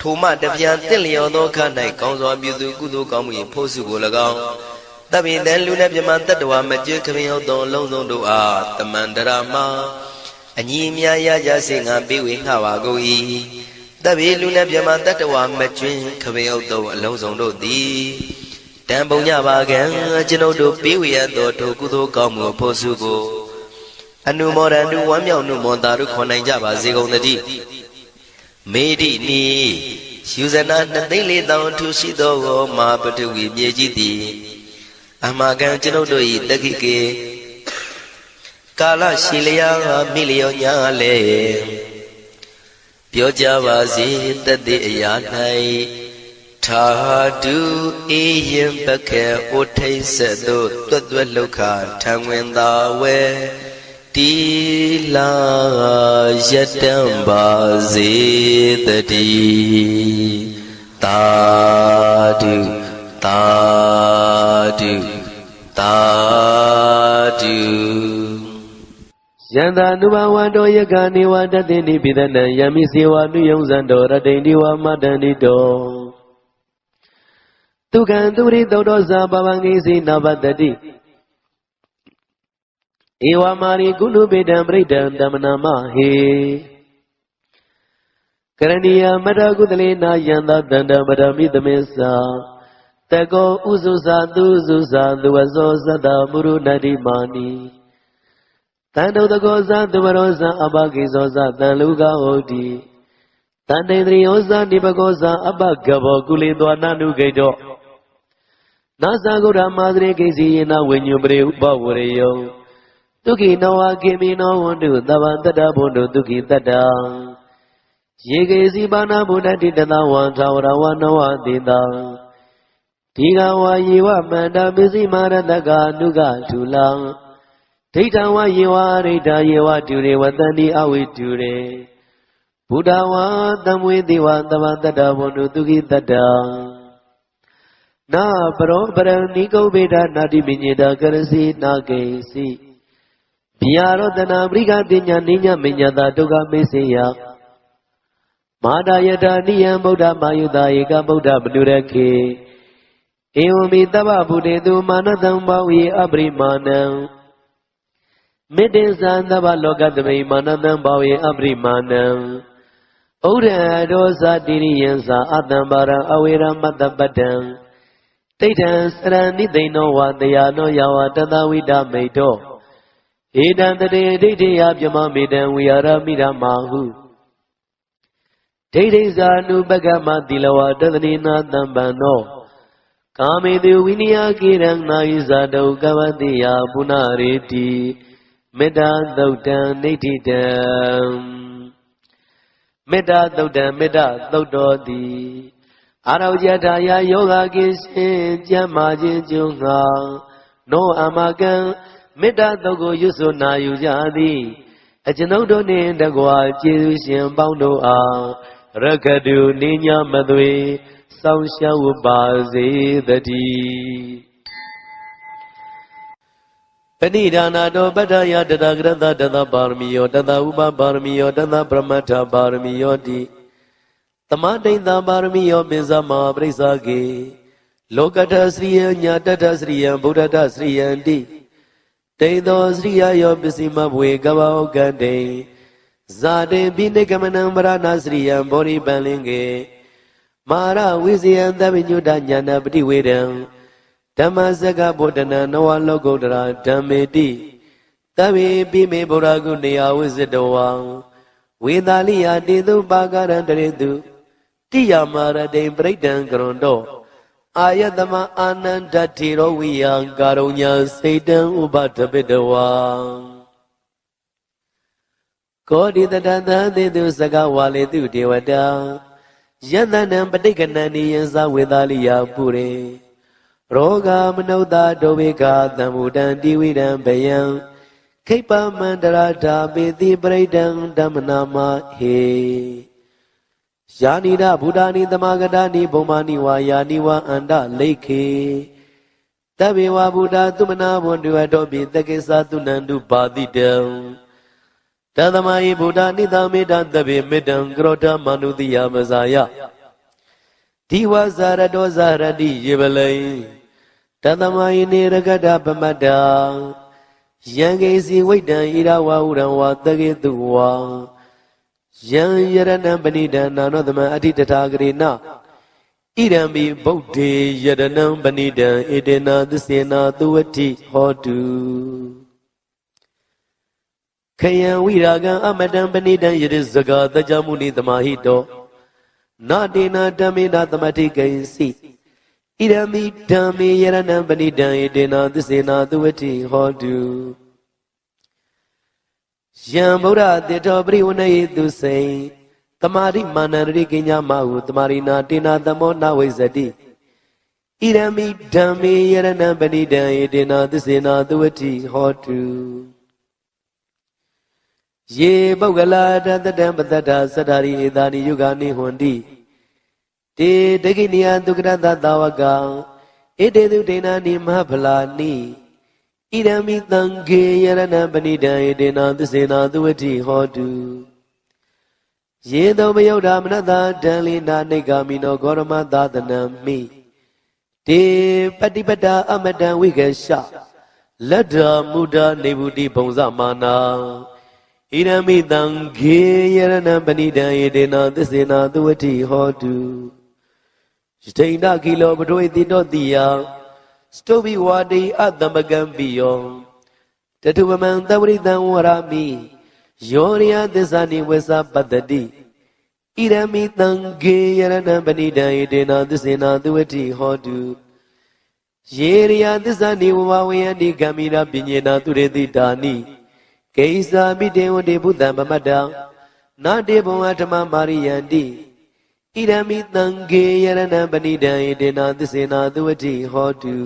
ထိုမှတပြားတင့်လျော်သောခ၌ကောင်းစွာပြုသူကုသိုလ်ကောင်းမှု၏ဖို့စုကို၎င်းတပိတံလူနဲ့မြမတတ္တဝါမကျွခမင်းဟုတ်သောအလုံးစုံတို့အားတမန္တရာမအညီအများရကြစေငါပေးဝေငှပါကုန်၏တပိလူနဲ့မြမတတ္တဝါမကျွခမင်းဟုတ်သောအလုံးစုံတို့သည်တံပုံညပါကံကျွန်ုပ်တို့ပေးဝေရသောထိုကုသိုလ်ကောင်းမှုဖို့စုကိုအနုမောဒန္တုဝမ်းမြောက်နှုမောတာတို့ခေါ်နိုင်ကြပါစေကုန်သတည်းမေတိနီယူဇနာ2,400,000ထူရှိသောမဟာပထဝီမြေကြီးသည်အမကံကျွန်ုပ်တို့၏တက္ခိကေကာလရှိလျာမိလျောညာလေပြောကြပါစေတတ်တဲ့အရာ၌ထာတုအေယံပခေဩထိဆက်သို့တွတ်တွတ်လောက်ခထံဝင်သာဝဲတီလာယတံပါစေတည်းသာဓုသာဓုသာဓုယန္တာနုဘဝတောယကနေဝတတိနိပိဒနံယမိစေဝနုယုံဇံတောရတိန်ဒီဝမတန္တိတောတုခံသူရိသုတောဇာပပံကိစီနဘတတိဧဝမာရိကုဏုပေတံပရိဒံတမနာမဟေကရဏီယမတကုတလေနာယန္တာတန္တမရမိသမေသာတကောဥစုသာသူစုသာသူဝဇောသတ္တမုရုဏတိမာနိတန္တုတကောသာသူဝရောသာအဘကိဇောသာတန်လူကဟုတ်တိတန္တေတရိယောသာနိပကောသာအဘဂဘောကုလေသောနာနုဂိတောနာသဂုရမာသရေကိစီယေနဝိညုပရိဥပဝရယောဒုက္ခိနောဝကေမိနောဝန္တုသဗ္ဗတတ္တဘုံတုဒုက္ခိတတ္တယေကေစီပါဏဗုဒ္ဓတိတသဝံသာဝရဝနဝတိတံဒီကဝါယေဝမန္တပစ္စည်းမာရတကနုကထုလံဒိဋ္ဌံဝယေဝရိဋ္ဌာယေဝတုရေဝတန္တိအဝိတုရေဘုဒ္ဓဝါသံဝေတိဝသဗ္ဗတတ္တဘုံတုဒုက္ခိတတ္တနာပရောပရဏိကုဗေဒနာတိပိညေတကရစီနာကေစီဗျာရောတနာပရိကတိညာနိညာမညာတာဒုက္ခမေစေယမာဒယတာနိယံဗုဒ္ဓမာယုတာဧကဗုဒ္ဓပနုရခေဧဝမိတဗ္ဗဗုတေတုမာနတံဘာဝေအပရိမာဏံမေတ္တေသံသဗ္ဗလောကတမိမာနတံဘာဝေအပရိမာဏံဩရဒောဇတိရိယံသာအတ္တံပါရံအဝေရမတ္တပတ္တံတိဋ္ဌံစရဏိသိဏောဝတယာနောယဝတတဝိဒမိတောဧတံတတေဒိဋ္ဌိယပြမမေတံဝိဟာရမိရမာဟုဒိဋ္ဌိဇာနုပကမတိလဝတသနိနာတံပံနောကာမေတုဝိနိယကေရံနာယိဇာတုကဝတိယပုဏ္ဏရေတိမေတ္တာသုတ်တံနိဋ္ဌိတံမေတ္တာသုတ်တံမေတ္တာသုတ်တော်သည်အာရောဇတာယယောဂကိရှင်ကျမ်းမာခြင်းကျုံငါနောအမကံမေတ္တာသုတ်ကိုရွတ်ဆိုနာယူကြသည်အကျွန်ုပ်တို့နှင့်တကွာကျေးဇူးရှင်ပေါင်းတို့အား ရကတုနိညာမသွေစောင့်ရှောက်ပါစေတည်းပဏိဒါနာတောပတ္ထယတတဂရတတသပါရမီယောတတဥပပါရမီယောတတပရမတ္ထပါရမီယောတိသမတိန်တပါရမီယောပိဇမပရိစ္ဆာကေလောကတ္ထစရိယညာတတ္ထစရိယံဗုဒ္ဓတ္ထစရိယံတိတေသောစရိယယောပစ္စည်းမဘွေကဗောကတေဇာတေပိနိကမနံဗရဏစရိယံဘောရိပံလင်ကေမာရဝိဇယံသဗ္ဗညုတညာနာပတိဝေဒံဓမ္မစကဗုဒ္ဓနာနဝလောကုတ္တရာဓမ္မေတိသဗ္ဗေပိမေဗုဒ္ဓဂုဏေယဝိဇ္ဇတဝံဝေသာလိယတေတုပါကရံတရေတုတိယမာရတေပရိဒံကရွန်တောအာယတမအာနန္ဒတိရောဝိယံကာရုညစေတံဥပတပိတဝံကောတိတတသသေတုစကဝါလေတုဒေဝတာယတနံပဋိက္ခဏနိယံသဝေသာလိယပုရေရောဂမနုဿဒုဗေကသံမုဒံတိဝိဒံဘယံခိပမန္တရာဓာပေတိပရိဒံဓမ္မနာမဟေယာနိဒဗုဒ္ဓနိသမဂဒာနိဘုံမာနိဝါယာနိဝါအန္တလိခေတဗ္ဗေဝဗုဒ္ဓသုမနာဘွန်တုအတောပိတက္ကိသသုနန္တုပါတိတံတသမယိဗုဒ္ဓနိသမေတံတဗ္ဗေမေတ္တံကရောဓမနုတိယမဇာယဒီဝဇာရတောဇာရတိယေပလိတသမယိနေရကတပမတ္တာယံကေစီဝိတံဣရဝဟုရံဝတကေတုဝါယံယရဏံပဏိဒံနာနောသမံအဋ္ဌိတထာဂရေနဣရံမိဗုဒ္ဓေယရဏံပဏိဒံဧတေနာသစ္စေနာသုဝတိဟောတုခယံဝိရာဂံအမတံပဏိဒံယရဇဂတကြမုနိသမာဟိတောနာတေနာဓမ္မေနာသမတိကိဉ္စီဣရမိဓမ္မေယရဏံပဏိဒံဧတေနာသစ္စေနာသုဝတိဟောတုယံဗုဒ္ဓတေတောပရိဝဏယေသူစိံတမာရိမာနရိကိညာမဟုတမာရိနာတေနာသမောနဝိဇ္ဇတိဣရမိဓမ္မေယရဏံပဏိဒံဧတေနာသစ္စေနာသုဝတိဟောတုယေပုဂ္ဂလာတတတံပတ္တသတ္တာရိဧတာနိယုဂာနိဟွန်တိတေဒဂိနိယဒုက္ခရတသာဝကံဧတေတုဒေနာနိမဟဖလာနိဣရမိသံဃေယရဏံပဏိဒံဧတေနာသစ္စေနာသုဝတိဟောတုယေသောမယုဒ္ဓမနတဒံလိနာနိဂာမိနောဂေါရမသာသနံမိတေပฏิပတ္တာအမတံဝိကေရှလတ္ထာမုဒ္ဒနေဗုတိဘုံဇမာနာဣရမိသံဃေယရဏံပဏိဒံဧတေနာသစ္စေနာသုဝတိဟောတုယတိဏခိလောပထွေတိတောတိယစတုဘိဝါတိအသမကံပိယောတထုဝမံသဝရိတံဝရမိယောရိယသစ္စာနိဝေသပတ္တိဣရမိသံဃေယရဏံပဏိဒံဧတေနာသစ္စေနာသုဝတိဟောတုယေရိယသစ္စာနိဝဝေယတိဂမိရာပညေနာသူရေတိတာနိကိစ္စာမိတေဝတိဘုဒ္ဓံပမတ္တံနာတေဘုံအထမမာရိယံတိဣရမိသံဃေယရဏံပဏိဒံဧတေနာသစ္စေနာသုဝတိဟောတု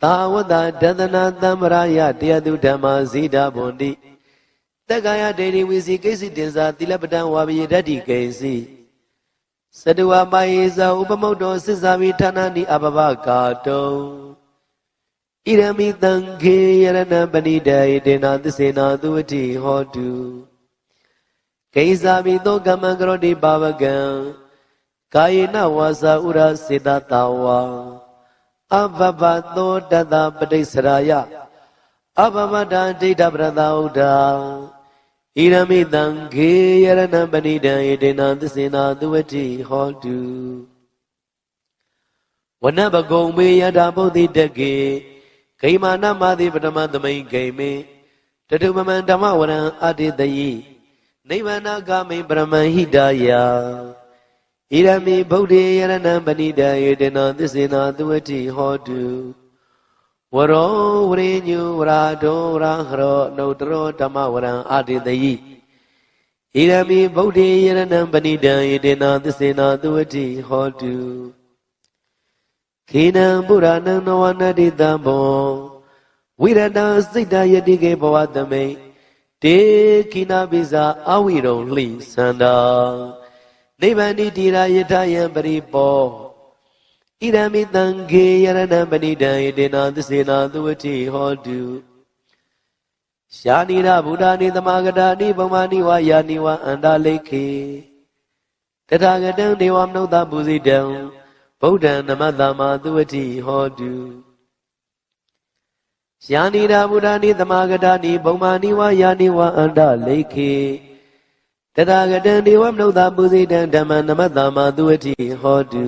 သာဝတ္တဒသနာသံ္မရာယတရားသူဓမ္မာဇိဒဗန္တိတက္ကာယဒေဒီဝိစီကိစ္စိတင်္စာသီလပတံဝါပိယတ္တိကိဉ္စီသတဝပါယေဇဥပမုတ်တောသစ္စာမိဌာနာနိအပပကာတုံဣရမိသံဃေယရဏံပဏိဒံဧတေနာသစ္စေနာသုဝတိဟောတုကိစ္စာမိသောကမ္မံကရောတိပါဝကံကာယေနဝါစာဥရစေတတဝါအဘဘသောတတပဋိစ္စရာယအဘမတံဒိဋ္ဌပရတဥဒ္ဓဣရမိသံဃေယရဏံပဏိဒံဧတေနာသစ္စေနာသုဝတိဟောတုဝနဘဂုံမေယတာဘုဒ္ဓိတကေဂိမာနမတိပထမသမိန်ဂိမေတထုမမံဓမ္မဝရံအတေတယိနိဗ္ဗာနဂမိပရမဟိတယဣရမိဗုဒ္ဓေယရဏံပဏိဒံဧတေနာသစ္စေနာသုဝတိဟောတုဝရောဝရိညုဝရာဒောဝရဟရောနုတရောဓမ္မဝရံအတေတယိဣရမိဗုဒ္ဓေယရဏံပဏိဒံဧတေနာသစ္စေနာသုဝတိဟောတုခေနံပုရဏံနဝနတိတံဘောဝိရတံစိတ်တယတိကေဘဝသမိ တေခိနာပိစာအဝိရုံလှိစန္တာနိဗ္ဗာန်တိရာယထာယံပရိပောဣရမိတံခေယရဏံပဏိတံဣတေနာသစေနာသုဝတိဟောတုရှာနိရဗုဒ္ဓနိသမဂတာနိဗမာနိဝါယာနိဝါအန္တလိခေတထာဂတံဒေဝမနုဿပုဇိတံဗုဒ္ဓံနမတ္တမသုဝတိဟောတုယာနိရာဗုဒ္ဓနိသမဂတာနိဗမာနိဝါယာနိဝါအန္တလိခေတထာဂတံဒေဝမနုဿပုဇိတံဓမ္မနမတ္တမသုဝတိဟောတု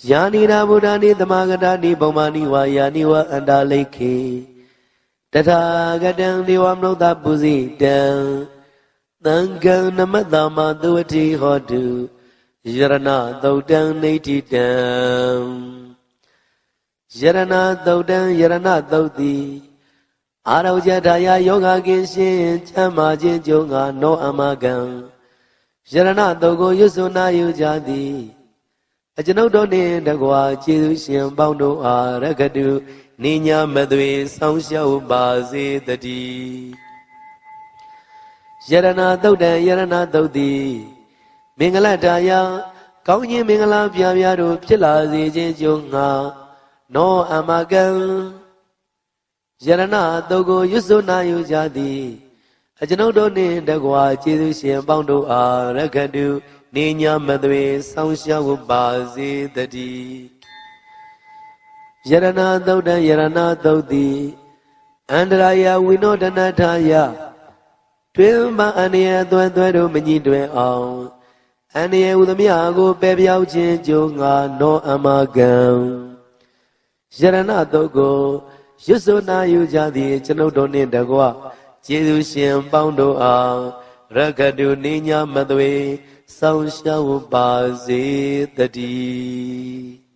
ယာနိရာဗုဒ္ဓနိသမဂတာနိဗမာနိဝါယာနိဝါအန္တလိခေတထာဂတံဒေဝမနုဿပုဇိတံသံဃံနမတ္တမသုဝတိဟောတုယရဏသုတ်တံနေတိတံယရဏသုတ်တံယရဏသုတ်တိအာရောဇထာယယောဂကင်းရှင်ချမ်းမာခြင်းကြုံငါနောအမကံယရဏသုတ်ကိုရွတ်ဆိုနာယူကြသည်အကျွန်ုပ်တို့နှင့်တကွာကျေးဇူးရှင်ပေါင်းတို့အားရကတုနိညာမသွေဆောင်ရှောက်ပါစေတည်းယရဏသုတ်တံယရဏသုတ်တိမင်္ဂလတာယကောင်းခြင်းမင်္ဂလာပြပြတို့ဖြစ်လာစေခြင်းကြုံငါနောအမကံယရဏသုတ်ကိုရွတ်ဆိုနာယူကြသည်အကျွန်ုပ်တို့နှင့်တကွာကျေးဇူးရှင်ပေါင်းတို့အားရကတုနိညာမသွေဆောင်ရှောက်ပါစေတည်းယရဏသုတ်တံယရဏသုတ်တိအန္တရာယဝိနောဒနထာယတွင်မအန္တရာယ်သွဲတို့မညှိတွင်အောင်အန္တရာယ်ဥသမျှကိုပယ်ပြောက်ခြင်းကြုံငါနောအမကံယရဏသုတ်ကိုရွတ်ဆိုနာယူကြသည်ကျွန်ုပ်တို့နှင့်တကွကျေးဇူးရှင်ပေါင်းတို့အားရကတုနိညာမသွေဆောင်ရှောက်ပါစေတည်း